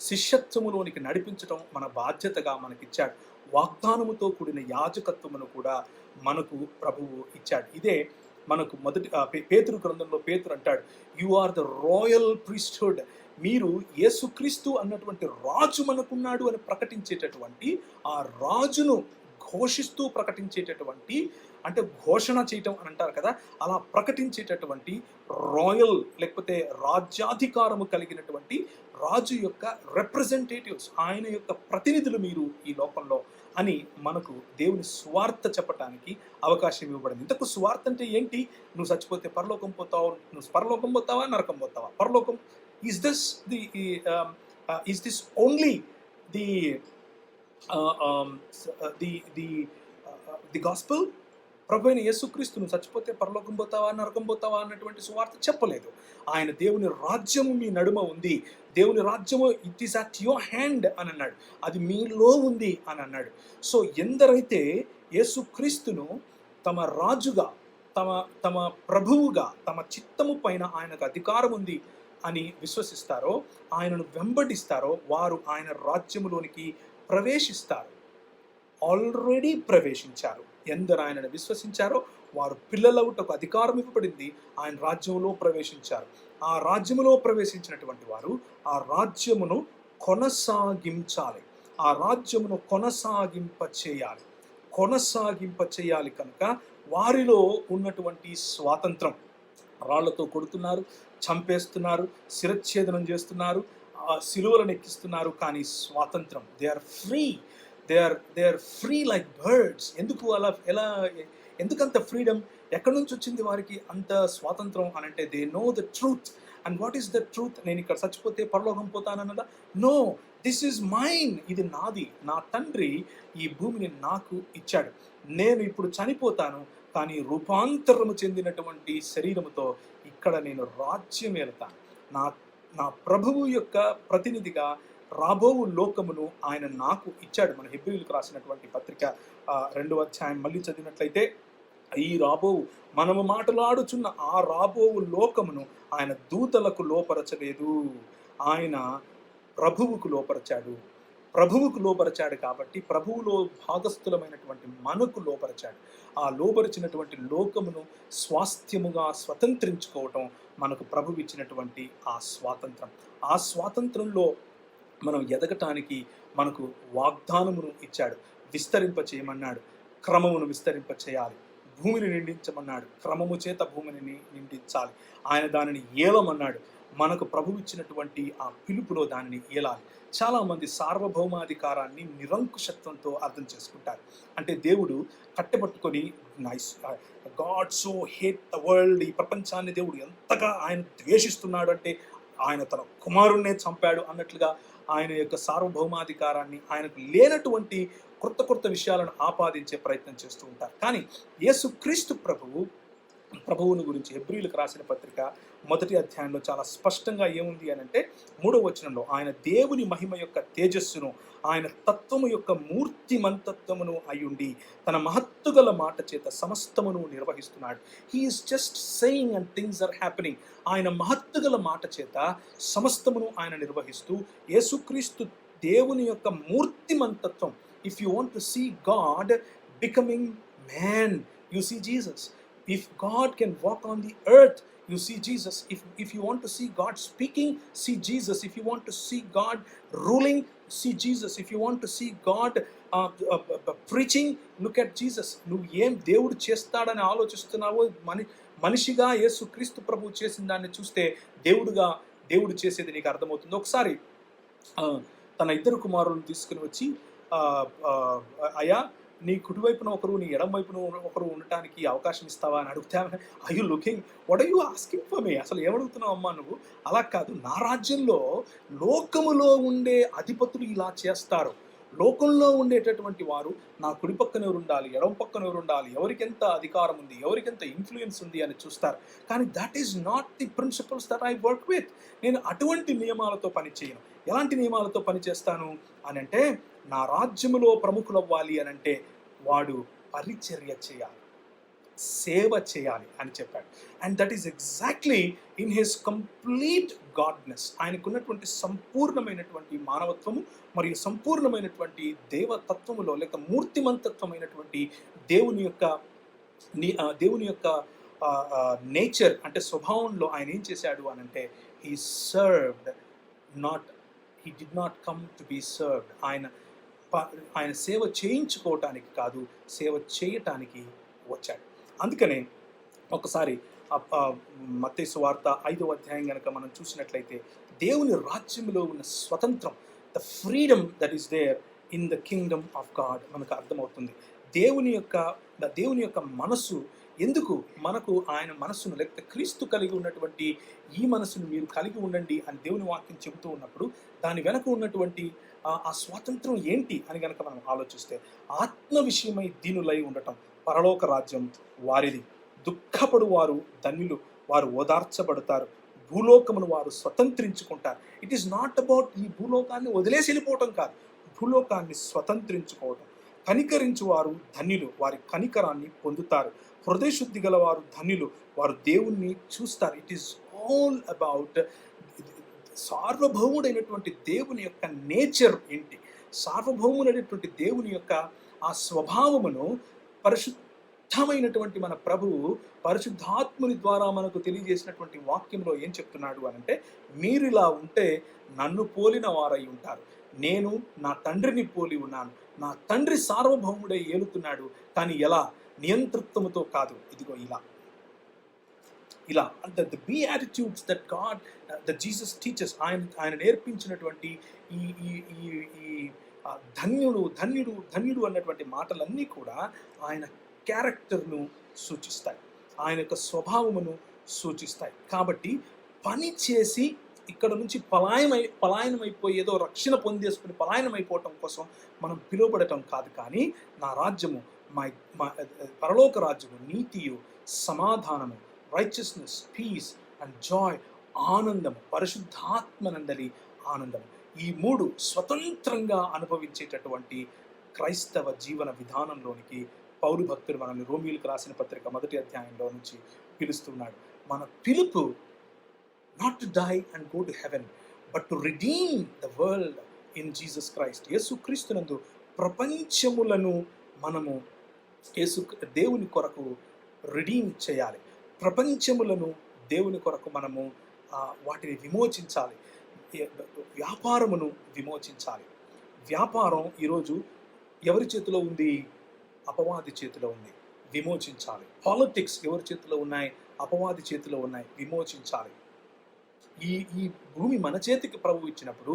శిష్యత్వములోనికి నడిపించడం మన బాధ్యతగా మనకిచ్చాడు. వాగ్దానముతో కూడిన యాజకత్వమును కూడా మనకు ప్రభువు ఇచ్చాడు. ఇదే మనకు మొదటి పేతురు గ్రంథంలో పేతురు అంటాడు, you are the royal priesthood. మీరు యేసుక్రీస్తు అన్నటువంటి రాజు మనకున్నాడు అని ప్రకటించేటటువంటి, ఆ రాజును ఘోషిస్తూ ప్రకటించేటటువంటి, అంటే ఘోషణ చేయటం అని అంటారు కదా, అలా ప్రకటించేటటువంటి రాయల్ లేకపోతే రాజ్యాధికారము కలిగినటువంటి రాజు యొక్క రిప్రజెంటేటివ్స్, ఆయన యొక్క ప్రతినిధులు మీరు ఈ లోకంలో అని మనకు దేవుని స్వార్థ చెప్పటానికి అవకాశం ఇవ్వబడింది. ఇంతకు స్వార్థ అంటే ఏంటి? నువ్వు చచ్చిపోతే పరలోకం పోతావు, నువ్వు పరలోకం పోతావా నరకం పోతావా? పరలోకం is this only the the gospel? ప్రభు అయిన యేసుక్రీస్తు నువ్వు చచ్చిపోతే పరలోకం పోతావా నరకం పోతావా అన్నటువంటి సువార్త చెప్పలేదు. ఆయన దేవుని రాజ్యము మీ నడుమ ఉంది, దేవుని రాజ్యము it is at your hand అని అన్నాడు, అది మీలో ఉంది అని అన్నాడు. సో ఎందరైతే యేసుక్రీస్తును తమ రాజుగా, తమ ప్రభువుగా, తమ చిత్తము పైన ఆయనకు అధికారం ఉంది అని విశ్వసిస్తారో, ఆయనను వెంబడిస్తారో, వారు ఆయన రాజ్యములోనికి ప్రవేశిస్తారు. ఆల్రెడీ ప్రవేశించారు. ఎందరు ఆయనను విశ్వసించారో వారు పిల్లలవుటకు అధికారం ఇవ్వబడింది, ఆయన రాజ్యంలో ప్రవేశించారు. ఆ రాజ్యములో ప్రవేశించినటువంటి వారు ఆ రాజ్యమును కొనసాగించాలి, ఆ రాజ్యమును కొనసాగింప చేయాలి కనుక వారిలో ఉన్నటువంటి స్వాతంత్రం, రాళ్లతో కొడుతున్నారు, చంపేస్తున్నారు, శిరచ్ఛేదనం చేస్తున్నారు, సిలువలను ఎక్కిస్తున్నారు, కానీ స్వాతంత్రం, they are free like birds. ఎందుకంత ఫ్రీడమ్? ఎక్కడి నుంచి వచ్చింది వారికి అంత స్వాతంత్రం అని అంటే, they know the truth. And what is the truth? నేను ఇక్కడ చచ్చిపోతే పరలోకం పోతానన్నదా? నో, దిస్ ఈజ్ మైన్, ఇది నాది. నా తండ్రి ఈ భూమిని నాకు ఇచ్చాడు. నేను ఇప్పుడు చనిపోతాను, కానీ రూపాంతరము చెందినటువంటి శరీరముతో ఇక్కడ నేను రాజ్యం వెళ్తాను. నా ప్రభువు యొక్క ప్రతినిధిగా రాబోవు లోకమును ఆయన నాకు ఇచ్చాడు. మన హెబ్రీయులకు రాసినటువంటి పత్రిక 2వ అధ్యాయం మళ్ళీ చదివినట్లయితే, ఈ మనము మాట్లాడుచున్న ఆ రాబోవు లోకమును ఆయన దూతలకు లోపరచలేదు, ఆయన ప్రభువుకు లోపరచాడు కాబట్టి ప్రభువులో భాగస్థులమైనటువంటి మనకు లోపరచాడు. ఆ లోపరిచినటువంటి లోకమును స్వాస్థ్యముగా స్వతంత్రించుకోవటం మనకు ప్రభువు ఇచ్చినటువంటి ఆ స్వాతంత్రం. ఆ స్వాతంత్రంలో మనం ఎదగటానికి మనకు వాగ్దానమును ఇచ్చాడు. విస్తరింప చేయమన్నాడు, క్రమమును విస్తరింప చేయాలి. భూమిని నిండించమన్నాడు, క్రమము చేత భూమిని నిండించాలి. ఆయన దానిని ఏలమన్నాడు, మనకు ప్రభువు ఇచ్చినటువంటి ఆ పిలుపులో దానిని ఏలాలి. చాలామంది సార్వభౌమాధికారాన్ని నిరంకుశత్వంతో అర్థం చేసుకుంటారు. అంటే దేవుడు కట్టెపట్టుకొని God so hate the world, ఈ ప్రపంచాన్ని దేవుడు ఎంతగా ఆయన ద్వేషిస్తున్నాడు అంటే ఆయన తన కుమారుణ్ణే చంపాడు అన్నట్లుగా ఆయన యొక్క సార్వభౌమాధికారాన్ని, ఆయనకు లేనటువంటి కొత్త విషయాలను ఆపాదించే ప్రయత్నం చేస్తూ ఉంటారు. కానీ యేసుక్రీస్తు ప్రభువుని గురించి హెబ్రీయులకు రాసిన పత్రిక 1వ అధ్యాయంలో చాలా స్పష్టంగా ఏముంది అని అంటే, 3వ వచనంలో ఆయన దేవుని మహిమ యొక్క తేజస్సును, ఆయన తత్వము యొక్క మూర్తిమంతత్వమును అయ్యుండి తన మహత్తుగల మాట చేత సమస్తమును నిర్వహిస్తున్నాడు. He is just saying and things are happening. ఆయన మహత్తుగల మాట చేత సమస్తమును ఆయన నిర్వహిస్తూ, యేసుక్రీస్తు దేవుని యొక్క మూర్తిమంతత్వం. If you want to see God becoming man, you see Jesus. If God can walk on the earth, you see Jesus. If you want to see God speaking, see Jesus. If you want to see God ruling, see Jesus. If you want to see God preaching, look at Jesus. నువ్వు ఏం దేవుడు చేస్తాడని ఆలోచిస్తున్నావో, మనిషిగా యేసుక్రీస్తు ప్రభువు చేసిన దాన్ని చూస్తే దేవుడు చేసేది నీకు అర్థమవుతుంది. ఒకసారి తన 2 కుమారులను తీసుకుని వచ్చి, అయ్యా నీ కుడివైపున ఒకరు, నీ ఎడం వైపున ఒకరు ఉండటానికి అవకాశం ఇస్తావా అని అడిగితే, I you looking, what are you asking for me? అసలు ఏమడుగుతున్నావు అమ్మా నువ్వు? అలా కాదు, నా రాజ్యంలో లోకములో ఉండే అధిపతులు ఇలా చేస్తారు. లోకంలో ఉండేటటువంటి వారు నా కుడి పక్కన ఎవరు ఉండాలి, ఎడం పక్కన ఎవరు ఉండాలి, ఎవరికెంత అధికారం ఉంది, ఎవరికెంత ఇన్ఫ్లుయెన్స్ ఉంది అని చూస్తారు. కానీ that is not the principles that I work with. నేను అటువంటి నియమాలతో పని చేయను. ఎలాంటి నియమాలతో పని చేస్తాను అని అంటే, నా రాజ్యములో ప్రముఖులు అవ్వాలి అని అంటే వాడు పరిచర్య చేయాలి, సేవ చేయాలి అని చెప్పాడు. And that is exactly in his complete goodness. ఆయనకున్నటువంటి సంపూర్ణమైనటువంటి మానవత్వము మరియు సంపూర్ణమైనటువంటి దేవతత్వములో లేక మూర్తిమంతత్వమైనటువంటి దేవుని యొక్క నేచర్ అంటే స్వభావంలో ఆయన ఏం చేశాడు అని అంటే he served, not he did not come to be served. ఆయన సేవ చేయించుకోవటానికి కాదు, సేవ చేయటానికి వచ్చాడు. అందుకనే ఒకసారి మత్తయి సువార్త 5వ అధ్యాయం కనుక మనం చూసినట్లయితే దేవుని రాజ్యంలో ఉన్న స్వతంత్రం, the freedom that is there in the kingdom of God మనకు అర్థమవుతుంది. దేవుని యొక్క మనస్సు ఎందుకు మనకు ఆయన మనస్సును లేకపోతే క్రీస్తు కలిగి ఉన్నటువంటి ఈ మనస్సును మీరు కలిగి ఉండండి అని దేవుని వాక్యం చెబుతూ ఉన్నప్పుడు దాని వెనక ఉన్నటువంటి ఆ స్వాతంత్రం ఏంటి అని కనుక మనం ఆలోచిస్తే, ఆత్మ విషయమై దీనులై ఉండటం, పరలోక రాజ్యం వారిది, దుఃఖపడు వారు ధన్యులు, వారు ఓదార్చబడతారు, భూలోకమును వారు స్వతంత్రించుకుంటారు. ఇట్ ఈస్ నాట్ అబౌట్ ఈ భూలోకాన్ని వదిలేసి వెళ్ళిపోవటం కాదు, భూలోకాన్ని స్వతంత్రించుకోవటం. కనికరించు వారు ధన్యులు, వారి కనికరాన్ని పొందుతారు, హృదయశుద్ధి గల వారు ధన్యులు, వారు దేవుణ్ణి చూస్తారు. ఇట్ ఈస్ ఆల్ అబౌట్ సార్వభౌముడైనటువంటి దేవుని యొక్క నేచర్ ఏంటి, సార్వభౌముడైనటువంటి దేవుని యొక్క ఆ స్వభావమును పరిశుద్ధమైనటువంటి మన ప్రభువు పరిశుద్ధాత్ముని ద్వారా మనకు తెలియజేసినటువంటి వాక్యంలో ఏం చెప్తున్నాడు అనంటే, మీరు ఇలా ఉంటే నన్ను పోలిన వారై ఉంటారు, నేను నా తండ్రిని పోలి ఉన్నాను, నా తండ్రి సార్వభౌముడై ఏలుతున్నాడు, కానీ ఎలా, నియంతృత్వముతో కాదు, ఇదిగో ఇలా అంటే the beatitudes that God that Jesus teaches, ఆయన నేర్పించినటువంటి ఈ ధన్యుడు అన్నటువంటి మాటలన్నీ కూడా ఆయన క్యారెక్టర్ను సూచిస్తాయి, ఆయన యొక్క స్వభావమును సూచిస్తాయి. కాబట్టి పని చేసి ఇక్కడ నుంచి పలాయనమైపోయి ఏదో రక్షణ పొందేసుకుని పలాయనమైపోవటం కోసం మనం పిలువబడటం కాదు, కానీ నా రాజ్యము మా పరలోక రాజ్యము నీతియు సమాధానము, రైచియస్నెస్, పీస్ అండ్ జాయ్, ఆనందము, పరిశుద్ధాత్మనందలి ఆనందము, ఈ 3 స్వతంత్రంగా అనుభవించేటటువంటి క్రైస్తవ జీవన విధానంలోనికి పౌలు భక్తుడు మనల్ని రోమీయులకు రాసిన పత్రిక 1వ అధ్యాయంలో నుంచి పిలుస్తున్నాడు. మన పిలుపు not to die and go to heaven, but to redeem the world in Jesus Christ. యేసు క్రీస్తునందు ప్రపంచములను మనము దేవుని కొరకు రిడీమ్ చేయాలి, ప్రపంచములను దేవుని కొరకు మనము వాటిని విమోచించాలి, వ్యాపారమును విమోచించాలి. వ్యాపారం ఈరోజు ఎవరి చేతిలో ఉంది? అపవాది చేతిలో ఉంది, విమోచించాలి. పాలిటిక్స్ ఎవరి చేతిలో ఉన్నాయి? అపవాది చేతిలో ఉన్నాయి, విమోచించాలి. ఈ భూమి మన చేతికి ప్రభువు ఇచ్చినప్పుడు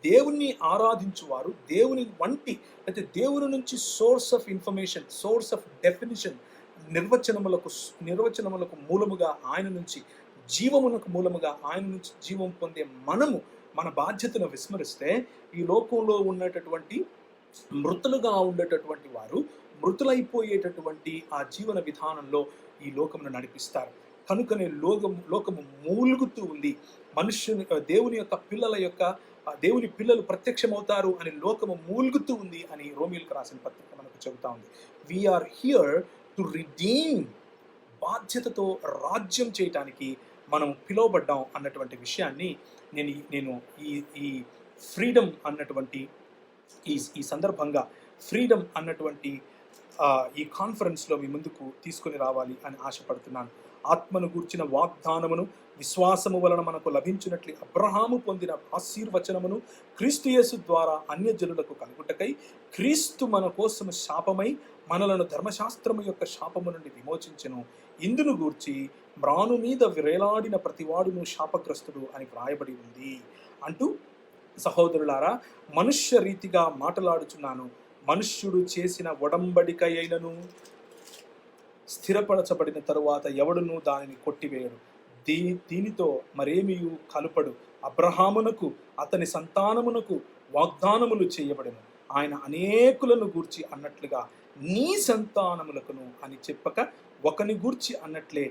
దేవుణ్ణి ఆరాధించువారు దేవుని వంటి అయితే దేవుని నుంచి source of information, source of definition, నిర్వచనములకు మూలముగా ఆయన నుంచి, జీవమునకు మూలముగా ఆయన నుంచి జీవం పొందే మనము మన బాధ్యతను విస్మరిస్తే ఈ లోకంలో ఉన్నటువంటి మృతులుగా ఉండేటటువంటి వారు మృతులైపోయేటటువంటి ఆ జీవన విధానంలో ఈ లోకమును నడిపిస్తారు. కనుకనే లోకము మూలుగుతూ ఉంది. దేవుని యొక్క దేవుని పిల్లలు ప్రత్యక్షమవుతారు అని లోకము మూలుగుతూ ఉంది అని రోమీయులకు రాసిన పత్రిక మనకు చెబుతా ఉంది. వీఆర్ హియర్ టు రిడీమ్, బాధ్యతతో రాజ్యం చేయటానికి మనం పిలువబడ్డాం అన్నటువంటి విషయాన్ని నేను ఈ ఫ్రీడమ్ అన్నటువంటి ఈ సందర్భంగా ఫ్రీడమ్ అన్నటువంటి ఈ కాన్ఫరెన్స్లో మీ ముందుకు తీసుకొని రావాలి అని ఆశపడుతున్నాను. ఆత్మను గూర్చిన వాగ్దానమును విశ్వాసము వలన మనకు లభించినట్లు అబ్రహాము పొందిన ఆశీర్వచనమును క్రీస్తు యేసు ద్వారా అన్యజనులకు కలుగుటకై క్రీస్తు మన కోసము శాపమై మనలను ధర్మశాస్త్రము యొక్క శాపము నుండి విమోచించెను. ఇందును గూర్చి మ్రాను మీద విరేలాడిన ప్రతివాడును శాపగ్రస్తుడు అని వ్రాయబడి ఉంది అంటూ, సహోదరులారా, మనుష్య రీతిగా మాట్లాడుచున్నాను, మనుష్యుడు చేసిన ఒడంబడిక అయినను స్థిరపరచబడిన తరువాత ఎవడును దానిని కొట్టివేయడు, దీనితో మరేమియు కలుపడు. అబ్రహామునకు అతని సంతానమునకు వాగ్దానములు చేయబడెను. ఆయన అనేకులను గూర్చి అన్నట్లుగా నీ సంతానములకును అని చెప్పక ఒకని గూర్చి అన్నట్లే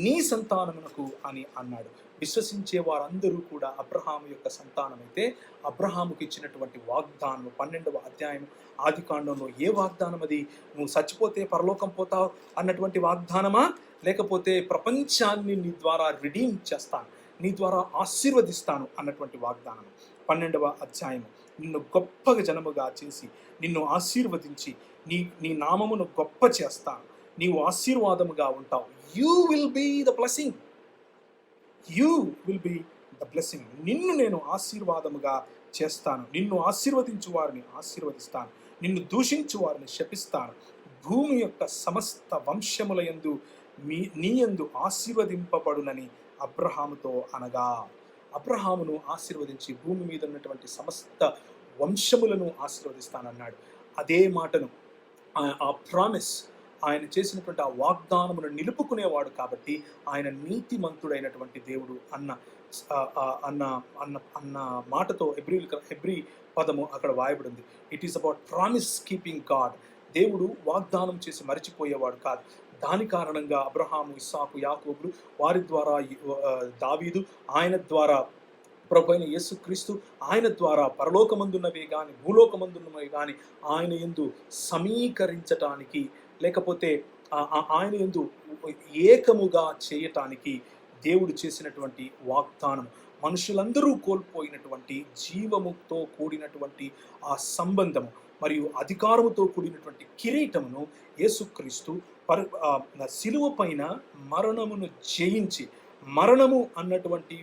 నీ సంతానమునకు అని అన్నాడు. విశ్వసించే వారందరూ కూడా అబ్రహాము యొక్క సంతానమైతే అబ్రహాముకి ఇచ్చినటువంటి వాగ్దానం 12వ అధ్యాయం ఆదికాండంలో ఏ వాగ్దానం అది? నువ్వు చచ్చిపోతే పరలోకం పోతావు అన్నటువంటి వాగ్దానమా, లేకపోతే ప్రపంచాన్ని నీ ద్వారా రిడీమ్ చేస్తాను, నీ ద్వారా ఆశీర్వదిస్తాను అన్నటువంటి వాగ్దానం? 12వ అధ్యాయము, నిన్ను గొప్పగా జనముగా చేసి నిన్ను ఆశీర్వదించి నీ నామమును గొప్ప చేస్తాను, నీవు ఆశీర్వాదముగా ఉంటావు. You will be the blessing, you will be the blessing. నిన్ను నేను ఆశీర్వాదముగా చేస్తాను, నిన్ను ఆశీర్వదించు వారిని ఆశీర్వదిస్తాను, నిన్ను దూషించు వారిని శపిస్తాను. భూమి యొక్క సమస్త వంశముల యందు నీ యందు ఆశీర్వదింపబడునని అబ్రహాముతో అనగా, అబ్రహామును ఆశీర్వదించి భూమి మీద ఉన్నటువంటి సమస్త వంశములను ఆశీర్వదిస్తానన్నాడు. అదే మాటను, ఆ ప్రామిస్, ఆయన చేసినటువంటి ఆ వాగ్దానమును నిలుపుకునేవాడు కాబట్టి ఆయన నీతిమంతుడైనటువంటి దేవుడు అన్న అన్న అన్న అన్న మాటతో హెబ్రీ పదము అక్కడ వాయబడింది. It is about promise keeping God. దేవుడు వాగ్దానం చేసి మరిచిపోయేవాడు కాదు. దాని కారణంగా అబ్రహాము, ఇస్సాకు, యాకోబులు, వారి ద్వారా దావీదు, ఆయన ద్వారా ప్రభు అయిన యేసుక్రీస్తు, ఆయన ద్వారా పరలోకమందున్నవే కానీ భూలోకమందున్నవే కానీ ఆయన యందు సమీకరించటానికి, లేకపోతే ఆయన యందు ఏకముగా చేయటానికి దేవుడు చేసినటువంటి వాగ్దానం, మనుషులందరూ కోల్పోయినటువంటి జీవముతో కూడినటువంటి ఆ సంబంధము మరియు అధికారముతో కూడినటువంటి కిరీటమును యేసుక్రీస్తు శిలువ పైన మరణమును జయించి, మరణము అన్నటువంటి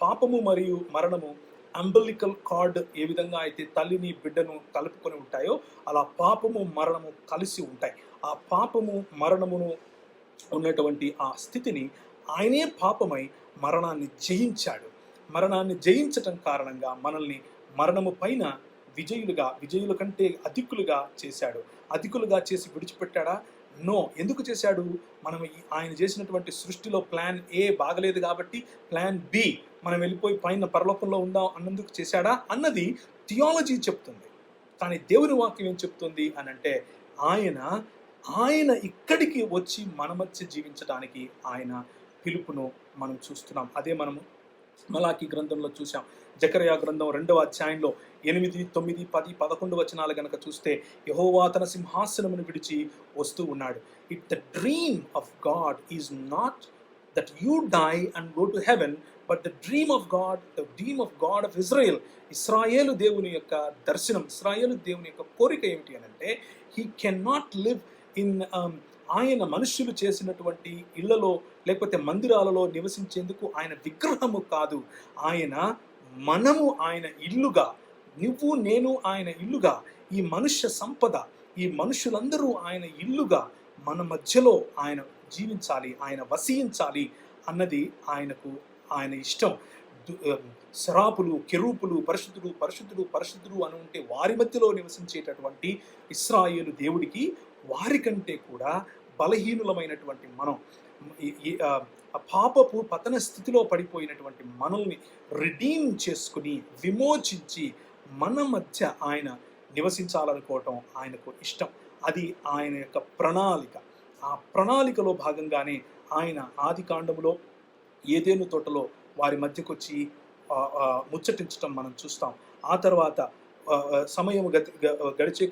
పాపము మరియు మరణము అంబలికల్ కార్డ్ ఏ విధంగా అయితే తల్లిని బిడ్డను కలుపుకొని ఉంటాయో అలా పాపము మరణము కలిసి ఉంటాయి. ఆ పాపము మరణమును ఉన్నటువంటి ఆ స్థితిని ఆయనే పాపమై మరణాన్ని జయించాడు. మరణాన్ని జయించటం కారణంగా మనల్ని మరణము పైన విజయుల కంటే అధికులుగా చేశాడు. అధికులుగా చేసి విడిచిపెట్టాడా? నో. ఎందుకు చేశాడు? మనం ఆయన చేసినటువంటి సృష్టిలో ప్లాన్ ఏ బాగలేదు కాబట్టి ప్లాన్ బి మనం వెళ్ళిపోయి పైన పరలోకంలో ఉందాం అన్నందుకు చేశాడా అన్నది థియాలజీ చెప్తుంది. కానీ దేవుని వాక్యం ఏం చెప్తుంది అనంటే, ఆయన ఇక్కడికి వచ్చి మన మధ్య జీవించడానికి ఆయన పిలుపును మనం చూస్తున్నాం. అదే మనము మలాకి గ్రంథంలో చూసాం. జకర్యా గ్రంథం 2వ అధ్యాయంలో 8, 9, 10, 11 వచనాలు గనక చూస్తే, యెహోవా తన సింహాసనమును విడిచి వస్తూ ఉన్నాడు. The dream of God is not that you die and go to heaven, but the dream of God of Israel. ఇస్రాయేలు దేవుని యొక్క దర్శనం, ఇస్రాయేలు దేవుని యొక్క కోరిక ఏమిటి అని అంటే, he can not live in ఆయన మనుష్యులు చేసినటువంటి ఇళ్లలో లేకపోతే మందిరాలలో నివసించేందుకు ఆయన విగ్రహము కాదు. మనము ఆయన ఇల్లుగా, నువ్వు నేను ఆయన ఇల్లుగా, ఈ మనుష్య సంపద, ఈ మనుషులందరూ ఆయన ఇల్లుగా మన మధ్యలో ఆయన జీవించాలి, ఆయన వసించాలి అన్నది ఆయన ఇష్టం. శరాపులు, కెరూపులు, పరిశుద్ధుడు అని ఉంటే వారి మధ్యలో నివసించేటటువంటి ఇశ్రాయేలు దేవుడికి వారికంటే కూడా బలహీనులమైనటువంటి మనం, పాపపు పతన స్థితిలో పడిపోయినటువంటి మనల్ని రిడీమ్ చేసుకుని విమోచించి మన మధ్య ఆయన నివసించాలనుకోవటం ఆయనకు ఇష్టం. అది ఆయన యొక్క ప్రణాళిక. ఆ ప్రణాళికలో భాగంగానే ఆయన ఆది కాండములో ఏదేను తోటలో వారి మధ్యకు వచ్చి ముచ్చటించటం మనం చూస్తాం. ఆ తర్వాత సమయం గడిచే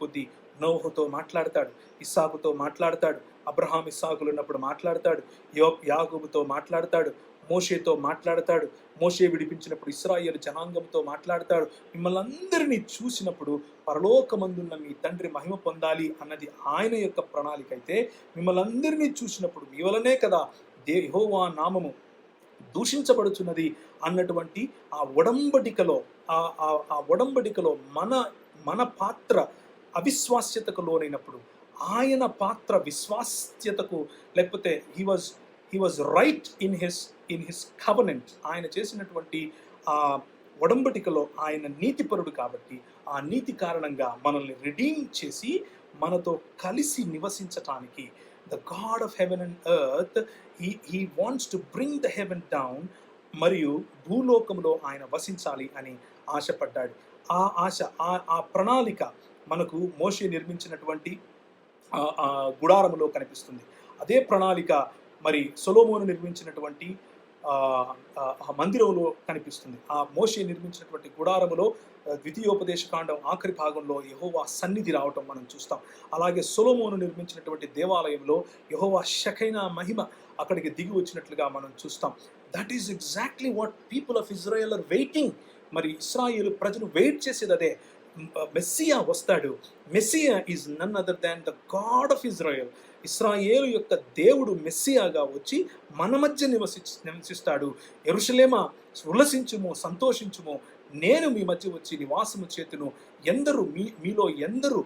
కొద్దీ నోహుతో మాట్లాడతాడు, ఇస్సాకుతో మాట్లాడతాడు, అబ్రహాం ఇస్సాకులు ఉన్నప్పుడు మాట్లాడతాడు, యాకోబుతో మాట్లాడతాడు, మోషేతో మాట్లాడతాడు, మోషే విడిపించినప్పుడు ఇశ్రాయేలు జనాంగంతో మాట్లాడతాడు. మిమ్మల్ని అందరినీ చూసినప్పుడు పరలోకమందున్న మీ తండ్రి మహిమ పొందాలి అన్నది ఆయన యొక్క ప్రణాళిక అయితే, మిమ్మల్ని అందరినీ చూసినప్పుడు మీ వలనే కదా యెహోవా నామము దూషించబడుచున్నది అన్నటువంటి ఆ ఒడంబడికలో మన పాత్ర అవిశ్వాస్యతకు లోనైనప్పుడు ఆయన పాత్ర విశ్వాస్యతకు, లేకపోతే he was right in his covenant. ఆయన చేసినటువంటి ఆ ఒడంబడికలో ఆయన నీతిపరుడు కాబట్టి ఆ నీతి కారణంగా మనల్ని రిడీమ్ చేసి మనతో కలిసి నివసించటానికి, the God of heaven and earth, he wants to bring the heaven down, మరియు భూలోకంలో ఆయన వసించాలి అని ఆశపడ్డాడు. ఆ ఆశ, ఆ ప్రణాళిక మనకు మోషే నిర్మించినటువంటి గుడారములో కనిపిస్తుంది. అదే ప్రణాళిక మరి సొలొమోను నిర్మించినటువంటి ఆ మందిరంలో కనిపిస్తుంది. ఆ మోషే నిర్మించినటువంటి గుడారములో ద్వితీయోపదేశకాండం ఆఖరి భాగంలో యెహోవా సన్నిధి రావటం మనం చూస్తాం. అలాగే సొలొమోను నిర్మించినటువంటి దేవాలయంలో యెహోవా షెకైనా మహిమ అక్కడికి దిగి వచ్చినట్లుగా మనం చూస్తాం. That is exactly what people of Israel are waiting. మరి ఇశ్రాయేలు ప్రజలు వెయిట్ చేసేది అదే. మెస్సియా వస్తాడు. Messiah is none other than the God of Israel. ఇశ్రాయేలు యొక్క దేవుడు మెస్సియాగా వచ్చి మన మధ్య నివసిస్తాడు. యెరూషలేమా ఉల్లసించుము, సంతోషించుము, నేను మీ మధ్య వచ్చి నివాసము చేతును. ఎందరు మీలో ఎందరు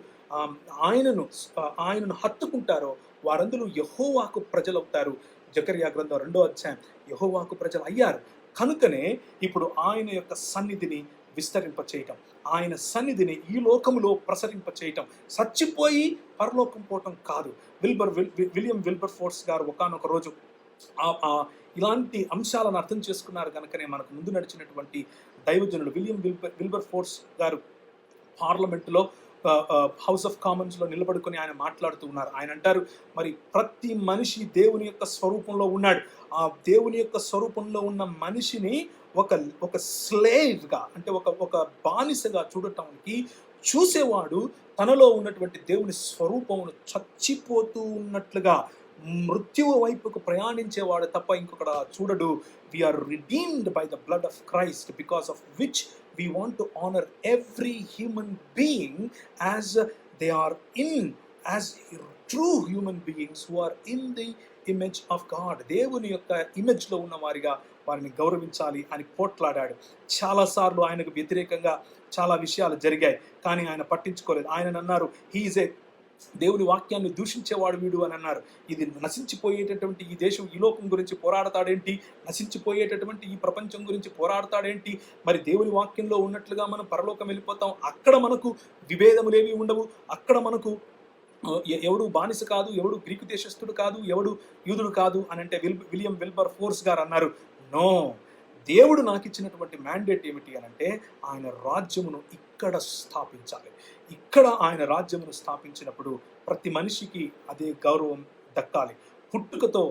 ఆయనను హత్తుకుంటారో వారందరూ యెహోవాకు ప్రజలవుతారు. జకర్యా గ్రంథం 2వ అధ్యాయం. యెహోవాకు ప్రజలు అయ్యారు. కనుకనే ఇప్పుడు ఆయన యొక్క సన్నిధిని విస్తరింప చేయటం, ఆయన సన్నిధిని ఈ లోకములో ప్రసరింప చేయటం, చచ్చిపోయి పరలోకం పోవటం కాదు. విలియం విల్బర్ ఫోర్స్ గారు ఒకానొక రోజు ఇలాంటి అంశాలను అర్థం చేసుకున్నారు. కనుకనే మనకు ముందు నడిచినటువంటి దైవజనుడు విలియం విల్బర్ ఫోర్స్ గారు పార్లమెంటులో హౌస్ ఆఫ్ కామన్స్లో నిలబడుకొని ఆయన మాట్లాడుతూ ఉన్నారు. ఆయన అంటారు, మరి ప్రతి మనిషి దేవుని యొక్క స్వరూపంలో ఉన్నాడు. ఆ దేవుని యొక్క స్వరూపంలో ఉన్న మనిషిని ఒక స్లేవ్గా, అంటే ఒక బానిసగా చూడటానికి చూసేవాడు తనలో ఉన్నటువంటి దేవుని స్వరూపమును చచ్చిపోతూ ఉన్నట్లుగా మృత్యువు వైపుకు ప్రయాణించేవాడు తప్ప ఇంకొకటి చూడడు. We are redeemed by the blood of Christ, because of which we want to honor every human being as they are as true human beings who are in the image of God. దేవుని యొక్క ఇమేజ్లో ఉన్న వారిగా వారిని గౌరవించాలి అని పోట్లాడాడు. చాలాసార్లు ఆయనకు వ్యతిరేకంగా చాలా విషయాలు జరిగాయి, కానీ ఆయన పట్టించుకోలేదు. ఆయన అన్నారు, హీఈస్ ఏ దేవుని వాక్యాన్ని దూషించేవాడు వీడు అని అన్నారు. ఇది నశించిపోయేటటువంటి ఈ దేశం, ఈ లోకం గురించి పోరాడతాడేంటి? నశించిపోయేటటువంటి ఈ ప్రపంచం గురించి పోరాడతాడేంటి? మరి దేవుని వాక్యంలో ఉన్నట్లుగా మనం పరలోకం వెళ్ళిపోతాం. అక్కడ మనకు విభేదములేవి ఉండవు. అక్కడ మనకు ఎవడు బానిస కాదు, ఎవడు గ్రీకు దేశస్థుడు కాదు, ఎవడు యూదుడు కాదు అని అంటే విలియం విల్బర్ ఫోర్స్ గారు అన్నారు, నో, దేవుడు నాకు ఇచ్చినటువంటి మ్యాండేట్ ఏమిటి అని అంటే ఆయన రాజ్యమును ఇక్కడ స్థాపించాలి. ఇక్కడ ఆయన రాజ్యమును స్థాపించినప్పుడు ప్రతి మనిషికి అదే గౌరవం దక్కాలి. పుట్టుకతో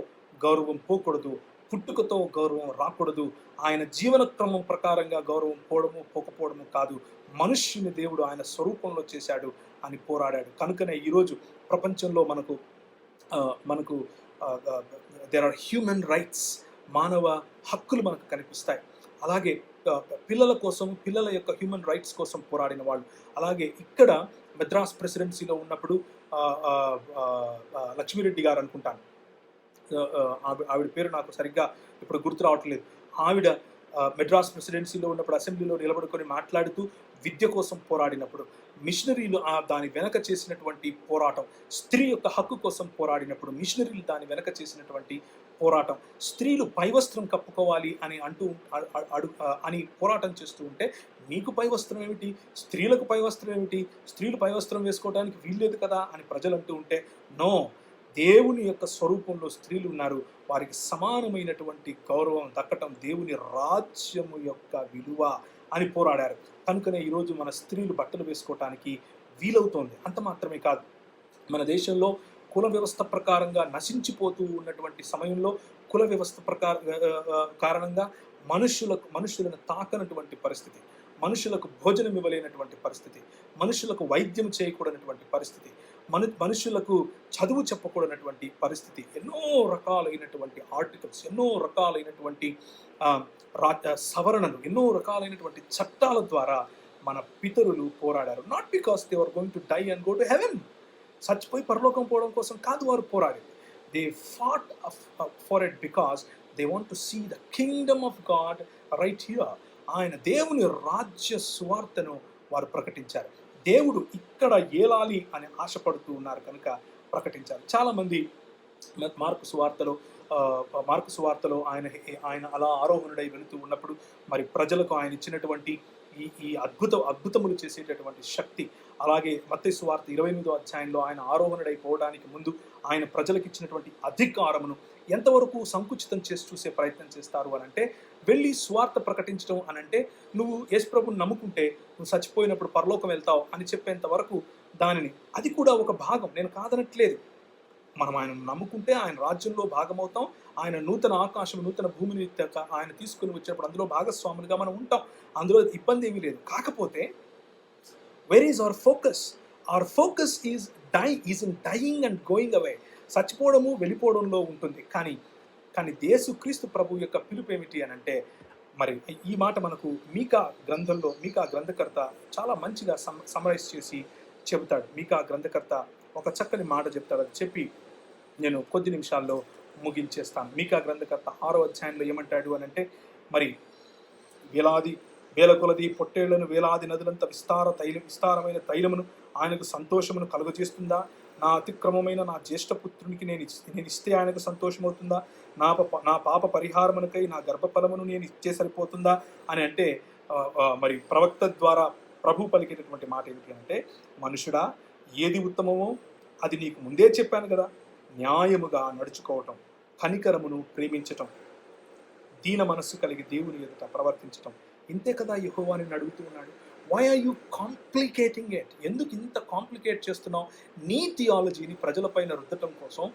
గౌరవం పోకూడదు, పుట్టుకతో గౌరవం రాకూడదు. ఆయన జీవన క్రమం ప్రకారంగా గౌరవం పోవడము పోకపోవడము కాదు. మనుష్యుని దేవుడు ఆయన స్వరూపంలో చేశాడు అని పోరాడాడు. కనుకనే ఈరోజు ప్రపంచంలో మనకు దేర్ ఆర్ హ్యూమన్ రైట్స్, మానవ హక్కులు మనకు కనిపిస్తాయి. అలాగే పిల్లల కోసం, పిల్లల యొక్క హ్యూమన్ రైట్స్ కోసం పోరాడిన వాళ్ళు. అలాగే ఇక్కడ మద్రాస్ ప్రెసిడెన్సీలో ఉన్నప్పుడు లక్ష్మీరెడ్డి గారు అనుకుంటాను, ఆవిడ పేరు నాకు సరిగ్గా ఇప్పుడు గుర్తు రావట్లేదు. ఆవిడ మెడ్రాస్ ప్రెసిడెన్సీలో ఉన్నప్పుడు అసెంబ్లీలో నిలబడుకొని మాట్లాడుతూ విద్య కోసం పోరాడినప్పుడు, మిషనరీలు దాని వెనక చేసినటువంటి పోరాటం, స్త్రీ యొక్క హక్కు కోసం పోరాడినప్పుడు మిషనరీలు దాని వెనక చేసినటువంటి పోరాటం, స్త్రీలు పైవస్త్రం కప్పుకోవాలి అని పోరాటం చేస్తూ ఉంటే, నీకు పైవస్త్రం ఏమిటి, స్త్రీలకు పైవస్త్రం ఏమిటి, స్త్రీలు పైవస్త్రం వేసుకోవడానికి వీల్లేదు కదా అని ప్రజలు అంటూ ఉంటే, నో, దేవుని యొక్క స్వరూపంలో స్త్రీలు ఉన్నారు, వారికి సమానమైనటువంటి గౌరవం దక్కటం దేవుని రాజ్యము యొక్క విలువ అని పోరాడారు. కనుకనే ఈరోజు మన స్త్రీలు బట్టలు వేసుకోవటానికి వీలవుతోంది. అంత మాత్రమే కాదు, మన దేశంలో కుల వ్యవస్థ ప్రకారంగా నశించిపోతూ ఉన్నటువంటి సమయంలో కుల వ్యవస్థ కారణంగా మనుషులను తాకనటువంటి పరిస్థితి, మనుషులకు భోజనం ఇవ్వలేనటువంటి పరిస్థితి, మనుషులకు వైద్యం చేయకూడనటువంటి పరిస్థితి, మనుషులకు చదువు చెప్పకూడనటువంటి పరిస్థితి, ఎన్నో రకాలైనటువంటి ఆర్టికల్స్, ఎన్నో రకాలైనటువంటి సవరణలు, ఎన్నో రకాలైనటువంటి చట్టాల ద్వారా మన పితరులు పోరాడారు. Not because they are going to die and go to heaven, చచ్చిపోయి పరలోకం పోవడం కోసం కాదు వారు పోరాడేది. They fought for it because they want to see the kingdom of God right here. ఆయన దేవుని రాజ్య సువార్తను వారు ప్రకటించారు. దేవుడు ఇక్కడ ఏలాలి అని ఆశపడుతూ ఉన్నారు కనుక ప్రకటించారు. చాలామంది మార్కు సువార్తలో ఆయన అలా ఆరోహణుడై వెళుతూ ఉన్నప్పుడు మరి ప్రజలకు ఆయన ఇచ్చినటువంటి ఈ అద్భుతములు చేసేటటువంటి శక్తి, అలాగే మత్తయి సువార్త 28వ అధ్యాయంలో ఆయన ఆరోహణుడైపోవడానికి ముందు ఆయన ప్రజలకు ఇచ్చినటువంటి అధికారమును ఎంతవరకు సంకుచితం చేసి చూసే ప్రయత్నం చేస్తారు అని అంటే, వెళ్ళి స్వార్థ ప్రకటించడం అని అంటే, నువ్వు యేసు ప్రభువుని నమ్ముకుంటే నువ్వు చచ్చిపోయినప్పుడు పరలోకం వెళ్తావు అని చెప్పేంత వరకు దానిని, అది కూడా ఒక భాగం, నేను కాదనట్లేదు. మనం ఆయనను నమ్ముకుంటే ఆయన రాజ్యంలో భాగమవుతాం. ఆయన నూతన ఆకాశం, నూతన భూమిని ఆయన తీసుకుని వచ్చినప్పుడు అందులో భాగస్వాములుగా మనం ఉంటాం. అందులో ఇబ్బంది ఏమీ లేదు. కాకపోతే where is our focus? Our focus is in dying and going away. చచ్చిపోవడము, వెళ్ళిపోవడంలో ఉంటుంది. కానీ యేసుక్రీస్తు ప్రభు యొక్క పిలుపు ఏమిటి అని అంటే, మరి ఈ మాట మనకు మీకా గ్రంథకర్త చాలా మంచిగా సమరైజ్ చేసి చెబుతాడు. మీకా గ్రంథకర్త ఒక చక్కని మాట చెప్తాడు. అది చెప్పి నేను కొద్ది నిమిషాల్లో ముగించేస్తాను. మీకా గ్రంథకర్త 6వ అధ్యాయంలో ఏమంటాడు అని అంటే, మరి వేల కొలది పొట్టేళ్లను, వేలాది నదులంత విస్తారమైన తైలమును ఆయనకు సంతోషమును కలుగజేస్తుందా? నా అతిక్రమమైన నా జ్యేష్ఠపుత్రునికి నేను ఇస్తే ఆయనకు సంతోషమవుతుందా? నా పాప పరిహారమునకై నా గర్భఫలమును నేను ఇచ్చే సరిపోతుందా అని అంటే, మరి ప్రవక్త ద్వారా ప్రభు పలికేటటువంటి మాట ఏమిటి అంటే, మనుషుడా, ఏది ఉత్తమమో అది నీకు ముందే చెప్పాను కదా, న్యాయముగా నడుచుకోవటం, కనికరమును ప్రేమించటం, దీన మనస్సు కలిగి దేవుని ఎదుట ప్రవర్తించటం, ఇంతే కదా యెహోవా నిన్ను అడుగుతూ ఉన్నాడు. Why are you complicating it? ఎందుకు ఇంత కాంప్లికేట్ చేస్తున్నావు నీ థియాలజీని ప్రజలపైన రుద్దటం కోసం?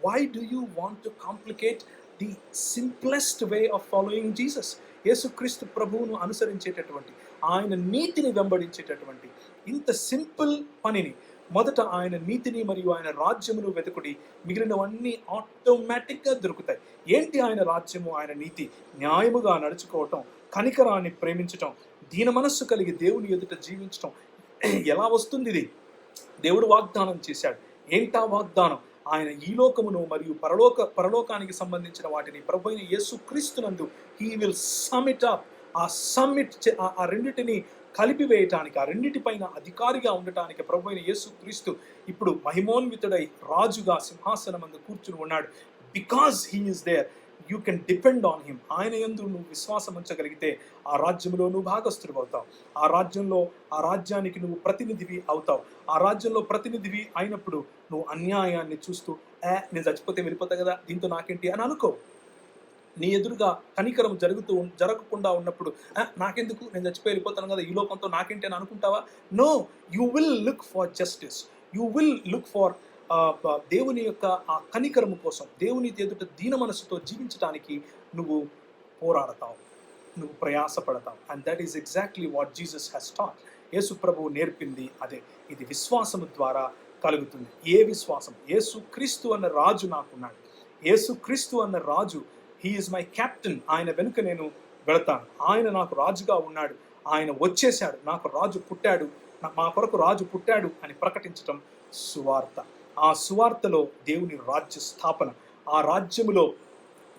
Why do you want to complicate the simplest way of following Jesus? యేసుక్రీస్తు ప్రభువును అనుసరించేటటువంటి, ఆయన నీతిని వెంబడించేటటువంటి ఇంత సింపుల్ పనిని, మొదట ఆయన నీతిని మరియు ఆయన రాజ్యమును వెతుకుడి, మిగిలినవన్నీ ఆటోమేటిక్గా దొరుకుతాయి. ఏంటి ఆయన రాజ్యము, ఆయన నీతి? న్యాయముగా నడుచుకోవటం, కనికరాన్ని ప్రేమించటం, దీన మనస్సు కలిగి దేవుని ఎదుట జీవించటం. ఎలా వస్తుంది ఇది? దేవుడు వాగ్దానం చేశాడు. ఏంటా వాగ్దానం? ఆయన ఈ లోకమును మరియు పరలోకానికి సంబంధించిన వాటిని ప్రభువైన యేసుక్రీస్తునందు హీ విల్ సమిట్ అప్. ఆ రెండిటిని కలిపివేయటానికి, ఆ రెండిటిపైన అధికారిగా ఉండటానికి ప్రభువైన యేసుక్రీస్తు ఇప్పుడు మహిమోన్వితుడై రాజుగా సింహాసనమందు కూర్చుని ఉన్నాడు. Because he is there, you can depend on him. ఆయన యందు నువ్వు విశ్వాసం ఉంచగలిగితే ఆ రాజ్యంలో నువ్వు భాగస్థుడు అవుతావు. ఆ రాజ్యానికి నువ్వు ప్రతినిధివి అవుతావు. ఆ రాజ్యంలో ప్రతినిధివి అయినప్పుడు నువ్వు అన్యాయాన్ని చూస్తూ నేను చచ్చిపోతే వెళ్ళిపోతా కదా, దీంతో నాకేంటి అని అనుకో. నీ ఎదురుగా కనికరం జరగకుండా ఉన్నప్పుడు నాకెందుకు, నేను చచ్చిపోయి వెళ్ళిపోతాను కదా, ఈ లోకంతో నాకేంటి అని అనుకుంటావా? No, you will look for justice. You will look for దేవుని యొక్క ఆ కనికరము కోసం, దేవుని ఎదుట దీన మనసుతో జీవించడానికి నువ్వు పోరాడతావు, నువ్వు ప్రయాసపడతావు. And that is exactly what Jesus has taught. యేసు ప్రభువు నేర్పింది అదే. ఇది విశ్వాసము ద్వారా కలుగుతుంది. ఏ విశ్వాసం? యేసుక్రీస్తు అన్న రాజు నాకున్నాడు. యేసుక్రీస్తు అన్న రాజు, హీ ఈజ్ మై కెప్టెన్. ఆయన వెనుక నేను వెళతాను. ఆయన నాకు రాజుగా ఉన్నాడు. ఆయన వచ్చేశాడు, నాకు రాజు పుట్టాడు, మా కొరకు రాజు పుట్టాడు అని ప్రకటించటం సువార్త. ఆ సువార్తలో దేవుని రాజ్య స్థాపన, ఆ రాజ్యములో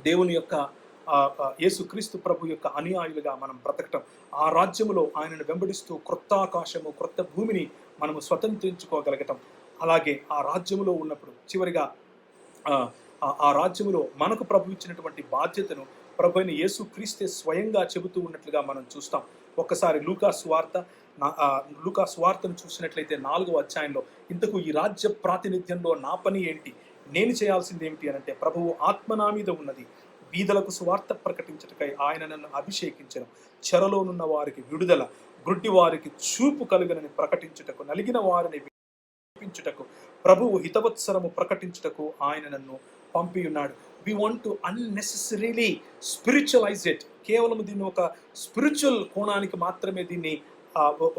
దేవుని యొక్క యేసుక్రీస్తు ప్రభు యొక్క అనుయాయులుగా మనం బ్రతకటం, ఆ రాజ్యములో ఆయనను వెంబడిస్తూ క్రొత్త ఆకాశము, క్రొత్త భూమిని మనము స్వతంత్రించుకోగలగటం. అలాగే ఆ రాజ్యములో ఉన్నప్పుడు చివరిగా ఆ రాజ్యములో మనకు ప్రభు ఇచ్చినటువంటి బాధ్యతను ప్రభు అయిన యేసుక్రీస్తే స్వయంగా చెబుతూ ఉన్నట్లుగా మనం చూస్తాం. ఒక్కసారి లూకా సువార్తను చూసినట్లయితే 4వ అధ్యాయంలో, ఇంతకు ఈ రాజ్య ప్రాతినిధ్యంలో నా పని ఏంటి, నేను చేయాల్సింది ఏమిటి అని అంటే, ప్రభువు ఆత్మ నా మీద ఉన్నది, బీదలకు సువార్త ప్రకటించటకై ఆయన నన్ను అభిషేకించను, చెరలోనున్న వారికి విడుదల, గుడ్డి వారికి చూపు కలుగనని ప్రకటించుటకు, నలిగిన వారిని విడిపించుటకు, ప్రభువు హితవత్సరము ప్రకటించుటకు ఆయన నన్ను పంపి ఉన్నాడు. We want to unnecessarily spiritualize it. కేవలం దీన్ని ఒక స్పిరిచువల్ కోణానికి మాత్రమే దీన్ని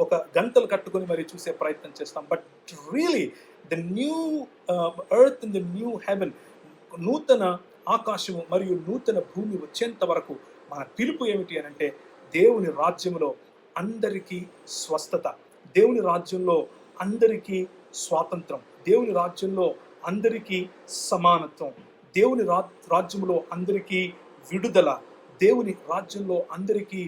ఒక గంటలు కట్టుకొని మరి చూసే ప్రయత్నం చేస్తాం. But really the new earth and the new heaven, నూతన ఆకాశము మరియు నూతన భూమి వచ్చేంత వరకు మన పిలుపు ఏమిటి అని అంటే, దేవుని రాజ్యంలో అందరికీ స్వస్థత, దేవుని రాజ్యంలో అందరికీ స్వాతంత్రం, దేవుని రాజ్యంలో అందరికీ సమానత్వం, దేవుని రాజ్యంలో అందరికీ విడుదల, దేవుని రాజ్యంలో అందరికీ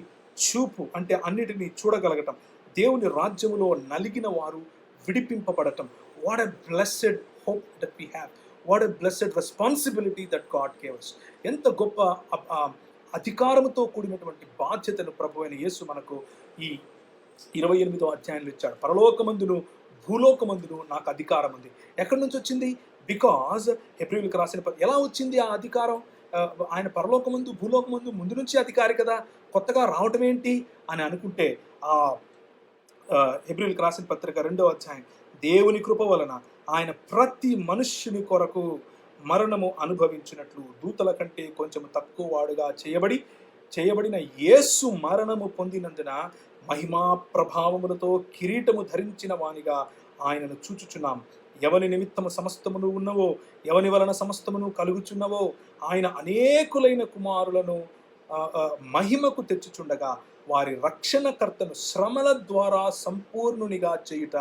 చూపు అంటే అన్నిటినీ చూడగలగటం, దేవుని రాజ్యంలో నలిగిన వారు విడిపింపబడటం. What a blessed hope that we have, what a blessed responsibility that God gave us. ఎంత గొప్ప అధికారముతో కూడినటువంటి బాధ్యతను ప్రభు అయిన యేసు మనకు ఈ 28వ అధ్యాయంలో ఇచ్చాడు. పరలోకమందును భూలోకమందును నాకు అధికారం ఉంది. ఎక్కడి నుంచి వచ్చింది? బికాజ్ హెబ్రీయులకు రాసిన ఎలా వచ్చింది ఆ అధికారం? ఆయన పరలోకమందు భూలోకమందు ముందు నుంచి అధికారి కదా, కొత్తగా రావటం ఏంటి అని అనుకుంటే, ఆ హెబ్రీయులకు రాసిన పత్రిక 2వ అధ్యాయం, దేవుని కృప వలన ఆయన ప్రతి మనుష్యుని కొరకు మరణము అనుభవించినట్లు దూతల కంటే కొంచెం తక్కువ వాడుగా చేయబడిన యేసు మరణము పొందినందున మహిమా ప్రభావములతో కిరీటము ధరించిన వానిగా ఆయనను చూచుచున్నాం. ఎవని నిమిత్తము సమస్తమును ఉన్నవో, ఎవని వలన సమస్తమును కలుగుచున్నవో, ఆయన అనేకులైన కుమారులను మహిమకు తెచ్చుచుండగా వారి రక్షణకర్తను శ్రమల ద్వారా సంపూర్ణునిగా చేయుట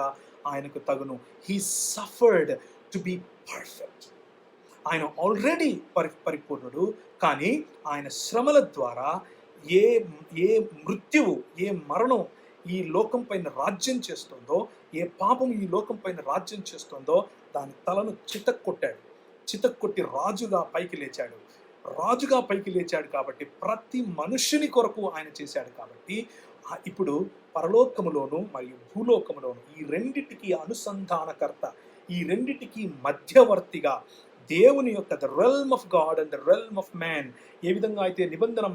ఆయనకు తగును. He suffered to be perfect. ఆయన ఆల్రెడీ పరిపూర్ణుడు, కానీ ఆయన శ్రమల ద్వారా ఏ మృత్యువు, ఏ మరణం ఈ లోకం పైన రాజ్యం చేస్తుందో, ఏ పాపం ఈ లోకం పైన రాజ్యం చేస్తుందో దాని తలను చితక్కొట్టి రాజుగా పైకి లేచాడు కాబట్టి ప్రతి మనుష్యుని కొరకు ఆయన చేశాడు. కాబట్టి ఇప్పుడు పరలోకములోను మరియు భూలోకములోను ఈ రెండిటికి అనుసంధానకర్త, ఈ రెండిటికి మధ్యవర్తిగా దేవుని యొక్క the realm of God and the realm of man ఏ విధంగా అయితే నిబంధన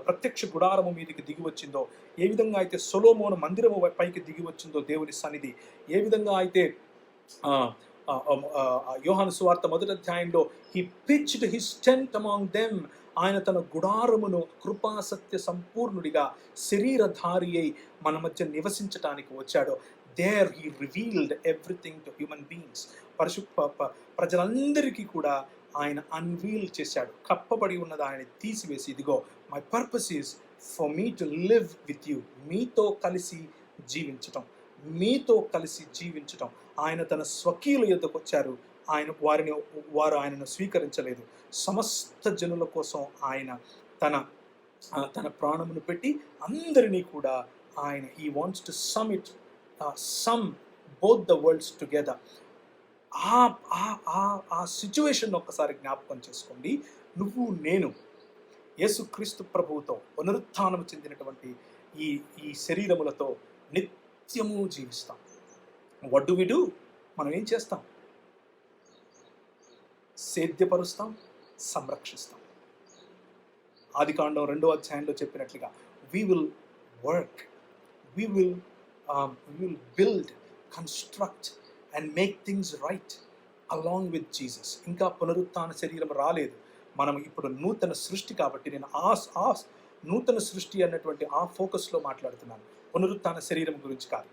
ప్రత్యక్ష గుడారము మీదకి దిగి వచ్చిందో, ఏ విధంగా అయితే సొలొమోను మందిరము పైకి దిగి వచ్చిందో దేవుని సన్నిధి, ఏ విధంగా అయితే యోహాను సువార్త 1వ అధ్యాయంలో he pitched his tent among them, ఆయన తన గుడారమును కృపాసత్య సంపూర్ణుడిగా శరీరధారి అయి మన మధ్య నివసించటానికి వచ్చాడో, there he revealed everything to human beings. ప్రజలందరికీ కూడా ఆయన అన్వీల్ చేశాడు. కప్పబడి ఉన్నది ఆయన తీసివేసి, ఇదిగో my purpose is for me to live with you, మీతో కలిసి జీవించటం. ఆయన తన స్వకీయుల యొద్దకు వచ్చారు, వారు ఆయనను స్వీకరించలేదు. సమస్త జనుల కోసం ఆయన తన ప్రాణమును పెట్టి అందరినీ కూడా ఆయన he wants to sum both the worlds together. ఆ సిచ్యువేషన్ ఒక్కసారి జ్ఞాపకం చేసుకోండి. నువ్వు నేను యేసుక్రీస్తు ప్రభువుతో పునరుత్థానం చెందినటువంటి ఈ శరీరములతో నిత్యము జీవిస్తాం. What do we do? మనం ఏం చేస్తాం? సేద్యపరుస్తాం, సంరక్షిస్తాం. ఆదికాండం 2వ అధ్యాయంలో చెప్పినట్లుగా we will work, we will build, construct and make things right along with Jesus. ఇంకా పునరుత్థాన శరీరం రాలేదు. మనం ఇప్పుడు నూతన సృష్టి కాబట్టి నేను ఆ నూతన సృష్టి అన్నటువంటి ఆ ఫోకస్లో మాట్లాడుతున్నాను, పునరుత్థాన శరీరం గురించి కాదు.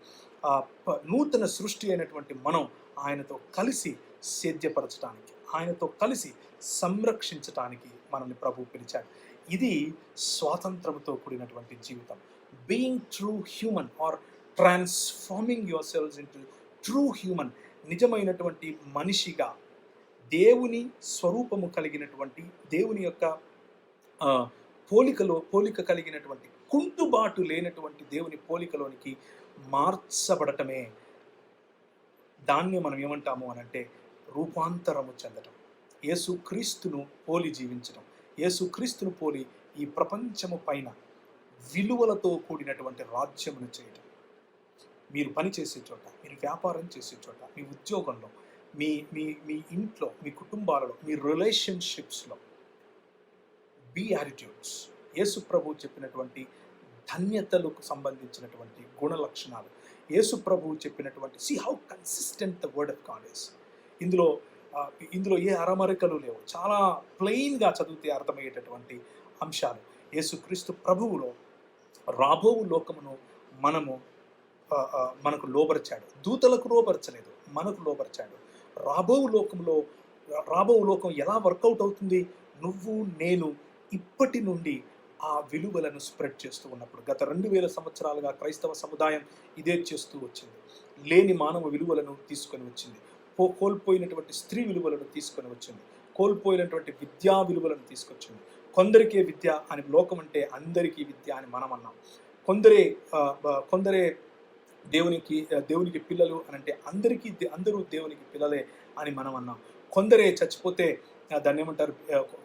నూతన సృష్టి అయినటువంటి మనం ఆయనతో కలిసి సేద్యపరచడానికి, ఆయనతో కలిసి సంరక్షించటానికి మనల్ని ప్రభువు పిలిచాడు. ఇది స్వాతంత్రంతో కూడినటువంటి జీవితం. Being true human or transforming your selves into true human, నిజమైనటువంటి మనిషిగా, దేవుని స్వరూపము కలిగినటువంటి, దేవుని యొక్క పోలిక కలిగినటువంటి, కుంటుబాటు లేనటువంటి దేవుని పోలికలోనికి మార్చబడటమే. దాన్ని మనం ఏమంటాము అనంటే రూపాంతరము చెందటం, యేసుక్రీస్తును పోలి జీవించడం, యేసుక్రీస్తును పోలి ఈ ప్రపంచము పైన విలువలతో కూడినటువంటి రాజ్యమును చేయటం. మీరు పని చేసే చోట, మీరు వ్యాపారం చేసే చోట, మీ ఉద్యోగంలో, మీ ఇంట్లో, మీ కుటుంబాలలో, మీ రిలేషన్షిప్స్లో బీ యాటిట్యూడ్స్. యేసు ప్రభువు చెప్పినటువంటి ధన్యతలకు సంబంధించినటువంటి గుణ లక్షణాలు, యేసు ప్రభువు చెప్పినటువంటి see how consistent the word of God is. ఇందులో ఏ అరమరికలు లేవు, చాలా ప్లెయిన్గా చదివితే అర్థమయ్యేటటువంటి అంశాలు. యేసుక్రీస్తు ప్రభువులో రాబో లోకమును మనకు లోబరిచాడు. దూతలకు లోబరచలేదు, మనకు లోబరిచాడు. రాబో లోకం ఎలా వర్కౌట్ అవుతుంది? నువ్వు నేను ఇప్పటి నుండి ఆ విలువలను స్ప్రెడ్ చేస్తూ ఉన్నప్పుడు. గత 2000 సంవత్సరాలుగా క్రైస్తవ సముదాయం ఇదే చేస్తూ వచ్చింది. లేని మానవ విలువలను తీసుకొని వచ్చింది, కోల్పోయినటువంటి స్త్రీ విలువలను తీసుకొని వచ్చింది, కోల్పోయినటువంటి విద్యా విలువలను తీసుకొచ్చింది. కొందరికే విద్య అని, లోకం అంటే అందరికీ విద్య అని మనం అన్నాం. కొందరే దేవునికి పిల్లలు అని అంటే అందరూ దేవునికి పిల్లలే అని మనం అన్నాం. కొందరే చచ్చిపోతే దాన్ని ఏమంటారు,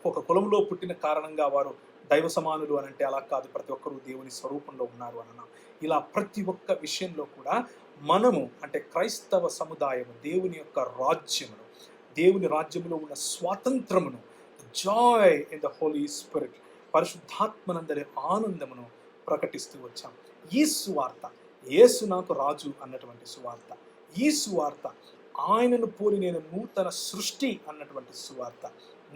ఒక కులంలో పుట్టిన కారణంగా వారు దైవ సమానులు అని అంటే అలా కాదు, ప్రతి ఒక్కరూ దేవుని స్వరూపంలో ఉన్నారు అని అన్నాం. ఇలా ప్రతి ఒక్క విషయంలో కూడా మనము అంటే క్రైస్తవ సముదాయము దేవుని యొక్క రాజ్యమును, దేవుని రాజ్యములో ఉన్న స్వాతంత్రమును, joy in the Holy Spirit, పరిశుద్ధాత్మనందరి ఆనందమును ప్రకటిస్తూ వచ్చాం. ఈ సువార్త, యేసు నాకు రాజు అన్నటువంటి సువార్త. ఈ సువార్త ఆయనను పోలి నేను నూతన సృష్టి అన్నటువంటి సువార్త.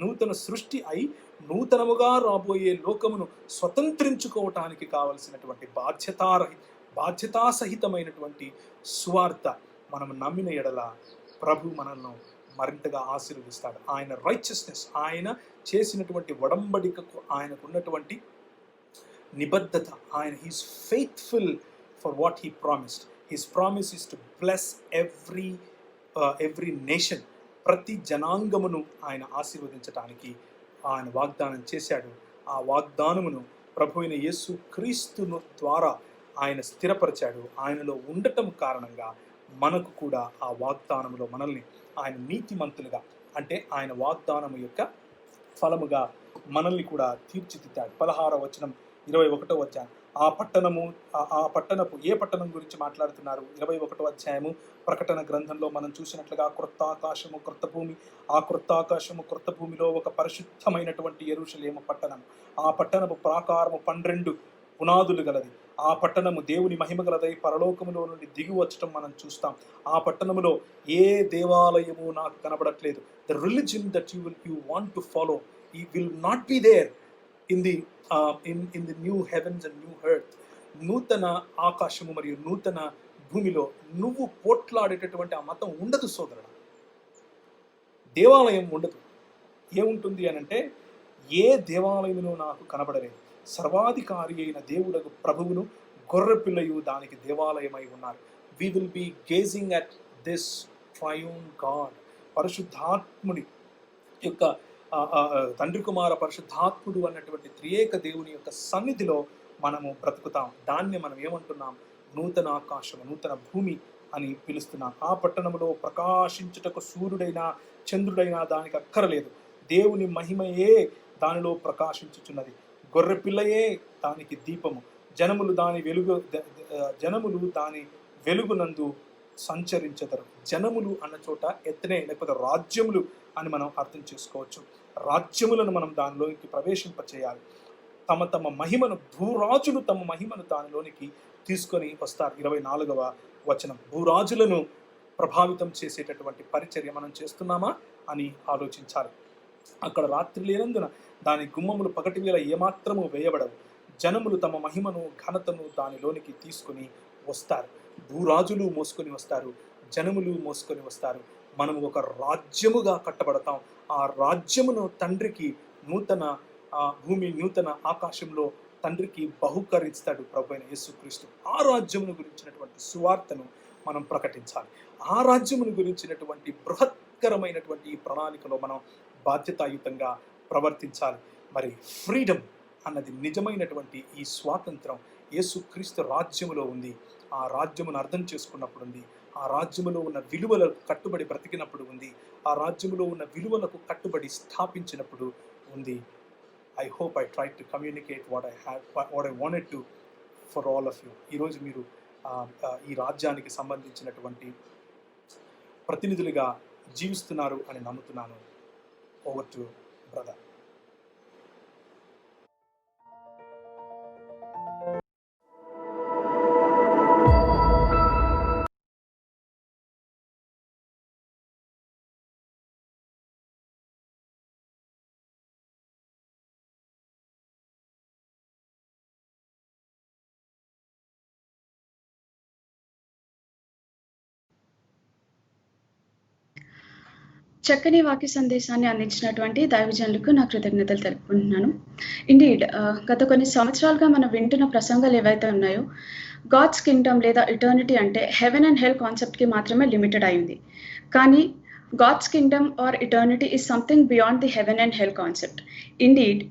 నూతన సృష్టి అయి నూతనముగా రాబోయే లోకమును స్వతంత్రించుకోవటానికి కావలసినటువంటి బాధ్యతాసహితమైనటువంటి సువార్త మనం నమ్మిన ఎడల ప్రభు మనల్ని మరింతగా ఆశీర్వదిస్తాడు. ఆయన రైచియస్నెస్, ఆయన చేసినటువంటి ఒడంబడికకు ఆయనకున్నటువంటి నిబద్ధత, ఆయన he's faithful for what he promised. His promise is to bless every nation. ప్రతి జనాంగమును ఆయన ఆశీర్వదించటానికి ఆయన వాగ్దానం చేశాడు. ఆ వాగ్దానమును ప్రభు అయిన యేసు క్రీస్తును ద్వారా ఆయన స్థిరపరిచాడు. ఆయనలో ఉండటం కారణంగా మనకు కూడా ఆ వాగ్దానములో మనల్ని ఆయన నీతిమంతులుగా, అంటే ఆయన వాగ్దానము యొక్క ఫలముగా మనల్ని కూడా తీర్చిదిద్దాడు. 16వ వచనం 21వ అధ్యాయం. ఆ పట్టణపు ఏ పట్టణం గురించి మాట్లాడుతున్నారు? 21వ అధ్యాయము ప్రకటన గ్రంథంలో మనం చూసినట్లుగా క్రొత్త ఆకాశము క్రొత్త భూమి, ఆ క్రొత్త ఆకాశము క్రొత్త భూమిలో ఒక పరిశుద్ధమైనటువంటి యెరూషలేము పట్టణము. ఆ పట్టణపు ప్రాకారము 12 పునాదులు గలది. ఆ పట్టణము దేవుని మహిమ గలదై పరలోకములో నుండి దిగి వచ్చటం మనం చూస్తాం. ఆ పట్టణములో ఏ దేవాలయము నాకు కనబడట్లేదు. The religion that you want to follow will not be there in the new heavens and new earth. నూతన ఆకాశము మరియు నూతన భూమిలో నువ్వు పోట్లాడేటటువంటి ఆ మతం ఉండదు సోదరుడు. దేవాలయం ఉండదు. ఏముంటుంది అని అంటే, ఏ దేవాలయమును నాకు కనబడలేదు. సర్వాధికారి అయిన దేవుడకు ప్రభువును గొర్రెపిల్లయు దానికి దేవాలయమై ఉన్నారు. We will be gazing at this triune God. పరిశుద్ధాత్ముని యొక్క తండ్రి కుమార పరిశుద్ధాత్ముడు అన్నటువంటి త్రియేక దేవుని యొక్క సన్నిధిలో మనము బ్రతుకుతాం. దాన్ని మనం ఏమంటున్నాం? నూతన ఆకాశము నూతన భూమి అని పిలుస్తున్నాం. ఆ పట్టణంలో ప్రకాశించుటకు సూర్యుడైనా చంద్రుడైనా దానికి అక్కరలేదు. దేవుని మహిమయే దానిలో ప్రకాశించుచున్నది. గొర్రెపిల్లయే దానికి దీపము. జనములు దాని వెలుగునందు సంచరించెదరు. జనములు అన్న చోట ఎత్తనే, లేకపోతే రాజ్యములు అని మనం అర్థం చేసుకోవచ్చు. రాజ్యములను మనం దానిలోనికి ప్రవేశింపచేయాలి. తమ మహిమను, భూరాజులు తమ మహిమను దానిలోనికి తీసుకొని వస్తారు. 24వ వచనం. భూరాజులను ప్రభావితం చేసేటటువంటి పరిచర్య మనం చేస్తున్నామా అని ఆలోచించాలి. అక్కడ రాత్రి లేనందున దాని గుమ్మములు పగటి వేళ ఏమాత్రము వేయబడవు. జనములు తమ మహిమను ఘనతను దానిలోనికి తీసుకొని వస్తారు. భూరాజులు మోసుకొని వస్తారు, జనములు మోసుకొని వస్తారు. మనము ఒక రాజ్యముగా కట్టబడతాం. ఆ రాజ్యమును తండ్రికి నూతన భూమి నూతన ఆకాశంలో తండ్రికి బహుకరిస్తాడు ప్రభు అయిన యేసుక్రీస్తు. ఆ రాజ్యమును గురించినటువంటి సువార్తను మనం ప్రకటించాలి. ఆ రాజ్యమును గురించినటువంటి బృహత్కరమైనటువంటి ఈ ప్రణాళికలో మనం బాధ్యతాయుతంగా ప్రవర్తించాలి. మరి ఫ్రీడమ్ అన్నది నిజమైనటువంటి ఈ స్వాతంత్రం యేసుక్రీస్తు రాజ్యములో ఉంది. ఆ రాజ్యమును అర్థం చేసుకున్నప్పుడు ఉంది. ఆ రాజ్యములో ఉన్న విలువలకు కట్టుబడి బ్రతికినప్పుడు ఉంది. ఆ రాజ్యములో ఉన్న విలువలకు కట్టుబడి స్థాపించినప్పుడు ఉంది. I hope I tried to communicate what I wanted to for all of you. ఈరోజు మీరు ఈ రాజ్యానికి సంబంధించినటువంటి ప్రతినిధులుగా జీవిస్తున్నారు అని నమ్ముతున్నాను. Over to brother. చక్కని వాక్య సందేశాన్ని అందించినటువంటి దైవజనులకు నా కృతజ్ఞతలు తెలుపుకుంటున్నాను. ఇండీడ్ గత కొన్ని సంవత్సరాలుగా మనం వింటున్న ప్రసంగాలు ఏవైతే ఉన్నాయో, గాడ్స్ కింగ్డమ్ లేదా ఇటర్నిటీ అంటే హెవెన్ అండ్ హెల్ కాన్సెప్ట్కి మాత్రమే లిమిటెడ్ అయింది. కానీ God's kingdom or eternity is something beyond the heaven and hell concept. Indeed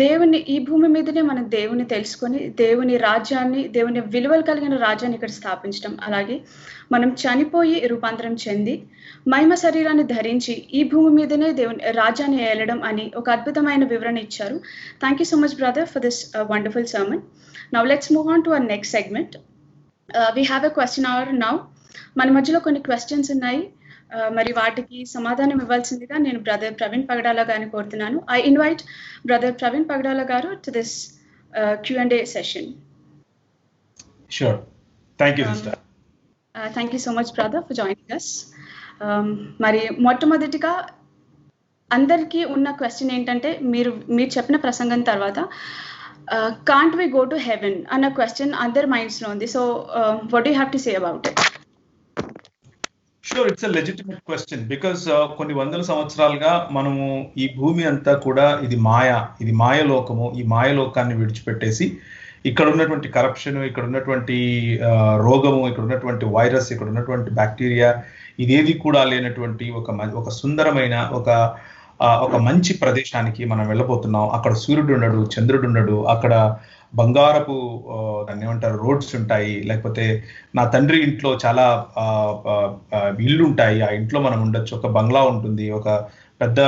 దేవుని ఈ భూమి మీదనే మనం దేవుని తెలుసుకొని దేవుని రాజ్యాన్ని, దేవుని విలువలు కలిగిన రాజ్యాన్ని ఇక్కడ స్థాపించడం, అలాగే మనం చనిపోయి రూపాంతరం చెంది మహిమ శరీరాన్ని ధరించి ఈ భూమి మీదనే దేవుని రాజ్యాన్ని ఏలడం అని ఒక అద్భుతమైన వివరణ ఇచ్చారు. Thank you so much brother for this wonderful sermon. Now let's move on to our next segment. We have a question hour now. మన మధ్యలో కొన్ని క్వశ్చన్స్ ఉన్నాయి. మరి వాటికి సమాధానం ఇవ్వాల్సిందిగా నేను బ్రదర్ ప్రవీణ్ పగడాల గారిని కోరుతున్నాను. I invite brother Praveen Pagadala garu to this Q&A session. Sure. Thank you sister. Thank you so much brother for joining us. మరి మొట్టమొదటిగా అందరికీ ఉన్న క్వశ్చన్ ఏంటంటే, మీరు చెప్పిన ప్రసంగం తర్వాత can't we go to heaven అన్న క్వశ్చన్ అందరి మైండ్స్లో ఉంది. So what do you have to say about it? Sure, it's a legitimate question because కొన్ని వందల సంవత్సరాలుగా మనము ఈ భూమి అంతా కూడా ఇది మాయలోకము, ఈ మాయలోకాన్ని విడిచిపెట్టేసి ఇక్కడ ఉన్నటువంటి కరప్షన్, ఇక్కడ ఉన్నటువంటి రోగము, ఇక్కడ ఉన్నటువంటి వైరస్, ఇక్కడ ఉన్నటువంటి బ్యాక్టీరియా, ఇదేది కూడా లేనటువంటి ఒక సుందరమైన ఒక మంచి ప్రదేశానికి మనం వెళ్ళబోతున్నాం. అక్కడ సూర్యుడు ఉండడు, చంద్రుడు ఉండడు, అక్కడ బంగారపు దాన్ని ఏమంటారు రోడ్స్ ఉంటాయి, లేకపోతే నా తండ్రి ఇంట్లో చాలా ఇల్లు ఉంటాయి, ఆ ఇంట్లో మనం ఉండొచ్చు, ఒక బంగ్లా ఉంటుంది, ఒక పెద్ద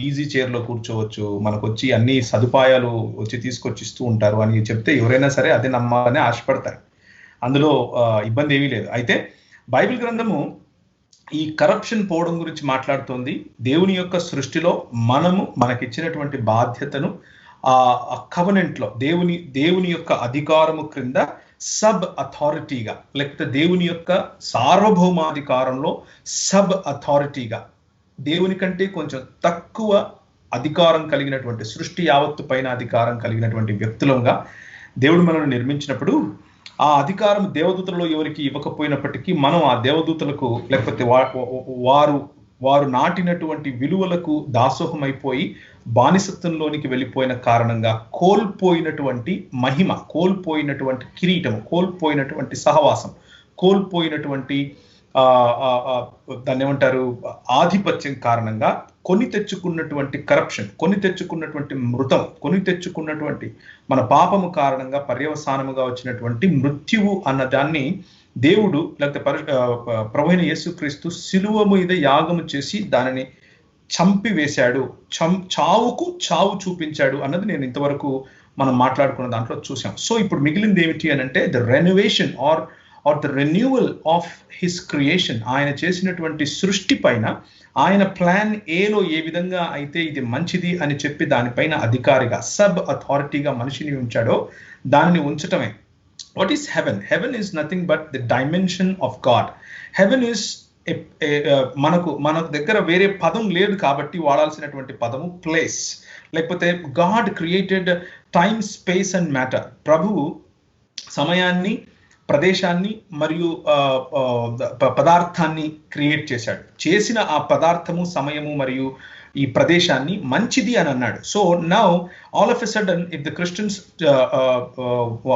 ఈజీ చైర్లో కూర్చోవచ్చు, మనకు వచ్చి అన్ని సదుపాయాలు వచ్చి తీసుకొచ్చి ఇస్తూ ఉంటారు అని చెప్తే ఎవరైనా సరే అదే నమ్మాలని ఆశపడతారు. అందులో ఇబ్బంది ఏమీ లేదు. అయితే బైబిల్ గ్రంథము ఈ కరప్షన్ పోవడం గురించి మాట్లాడుతోంది. దేవుని యొక్క సృష్టిలో మనకిచ్చినటువంటి బాధ్యతను ఆ కవనెంట్లో దేవుని యొక్క అధికారము క్రింద సబ్ అథారిటీగా, లేకపోతే దేవుని యొక్క సార్వభౌమాధికారంలో సబ్ అథారిటీగా, దేవుని కంటే కొంచెం తక్కువ అధికారం కలిగినటువంటి, సృష్టి యావత్తు పైన అధికారం కలిగినటువంటి వ్యక్తులంగా దేవుడు మనల్ని నిర్మించినప్పుడు ఆ అధికారం దేవదూతలలో ఎవరికి ఇవ్వకపోయినప్పటికీ మనం ఆ దేవదూతలకు, లేకపోతే వారు నాటినటువంటి విలువలకు దాసోహం అయిపోయి బానిసత్వంలోనికి వెళ్ళిపోయిన కారణంగా కోల్పోయినటువంటి మహిమ, కోల్పోయినటువంటి కిరీటము, కోల్పోయినటువంటి సహవాసం, కోల్పోయినటువంటి దాన్ని ఏమంటారు ఆధిపత్యం కారణంగా కొని తెచ్చుకున్నటువంటి కరప్షన్, కొని తెచ్చుకున్నటువంటి మృతం, కొని తెచ్చుకున్నటువంటి మన పాపము కారణంగా పర్యవసానముగా వచ్చినటువంటి మృత్యువు అన్న దాన్ని దేవుడు, లేకపోతే ప్రభువైన యేసుక్రీస్తు సిలువ మీద యాగము చేసి దానిని చంపివేశాడు, చావుకు చావు చూపించాడు అన్నది నేను ఇంతవరకు మనం మాట్లాడుకున్న దాంట్లో చూసాం. సో ఇప్పుడు మిగిలింది ఏమిటి అని అంటే the renovation or the renewal of his creation. ఆయన చేసినటువంటి సృష్టి పైన ఆయన ప్లాన్ ఏలో ఏ విధంగా అయితే ఇది మంచిది అని చెప్పి దానిపైన అధికారిగా సబ్ అథారిటీగా మనిషిని ఉంచాడో దానిని ఉంచటమే. What is heaven? Heaven is nothing but the dimension of God. Heaven is మన దగ్గర వేరే పదం లేదు కాబట్టి వాడాల్సినటువంటి పదము ప్లేస్, లేకపోతే God created time, space and matter. ప్రభువు సమయాన్ని, ప్రదేశాన్ని మరియు పదార్థాన్ని క్రియేట్ చేశాడు. చేసిన ఆ పదార్థము, సమయము మరియు ఈ ప్రదేశాన్ని మంచిది అని అన్నాడు. So now all of a sudden if the Christians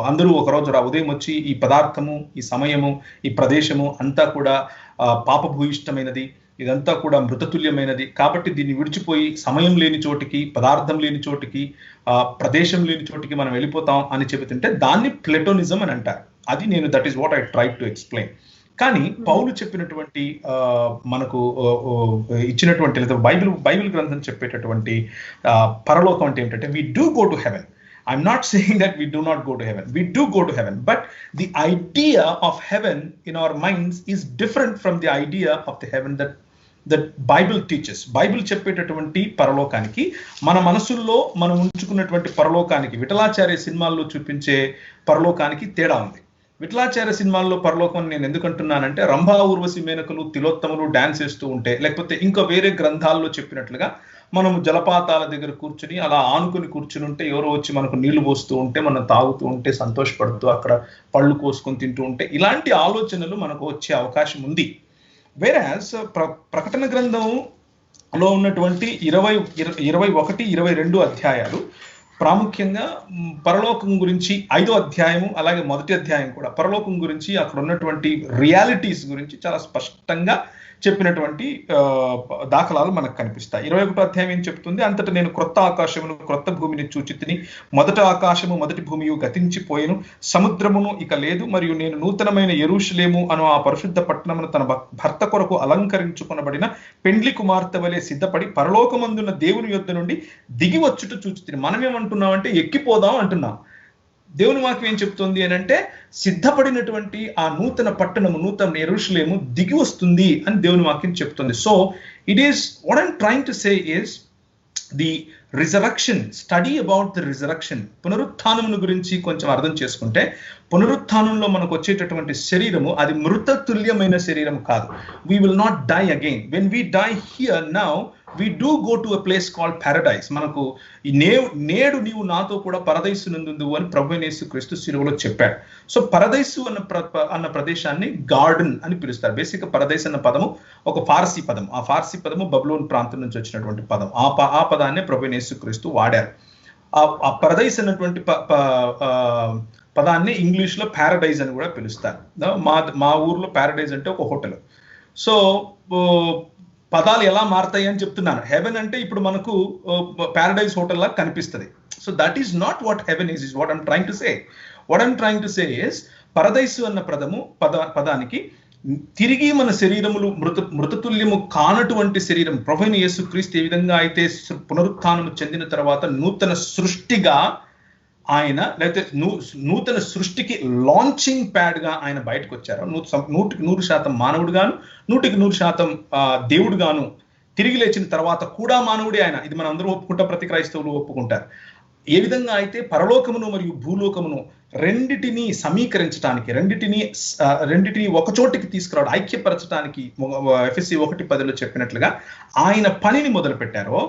అందరూ ఒకరోజు ఉదయం వచ్చి ఈ పదార్థము, ఈ సమయము, ఈ ప్రదేశము అంతా కూడా పాపభూయిష్టమైనది, ఇదంతా కూడా మృతతుల్యమైనది కాబట్టి దీన్ని విడిచిపోయి సమయం లేని చోటికి, పదార్థం లేని చోటికి, ప్రదేశం లేని చోటికి మనం వెళ్ళిపోతాం అని చెబుతుంటే దాన్ని ప్లెటోనిజం అని అంటారు. అది నేను that is what I try to explain. కానీ పౌలు చెప్పినటువంటి మనకు ఇచ్చినటువంటి లేదా బైబిల్ గ్రంథం చెప్పేటటువంటి పరలోకం అంటే ఏంటంటే we do go to heaven. I'm not saying that we do not go to heaven. We do go to heaven, but the idea of heaven in our minds is different from the idea of the heaven that Bible teaches. Bible చెప్పేటటువంటి పరలోకానికి, మన మనసుల్లో మనం ఉంచుకున్నటువంటి పరలోకానికి, విఠలాచార్య సినిమాల్లో చూపించే పరలోకానికి తేడా ఉంది. విఠలాచార్య సినిమాల్లో పరలోకం నేను ఎందుకంటున్నానంటే రంభా, ఊర్వశి, మేనకలు, తిలోత్తములు డాన్స్ చేస్తూ ఉంటే, లేకపోతే ఇంకా వేరే గ్రంథాల్లో చెప్పినట్లుగా మనము జలపాతాల దగ్గర కూర్చుని అలా ఆనుకుని కూర్చుని ఉంటే, ఎవరో వచ్చి మనకు నీళ్లు పోస్తూ ఉంటే, మనం తాగుతూ ఉంటే, సంతోషపడుతూ అక్కడ పళ్ళు కోసుకొని తింటూ ఉంటే, ఇలాంటి ఆలోచనలు మనకు వచ్చే అవకాశం ఉంది. వేరాస్ ప్రకటన గ్రంథంలో ఉన్నటువంటి 21, 22 అధ్యాయాలు ప్రాముఖ్యంగా పరలోకం గురించి, 5వ అధ్యాయము అలాగే 1వ అధ్యాయం కూడా పరలోకం గురించి, అక్కడ ఉన్నటువంటి రియాలిటీస్ గురించి చాలా స్పష్టంగా చెప్పినటువంటి దాఖలాలు మనకు కనిపిస్తాయి. 21వ అధ్యాయం ఏం చెప్తుంది? అంతటా నేను క్రొత్త ఆకాశమును క్రొత్త భూమిని చూచితిని, మొదటి ఆకాశము మొదటి భూమియు గతించిపోయెను, సముద్రమును ఇక లేదు, మరియు నేను నూతనమైన యెరూషలేము అను ఆ పరిశుద్ధ పట్టణమును తన భర్త కొరకు అలంకరించుకొనబడిన పెండ్లి కుమార్తె వలె సిద్ధపడి పరలోకమందున్న దేవుని యొద్ద నుండి దిగి వచ్చుట చూచితిని. మనమేమంటున్నామంటే ఎక్కిపోదాం అంటున్నాం. దేవుని వాక్యం ఏం చెప్తుంది అని అంటే సిద్ధపడినటువంటి ఆ నూతన పట్టణము, నూతన యెరూషలేము దిగి వస్తుంది అని దేవుని వాక్యం చెప్తుంది. So it is what I'm trying to say is the resurrection, study about the resurrection, పునరుత్థానమును గురించి కొంచెం అర్థం చేసుకుంటే, పునరుత్థానంలో మనకు వచ్చేటటువంటి శరీరము అది మృత తుల్యమైన శరీరం కాదు. We will not die again. When we die here now we do go to a place called paradise. మనకు నేడు నీవు నాతో కూడా పరదైసు నందు అని ప్రభువైన యేసుక్రీస్తు శిలువలో చెప్పాడు. సో పరదైసు అన్న ప్రదేశాన్ని గార్డెన్ అని పిలుస్తారు. బేసిక్ పరదైస్ అన్న పదము ఒక ఫార్సీ పదం. ఆ ఫార్సీ పదము బబులోన్ ప్రాంతం నుంచి వచ్చినటువంటి పదం. ఆ పదాన్ని ప్రభువైన యేసుక్రీస్తు వాడారు. ఆ పరదైస్ అన్నటువంటి పదాన్ని ఇంగ్లీష్ లో ప్యారడైజ్ అని కూడా పిలుస్తారు. మా ఊర్లో ప్యారడైజ్ అంటే ఒక హోటల్. సో పదాలు ఎలా మారుతాయి అని చెప్తున్నాను. హెవెన్ అంటే ఇప్పుడు మనకు ప్యారడైజ్ హోటల్ లాగా కనిపిస్తుంది. So that is not what heaven is what I'm trying to say. What I'm trying to say is పరదైసు అన్న పదానికి తిరిగి మన శరీరములు మృతతుల్యము కానటువంటి శరీరం, ప్రభువైన యేసుక్రీస్తు ఏ విధంగా అయితే పునరుత్థానము చెందిన తర్వాత నూతన సృష్టిగా ఆయన, లేకపోతే నూతన సృష్టికి లాంచింగ్ ప్యాడ్ గా ఆయన బయటకు వచ్చారు. 100% మానవుడు గాను, 100% దేవుడు గాను తిరిగి లేచిన తర్వాత కూడా మానవుడే ఆయన. ఇది మనం అందరూ ఒప్పుకుంటాం, ప్రతి క్రైస్తవులు ఒప్పుకుంటారు. ఏ విధంగా అయితే పరలోకమును మరియు భూలోకమును రెండిటిని సమీకరించడానికి, రెండిటిని ఒక చోటికి తీసుకురావడం, ఐక్యపరచడానికి ఎఫెసీ 1:10 చెప్పినట్లుగా ఆయన పనిని మొదలు పెట్టారో,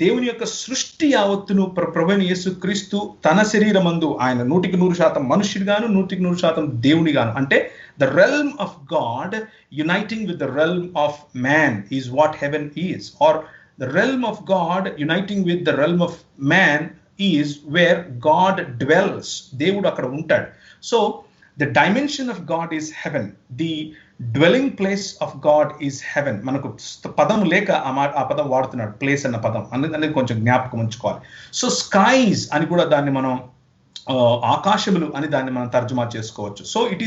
దేవుని యొక్క సృష్టి యావత్తును ప్రభువైన యేసుక్రీస్తు తన శరీరమందు ఆయన 100% మనుష్యుడిగాను 100% దేవునిగాను, అంటే the realm of God uniting with the realm of man is what heaven is, or the realm of God uniting with the realm of man is where God dwells. దేవుడు అక్కడ ఉంటాడు. So the dimension of God is heaven, the dwelling place of God is heaven. మనకు పదం లేక ఆ పదం వాడుతున్నాడు, place అన్న పదం అనేది కొంచెం జ్ఞాపకం ఉంచుకోవాలి. సో స్కైస్ అని కూడా దాన్ని మనం ఆకాశములు అని దాన్ని మనం తర్జుమా చేసుకోవచ్చు. So it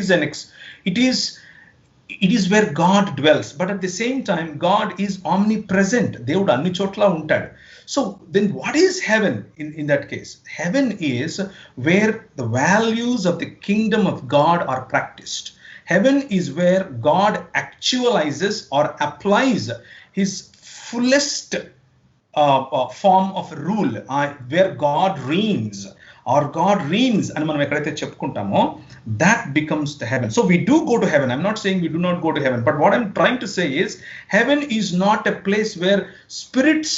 is where God dwells, but at the same time God is omnipresent. దేవుడు అన్ని చోట్ల ఉంటాడు. So then what is heaven in that case? Heaven is where the values of the kingdom of God are practiced. Heaven is where God actualizes or applies his fullest form of rule, where God reigns, or God reigns అని మనం ఎక్కడైతే చెప్పుకుంటామో, that becomes the heaven. So we do go to heaven. I'm not saying we do not go to heaven, but what I'm trying to say is heaven is not a place where spirits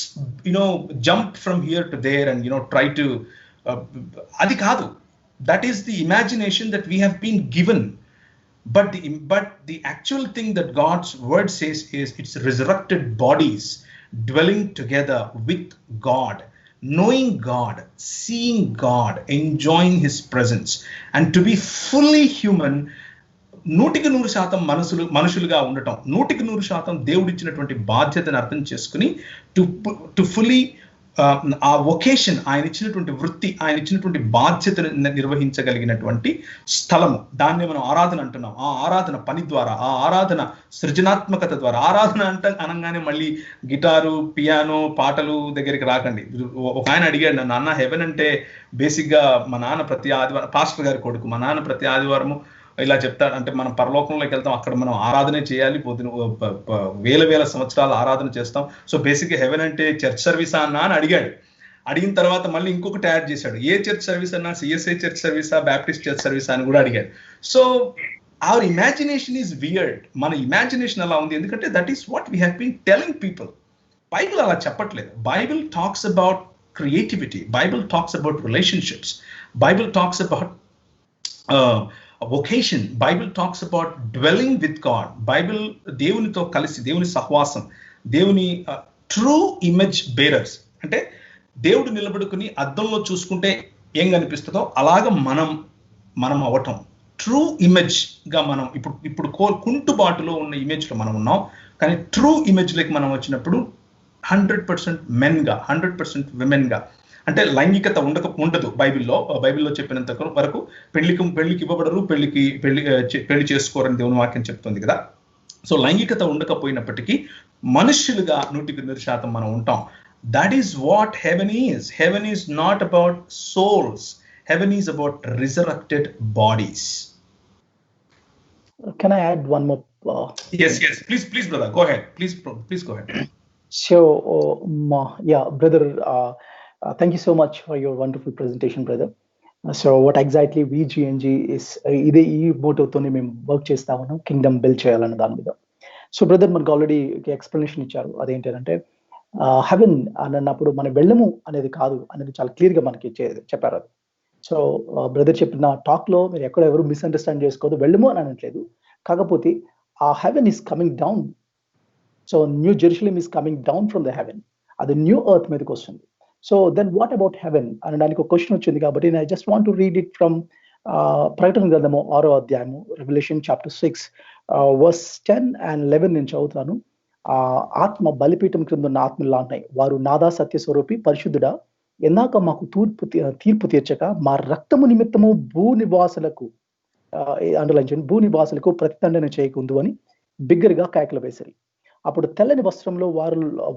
jump from here to there and try to adi kaadu. That is the imagination that we have been given. But the actual thing that God's word says is it's resurrected bodies dwelling together with God, knowing God, seeing God, enjoying his presence, and to be fully human. 100% మనుషులుగా ఉండటం, 100% దేవుడిచ్చినటువంటి బాధ్యతను అర్థం చేసుకుని to fully ఆ vacation, ఆయన ఇచ్చినటువంటి వృత్తి, ఆయన ఇచ్చినటువంటి బాధ్యతను నిర్వహించగలిగినటువంటి స్థలము, దాన్ని మనం ఆరాధన అంటున్నాం. ఆ ఆరాధన పని ద్వారా, ఆ ఆరాధన సృజనాత్మకత ద్వారా. ఆరాధన అనగానే మళ్ళీ గిటారు, పియానో, పాటలు దగ్గరికి రాకండి. ఒక ఆయన అడిగాడు నన్ను, అన్న హెవెన్ అంటే బేసిక్గా మా నాన్న ప్రతి ఆదివారం, పాస్టర్ గారి కొడుకు, మా నాన్న ప్రతి ఆదివారము ఇలా చెప్తాడు, అంటే మనం పరలోకంలోకి వెళ్తాం, అక్కడ మనం ఆరాధనే చేయాలి, వేల సంవత్సరాలు ఆరాధన చేస్తాం. సో బేసిక్గా హెవెన్ అంటే చర్చ్ సర్వీసా అన్నా అని అడిగాడు. అడిగిన తర్వాత మళ్ళీ ఇంకొకటి యాడ్ చేశాడు, ఏ చర్చ్ సర్వీస్ అన్నా, సిఎస్ఐ చర్చ్ సర్వీసా, బ్యాప్టిస్ట్ చర్చ్ సర్వీసా అని కూడా అడిగాడు. So our imagination is weird. మన ఇమాజినేషన్ అలా ఉంది, ఎందుకంటే that is what we have been telling people. Bible అలా చెప్పట్లేదు. Bible talks about creativity, Bible talks about relationships, Bible talks about vocation, Bible talks about dwelling with God. Bible దేవునితో కలిసి, దేవుని సహవాసం, దేవుని ట్రూ ఇమేజ్ బేరర్స్. అంటే దేవుడు నిలబడుకుని అద్దంలో చూసుకుంటే ఏం కనిపిస్తుందో అలాగా మనం అవ్వటం, ట్రూ ఇమేజ్ గా మనం ఇప్పుడు కుంటుబాటులో ఉన్న ఇమేజ్ లో మనం ఉన్నాం. కానీ ట్రూ ఇమేజ్ లకి మనం వచ్చినప్పుడు 100% మెన్ గా, 100% విమెన్ గా. అంటే లైంగికత ఉండదు బైబిల్లో చెప్పినంత వరకు. పెళ్లికి ఇవ్వబడరు, పెళ్లి చేసుకోరని దేవుని వాక్యం చెప్తుంది కదా. సో లైంగికత ఉండకపోయినప్పటికీ మనుష్యులుగా 100% మనం ఉంటాం. That is what heaven is. Heaven is not about souls, heaven is about resurrected bodies. Can I add one more? Yes, please brother, go ahead. Please go ahead. So, yeah, brother, thank you so much for your wonderful presentation, brother. So, what exactly VGNG is, ఇదే ఈ మోటోతోనే మేము work చేస్తా ఉన్నాం, Kingdom build చేయాలన్న దాని మీద. So, brother మనకు already explanation ఇచ్చారు. అదేంటంటే హెవెన్ అని అన్నప్పుడు మనం వెళ్ళము అనేది కాదు అనేది చాలా క్లియర్గా మనకి చెప్పారు అది. సో, బ్రదర్ చెప్పిన టాక్లో మీరు ఎక్కడ ఎవరు మిస్అండర్స్టాండ్ చేసుకోవద్దు, వెళ్ళము అని అనట్లేదు. కాకపోతే ఆ heaven is coming down. So new Jerusalem is coming down from the heaven, అది న్యూ ఎర్త్ మీదకి వస్తుంది. So then what about heaven అనడానికి ఒక క్వశ్చన్ వచ్చింది కాబట్టి I just want to read it from ప్రకటన గ్రంథము 6వ అధ్యాయము, రెవల్యూషన్ చాప్టర్ 6 వర్స్ 10 and 11 నేను చదువుతాను. ఆత్మ బలిపీఠం క్రింద ఉన్న ఆత్మలా ఉన్నాయి, వారు నాదా సత్యస్వరూపి పరిశుద్ధుడా, ఎన్నాక మాకు తీర్పు తీర్చక మా రక్తము నిమిత్తము భూనివాసులకు అండర్లైన్ భూనివాసులకు ప్రతిదండన చేయకుందు అని బిగ్గరగా కేకలు వేసిరి. అప్పుడు తెల్లని వస్త్రంలో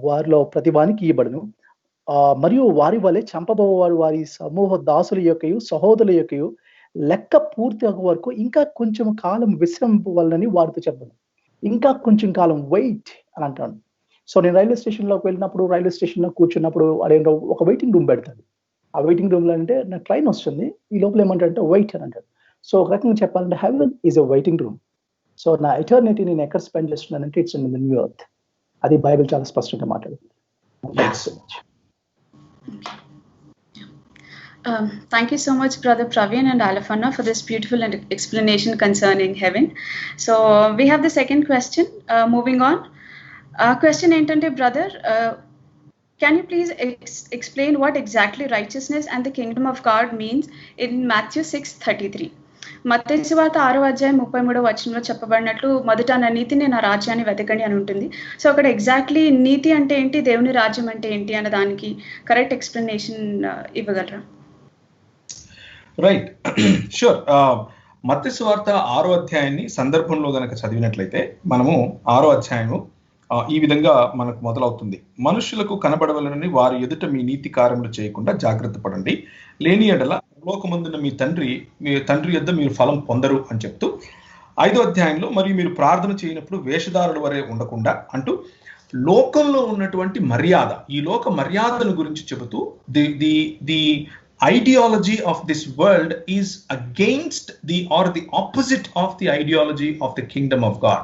వారిలో ప్రతి వానికి ఇవ్వబడును, మరియు వారి వలె చంపబోవారు వారి సమూహ దాసుల యొక్కయు సహోదరుల యొక్కయు లెక్క పూర్తి అయ్యే వరకు ఇంకా కొంచెం కాలం విశ్రమింపవాలని వారితో చెప్పను. ఇంకా కొంచెం కాలం వెయిట్ అని అంటాను. సో నేను రైల్వే స్టేషన్లోకి వెళ్ళినప్పుడు, రైల్వే స్టేషన్లో కూర్చున్నప్పుడు అదేంటో ఒక వెయిటింగ్ రూమ్ పెడతాడు. ఆ వెయిటింగ్ రూమ్లో అంటే నా ట్రైన్ వస్తుంది, ఈ లోపల ఏమంటాడంటే వెయిట్ అని అంటాడు. సో ఒక రకంగా చెప్పాలంటే heaven is a waiting room. So నా ఎటర్నిటీ నేను ఎక్కడ స్పెండ్ చేస్తున్నానంటే it's in the new earth. అది బైబిల్ చాలా స్పష్టంగా మాట్లాడుతుంది. Thank you so much, Brother Praveen and Alafanna, for this beautiful explanation concerning heaven. So we have the second question. Moving on. Question ఏంటంటే, brother, can you please explain what exactly righteousness and the kingdom of God means in Matthew 6:33? మత్తయి సువార్త 6వ అధ్యాయం 33వ వచనంలో చెప్పబడినట్లు, మొదట నా నీతిని నా రాజ్యాన్ని వెతకండి అని ఉంటుంది. సో అక్కడ ఎగ్జాక్ట్లీ నీతి అంటే ఏంటి, దేవుని రాజ్యం అంటే ఏంటి అన్న దానికి కరెక్ట్ ఎక్స్ప్లెనేషన్ ఇవ్వగలరా? Right, sure. మత్తయి సువార్త 6వ అధ్యాయాన్ని సందర్భంలో గనక చదివినట్లయితే మనము 6వ అధ్యాయము ఈ విధంగా మనకు మొదలవుతుంది. మనుషులకు కనబడవలనని వారి ఎదుట మీ నీతి కార్యములు చేయకుండా జాగ్రత్త పడండి, లేని ఎడల లోకమందున మీ తండ్రి యొద్ద మీరు ఫలం పొందరు అని చెప్తూ 5వ అధ్యాయంలో మరియు మీరు ప్రార్థన చేయనప్పుడు వేషధారుల వరే ఉండకుండా అంటూ లోకంలో ఉన్నటువంటి మర్యాద, ఈ లోక మర్యాదను గురించి చెబుతూ the ideology of this world is against the opposite of the ideology of the kingdom of God.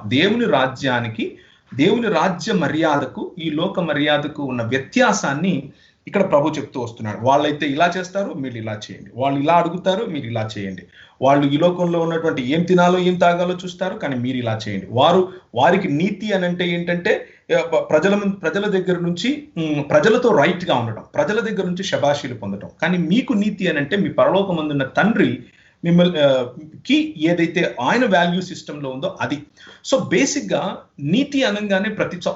దేవుని రాజ్య మర్యాదకు ఈ లోక మర్యాదకు ఉన్న వ్యత్యాసాన్ని ఇక్కడ ప్రభు చెప్తూ వస్తున్నాడు. వాళ్ళైతే ఇలా చేస్తారు, మీరు ఇలా చేయండి. వాళ్ళు ఇలా అడుగుతారు, మీరు ఇలా చేయండి. వాళ్ళు ఈ లోకంలో ఉన్నటువంటి ఏం తినాలో ఏం తాగాలో చూస్తారు, కానీ మీరు ఇలా చేయండి. వారికి నీతి అని అంటే ఏంటంటే ప్రజల దగ్గర నుంచి ప్రజలతో రైట్ గా ఉండటం, ప్రజల దగ్గర నుంచి శబాషీలు పొందటం. కానీ మీకు నీతి అని అంటే మీ పరలోకమందున్న తండ్రి మిమ్మల్ని ఏదైతే ఆయన వాల్యూ సిస్టంలో ఉందో అది. సో బేసిక్ గా నీతి అనగానే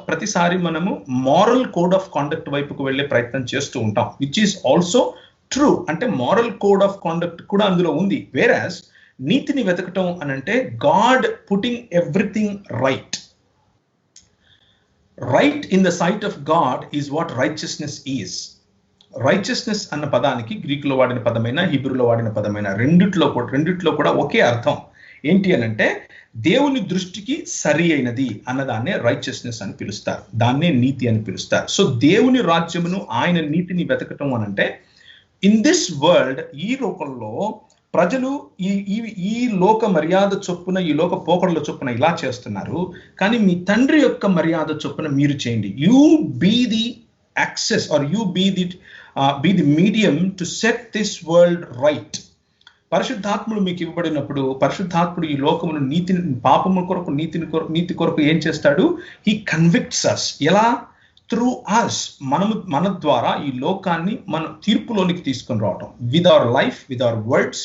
ప్రతిసారి మనము మారల్ కోడ్ ఆఫ్ కాండక్ట్ వైపుకు వెళ్ళే ప్రయత్నం చేస్తూ ఉంటాం, విచ్ ఈస్ ఆల్సో ట్రూ. అంటే మారల్ కోడ్ ఆఫ్ కాండక్ట్ కూడా అందులో ఉంది. వేరాస్ నీతిని వెతకటం అని అంటే God putting everything right. Right in the sight of God is what righteousness is. Righteousness అన్న పదానికి గ్రీకులో వాడిన పదమైన హీబ్రూలో వాడిన పదమైన రెండిట్లో కూడా ఒకే అర్థం. ఏంటి అని అంటే దేవుని దృష్టికి సరి అయినది అన్నదాన్నే రైచియస్నెస్ అని పిలుస్తారు, దాన్నే నీతి అని పిలుస్తారు. సో దేవుని రాజ్యమును ఆయన నీతిని వెతకటం అని అంటే ఇన్ దిస్ వరల్డ్, ఈ లోకంలో ప్రజలు ఈ లోక మర్యాద చొప్పున, ఈ లోక పోకడల చొప్పున ఇలా చేస్తున్నారు, కానీ మీ తండ్రి యొక్క మర్యాద చొప్పున మీరు చేయండి. You be the access or you be the medium to set this world right. పరిశుద్ధాత్ముడు మీకు ఇవ్వబడినప్పుడు పరిశుద్ధాత్ముడు ఈ లోకమును పాపము కొరకు నీతి కొరకు ఏం చేస్తాడు? He convicts us. ఎలా? Through us. మన ద్వారా ఈ లోకాన్ని మనం తీర్పులోనికి తీసుకొని రావటం, with our life, with our words,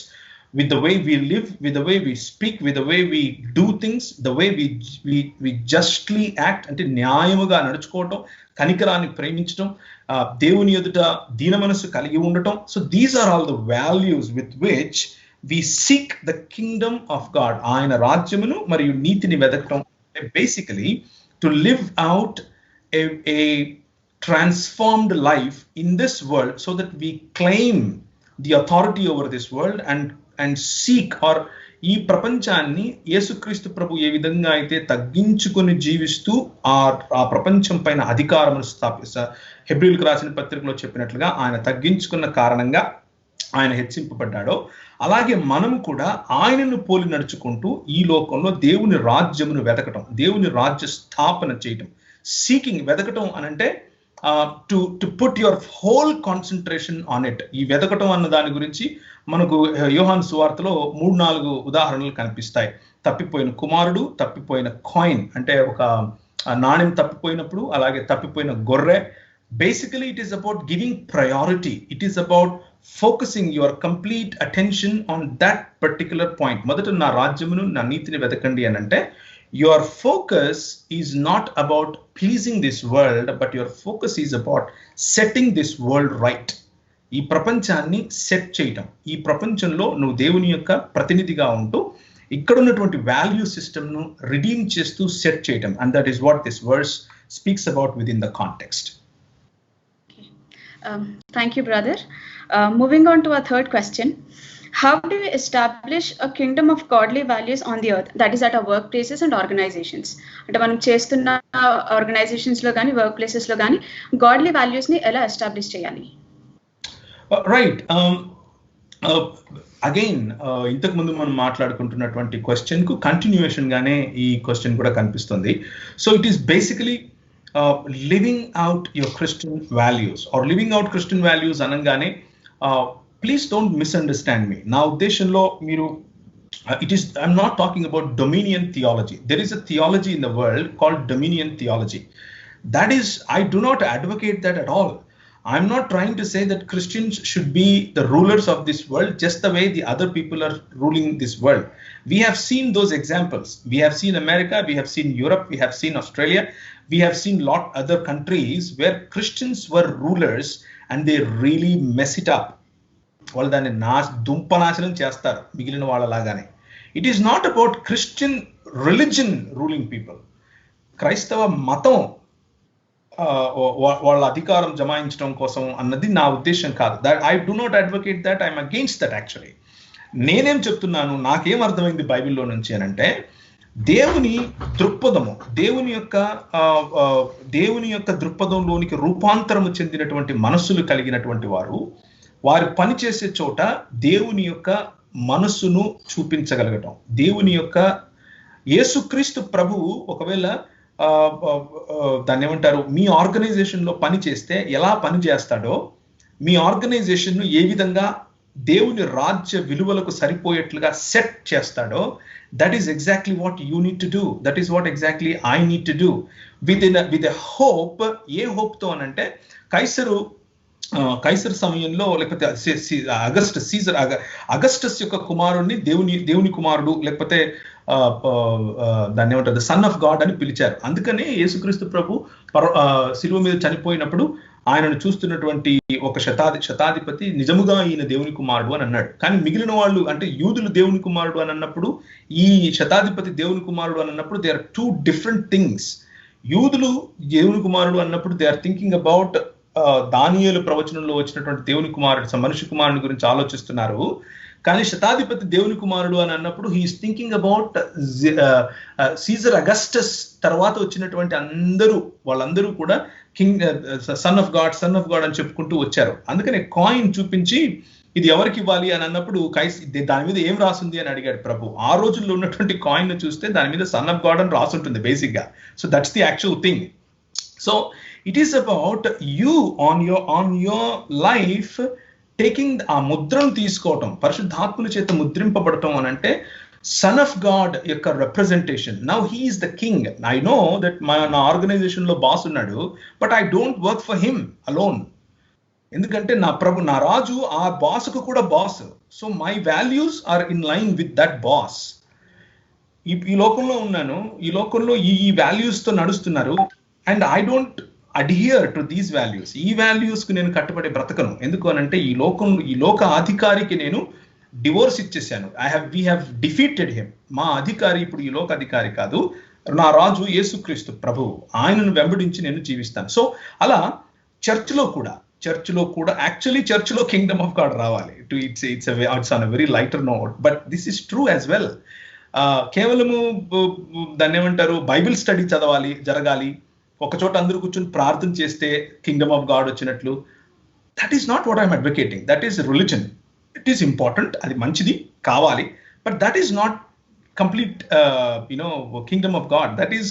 with the way we live, with the way we speak, with the way we do things, the way we justly act, అంటే న్యాయముగా నడుచుకోవటం, కనికరాన్ని ప్రేమించటం, దేవుని ఎదుట దీన మనసు కలిగి ఉండటం. So these are all the values with which we seek the kingdom of God. ఆయన రాజ్యమును మరియు నీతిని వెతకటం, basically to live out a transformed life in this world so that we claim the authority over this world and seek, or ఈ ప్రపంచాన్ని యేసుక్రీస్తు ప్రభు ఏ విధంగా అయితే తగ్గించుకొని జీవిస్తూ ఆ ప్రపంచం పైన అధికారమును హెబ్రీయులకు రాసిన పత్రికలో చెప్పినట్లుగా ఆయన తగ్గించుకున్న కారణంగా ఆయన హెచ్చింపబడ్డాడో, అలాగే మనం కూడా ఆయనను పోలి నడుచుకుంటూ ఈ లోకంలో దేవుని రాజ్యమును వెతకటం, దేవుని రాజ్య స్థాపన చేయటం. సీకింగ్, వెతకటం అనంటే to put your whole concentration on it. ఈ వెతకటం అన్న దాని గురించి మనకు యోహాను సువార్తలో 3-4 ఉదాహరణలు కనిపిస్తాయి. తప్పిపోయిన కుమారుడు, తప్పిపోయిన కాయిన్ అంటే ఒక నాణ్యం తప్పిపోయినప్పుడు, అలాగే తప్పిపోయిన గొర్రె. Basically it is about giving priority, it is about focusing your complete attention on that particular point. మొదట నా రాజ్యమును నా నీతిని వెతకండి అని అంటే your focus is not about pleasing this world, but your focus is about setting this world right. ఈ ప్రపంచాన్ని సెట్ చేయటం, ఈ ప్రపంచంలో నువ్వు దేవుని యొక్క ప్రతినిధిగా ఉంటూ ఇక్కడ ఉన్నటువంటి వాల్యూ సిస్టమ్ను రిడీమ్ చేస్తూ సెట్ చేయటం. And that is what this verse speaks about with in the context. Thank you, brother. Moving on to our third question. How do we establish a kingdom of godly values on the earth, that is at our workplaces and organizations? అంటే మనం చేస్తున్న ఆర్గనైజేషన్స్లో కానీ work ప్లేసెస్లో కానీ godly వాల్యూస్ని ఎలా establish చేయాలి? Right, again ఇంతకు ముందు మనం మాట్లాడుకుంటున్నటువంటి క్వశ్చన్కు కంటిన్యూయేషన్ గానే ఈ క్వశ్చన్ కూడా కనిపిస్తుంది. So it is basically living out your Christian values, or living out Christian values అనగానే ప్లీజ్ డోంట్ మిస్అండర్స్టాండ్ మీ. నా ఉద్దేశంలో మీరు I'm not talking about dominion theology. There is a theology in the world called dominion theology. That is, I do not advocate that at all. I'm not trying to say that Christians should be the rulers of this world just the way the other people are ruling this world. We have seen those examples. We have seen America, we have seen Europe, we have seen Australia, we have seen lot other countries where Christians were rulers and they really mess it up. వాళ్ళు దాన్ని దుంపనాశనం చేస్తారు మిగిలిన వాళ్ళలాగానే. It is not about Christian religion ruling people. క్రైస్తవ మతం వాళ్ళ అధికారం జమాయించడం కోసం అన్నది నా ఉద్దేశం కాదు. That I do not advocate that, I'm against that. Actually నేనేం చెప్తున్నాను, నాకేం అర్థమైంది బైబిల్లో నుంచి అని అంటే, దేవుని దృక్పథము, దేవుని యొక్క దృక్పథంలోనికి రూపాంతరము చెందినటువంటి మనస్సులు కలిగినటువంటి వారు వారు పనిచేసే చోట దేవుని యొక్క మనస్సును చూపించగలగటం. దేవుని యొక్క యేసుక్రీస్తు ప్రభువు ఒకవేళ దాన్ని ఏమంటారు, మీ ఆర్గనైజేషన్లో పని చేస్తే ఎలా పని చేస్తాడో, మీ ఆర్గనైజేషన్ను ఏ విధంగా దేవుని రాజ్య విలువలకు సరిపోయేట్లుగా సెట్ చేస్తాడో, that is exactly what you need to do. That is what exactly I need to do with a hope. ఏ హోప్తో అనంటే, కైసర్ సమయంలో, లేకపోతే అగస్టస్ యొక్క కుమారుడిని దేవుని కుమారుడు, లేకపోతే దాన్ని ఏమంటారు, సన్ ఆఫ్ గాడ్ అని పిలిచారు. అందుకనే యేసుక్రీస్తు ప్రభు శిలువ మీద చనిపోయినప్పుడు ఆయనను చూస్తున్నటువంటి ఒక శతాధిపతి నిజముగా ఈయన దేవుని కుమారుడు అని అన్నాడు. కానీ మిగిలిన వాళ్ళు, అంటే యూదులు దేవుని కుమారుడు అని అన్నప్పుడు, ఈ శతాధిపతి దేవుని కుమారుడు అని అన్నప్పుడు, they are two different things. యూదులు దేవుని కుమారుడు అన్నప్పుడు దే ఆర్ థింకింగ్ అబౌట్ దానియేలు ప్రవచనంలో వచ్చినటువంటి దేవుని కుమారుడు, మనిషి కుమారుని గురించి ఆలోచిస్తున్నారు. కానీ శతాధిపతి దేవుని కుమారుడు అని అన్నప్పుడు he is thinking about Caesar Augustus తర్వాత వచ్చినటువంటి వాళ్ళందరూ కూడా కింగ్, సన్ ఆఫ్ గాడ్ అని చెప్పుకుంటూ వచ్చారు. అందుకనే కాయిన్ చూపించి ఇది ఎవరికి ఇవ్వాలి అని అన్నప్పుడు దాని మీద ఏం రాసుంది అని అడిగాడు ప్రభు. ఆ రోజుల్లో ఉన్నటువంటి కాయిన్ చూస్తే దాని మీద సన్ ఆఫ్ గాడ్ అని రాసుంటుంది బేసిక్ గా. So that's the actual thing. So it is about you on your life taking ఆ ముద్రను తీసుకోవటం, పరిశుద్ధాత్మల చేత ముద్రింపబడటం అని అంటే సన్ ఆఫ్ గాడ్ యొక్క representation. Now he is the king. I know that నా ఆర్గనైజేషన్ లో బాస్ ఉన్నాడు, but I don't work for him alone. ఎందుకంటే నా రాజు ఆ బాస్కు కూడా boss. So my values are in line with that boss. ఈ లోకంలో ఉన్నాను, ఈ లోకంలో ఈ వాల్యూస్ తో నడుస్తున్నారు, and I don't adhere to these values. ఈ వాల్యూస్ కు నేను కట్టుబడి బ్రతకను. ఎందుకు అనంటే ఈ లోక అధికారికి నేను డివోర్స్ ఇచ్చేసాను. We have defeated him. మా అధికారి ఇప్పుడు ఈ లోక అధికారి కాదు, నా రాజు యేసుక్రీస్తు ప్రభువు. ఆయనను వెంబడించి నేను జీవిస్తాను. సో అలా చర్చ్లో కూడా చర్చ్లో కూడా యాక్చువల్లీ చర్చ్లో కింగ్డమ్ ఆఫ్ గాడ్ రావాలి. It's on a very lighter note, but this is true as well. కేవలము దాన్ని ఏమంటారు, బైబిల్ స్టడీ జరగాలి, ఒక చోట అందరూ కూర్చొని ప్రార్థన చేస్తే కింగ్డమ్ ఆఫ్ గాడ్ వచ్చినట్లు. That is not what I'm advocating. That is religion. It is important, అది మంచిది, కావాలి, but that is not complete kingdom of God. That is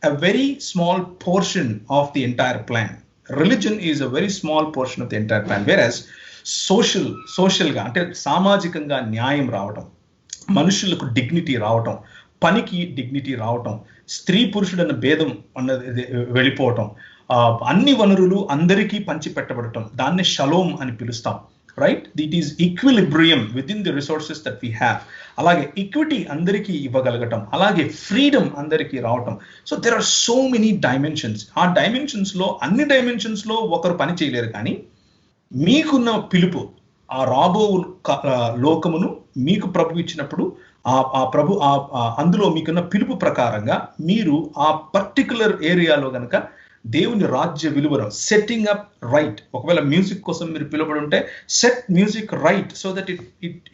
a very small portion of the entire plan. Religion is a very small portion of the entire plan, whereas social గా అంటే సామాజికంగా న్యాయం రావటం, మనుషులకు dignity రావటం, పనికి dignity రావటం, స్త్రీ పురుషుడు అన్న భేదం అన్నది వెళ్ళిపోవటం, అన్ని వనరులు అందరికీ పంచి పెట్టబడటం, దాన్ని షలోమ్ అని పిలుస్తాం. Right, that is equilibrium within the resources that we have. అలాగే ఈక్విటీ అందరికీ ఇవ్వగలగటం, అలాగే ఫ్రీడమ్ అందరికీ రావటం. So there are so many dimensions. ఆ డైమెన్షన్స్లో అన్ని డైమెన్షన్స్లో ఒకరు పని చేయలేరు, కానీ మీకున్న పిలుపు, ఆ రాబో లోకమును మీకు ప్రభు ఇచ్చినప్పుడు ఆ ప్రభు అందులో మీకున్న పిలుపు ప్రకారంగా మీరు ఆ పర్టికులర్ ఏరియాలో కనుక దేవుని రాజ్య విలువను సెట్టింగ్ అప్ రైట్. ఒకవేళ మ్యూజిక్ కోసం మీరు పిలువబడి ఉంటే set music right so that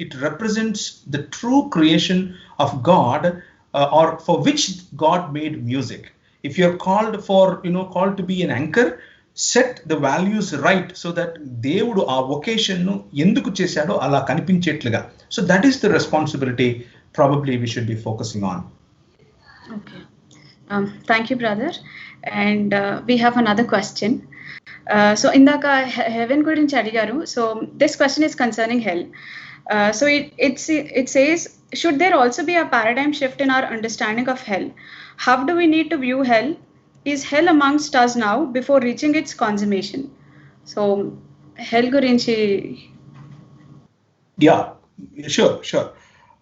it represents the true creation of God or for which God made music. If you are called to be an anchor, set the values right so that దేవుడు ఆ వొకేషన్ను ఎందుకు చేశాడో అలా కనిపించేట్లుగా. So that is the responsibility probably we should be focusing on. Okay. Thank you, brother. And we have another question. So indaka heaven gurinchi adigaru. So this question is concerning hell. So it says, should there also be a paradigm shift in our understanding of hell? How do we need to view hell? Is hell amongst us now before reaching its consummation? So hell gurinchi. Yeah, sure.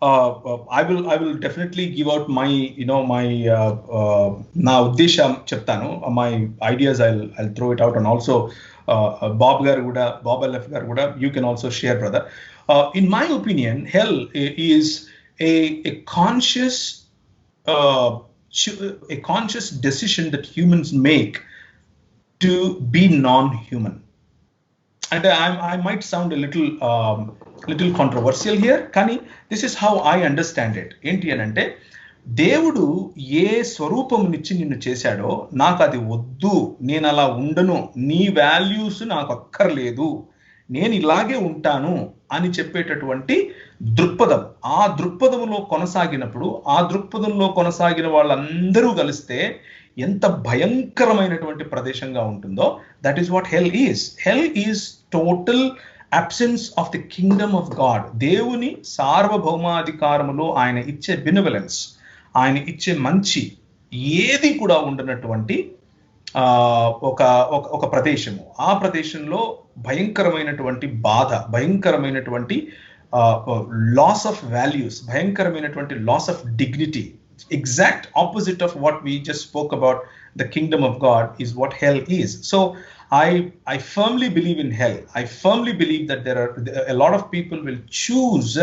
I will definitely give out my నా ఉద్దేశం చెప్తాను. My ideas I'll throw it out, and also Bob LF గారు కూడా you can also share, brother. In my opinion, hell is a conscious decision that humans make to be non-human. And I might sound a little controversial here, కానీ this is how I understand it. ఏంటి అని అంటే, దేవుడు ఏ స్వరూపమునిచ్చి నిన్ను చేశాడో నాకు అది వద్దు, నేను అలా ఉండను, నీ వాల్యూస్ నాకు అక్కర్లేదు, నేను ఇలాగే ఉంటాను అని చెప్పేటటువంటి దృక్పథం. ఆ దృక్పథంలో కొనసాగినప్పుడు, ఆ దృక్పథంలో కొనసాగిన వాళ్ళందరూ కలిస్తే ఎంత భయంకరమైనటువంటి ప్రదేశంగా ఉంటుందో, that is what hell is. Hell is total absence of the Kingdom of God. దేవుని సార్వభౌమాధికారములో ఆయన ఇచ్చే బినవలెన్స్, ఆయన ఇచ్చే మంచి ఏది కూడా ఉండనటువంటి ఒక ప్రదేశము. ఆ ప్రదేశంలో భయంకరమైనటువంటి బాధ, భయంకరమైనటువంటి లాస్ ఆఫ్ వాల్యూస్, భయంకరమైనటువంటి loss of dignity. Exact opposite of what we just spoke about, the kingdom of God, is what hell is. So I firmly believe in hell. I firmly believe that there are a lot of people will choose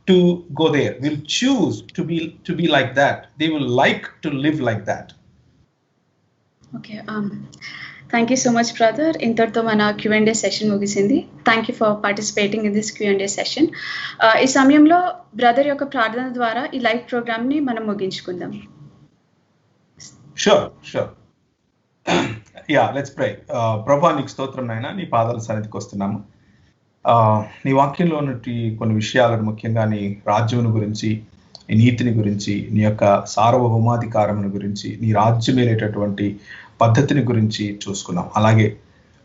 to go there, will choose to be like that. They will like to live like that. Okay, thank you so much, brother. ఇంతటితో మన Q&A session ముగిసింది. Thank you for participating in this Q&A session. ఈ సమయంలో brother యొక్క ప్రార్థన ద్వారా ఈ live programme ని మనం ముగించుకుందాం. Sure. Yeah, let's pray. ప్రభా, నీకు స్తోత్రం నాయనా, నీ పాదాల సన్నిధికి వస్తున్నాము. నీ వాక్యంలో ఉన్నటువంటి కొన్ని విషయాలను, ముఖ్యంగా నీ రాజ్యమును గురించి, నీ నీతిని గురించి, నీ యొక్క సార్వభౌమాధికారమును గురించి, నీ రాజ్యం వెళ్ళేటటువంటి పద్ధతిని గురించి చూసుకున్నాం. అలాగే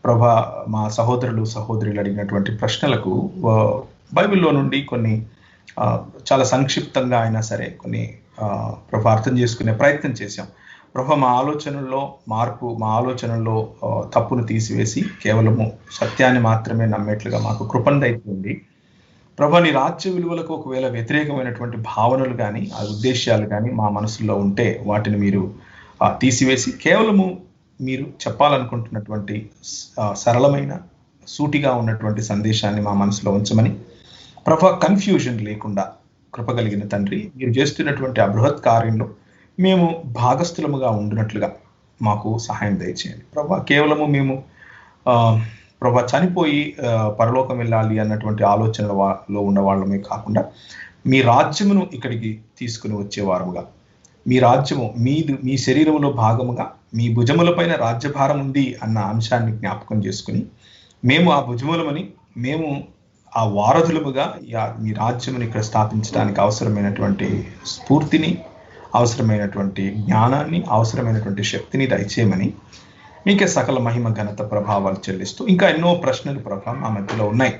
ప్రభా, మా సహోదరులు అడిగినటువంటి ప్రశ్నలకు బైబిల్లో నుండి కొన్ని చాలా సంక్షిప్తంగా అయినా సరే కొన్ని ప్రభా అర్థం చేసుకునే ప్రయత్నం చేశాం. ప్రభా, మా ఆలోచనల్లో మార్పు, మా ఆలోచనల్లో తప్పును తీసివేసి కేవలము సత్యాన్ని మాత్రమే నమ్మేట్లుగా మాకు కృపను దయచేయండి. ప్రభా, నీ రాజ్య విలువలకు ఒకవేళ వ్యతిరేకమైనటువంటి భావనలు కానీ, ఆ ఉద్దేశాలు కానీ మా మనసులో ఉంటే వాటిని మీరు తీసివేసి కేవలము మీరు చెప్పాలనుకుంటున్నటువంటి సరళమైన, సూటిగా ఉన్నటువంటి సందేశాన్ని మా మనసులో ఉంచమని, ప్రభా, కన్ఫ్యూజన్ లేకుండా కృపగలిగిన తండ్రి, మీరు చేస్తున్నటువంటి ఆ బృహత్ కార్యంలో మేము భాగస్థులముగా ఉండినట్లుగా మాకు సహాయం దయచేయండి. ప్రభా, కేవలము మేము ప్రభా చనిపోయి పరలోకం వెళ్ళాలి అన్నటువంటి ఆలోచనలో ఉన్న వాళ్ళమే కాకుండా మీ రాజ్యమును ఇక్కడికి తీసుకుని వచ్చేవారముగా, మీ రాజ్యము మీ శరీరంలో భాగముగా మీ భుజములపైన రాజ్యభారం ఉంది అన్న అంశాన్ని జ్ఞాపకం చేసుకుని మేము ఆ భుజములమని, మేము ఆ వారధులముగా మీ రాజ్యముని ఇక్కడ స్థాపించడానికి అవసరమైనటువంటి స్ఫూర్తిని, అవసరమైనటువంటి జ్ఞానాన్ని, అవసరమైనటువంటి శక్తిని దయచేయమని మీకే సకల మహిమ ఘనత ప్రభావాలు చెల్లిస్తూ, ఇంకా ఎన్నో ప్రశ్నలు ప్రభా మా మధ్యలో ఉన్నాయి.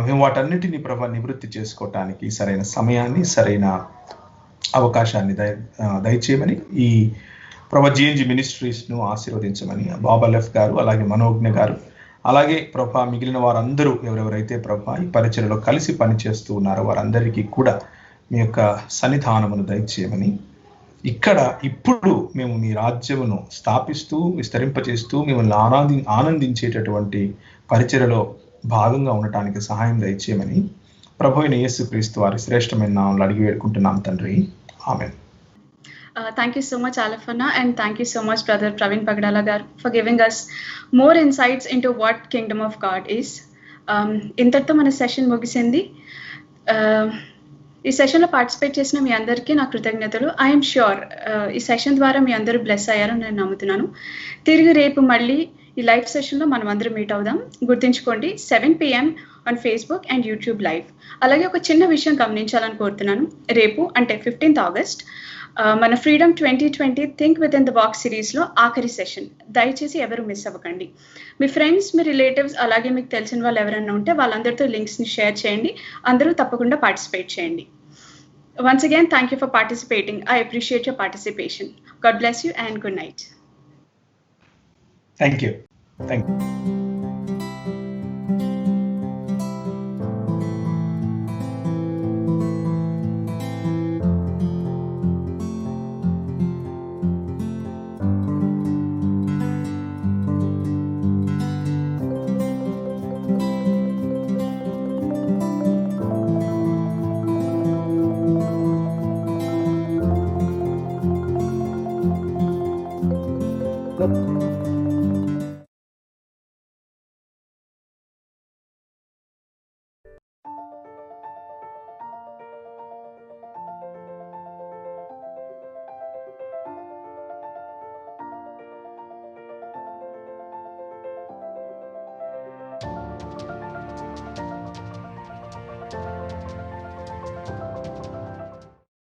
మేము వాటన్నిటినీ ప్రభా నివృత్తి చేసుకోవటానికి సరైన సమయాన్ని, సరైన అవకాశాన్ని దయచేయమని ఈ ప్రభా జిఎన్జి మినిస్ట్రీస్ను ఆశీర్వదించమని బాబా లెఫ్ గారు, అలాగే మనోజ్ఞ గారు, అలాగే ప్రభా మిగిలిన వారందరూ ఎవరెవరైతే ప్రభా ఈ పరిచయలో కలిసి పనిచేస్తూ ఉన్నారో వారందరికీ కూడా మీ యొక్క సన్నిధానమును దయచేయమని, ఇక్కడ ఇప్పుడు మేము మీ రాజ్యమును స్థాపిస్తూ విస్తరింపచేస్తూ మిమ్మల్ని ఆనందించేటటువంటి పరిచయలో భాగంగా ఉండటానికి సహాయం దయచేయమని ప్రభు అయిన యేసుక్రీస్తు వారి శ్రేష్టమైన నామములో అడిగి వేడుకుంటున్నాం తండ్రి, ఆమేన్. Thank you so much, Alafana, and thank you so much, Brother Praveen Pagdala gar, for giving us more insights into what Kingdom of God is. ఇంతటితో మన సెషన్ ముగిసింది. ఈ సెషన్లో పార్టిసిపేట్ చేసిన మీ అందరికీ నా కృతజ్ఞతలు. ఐఎమ్ ష్యూర్ ఈ సెషన్ ద్వారా మీ అందరూ బ్లెస్ అయ్యారని నేను నమ్ముతున్నాను. తిరిగి రేపు మళ్ళీ ఈ లైవ్ సెషన్లో మనం అందరం మీట్ అవుదాం. గుర్తుంచుకోండి, 7 PM on Facebook and YouTube live. అలాగే ఒక చిన్న విషయం గమనించాలని కోరుతున్నాను. రేపు అంటే 15th ఆగస్ట్ మన freedom 2020 think with in the box సిరీస్లో ఆఖరి సెషన్. దయచేసి ఎవరు మిస్ అవ్వకండి. మీ ఫ్రెండ్స్, మీ రిలేటివ్స్, అలాగే మీకు తెలిసిన వాళ్ళు ఎవరైనా ఉంటే వాళ్ళందరితో లింక్స్ని షేర్ చేయండి. అందరూ తప్పకుండా పార్టిసిపేట్ చేయండి. Once again, thank you for participating. I appreciate your participation. God bless you and good night. Thank you. Thank you. Good.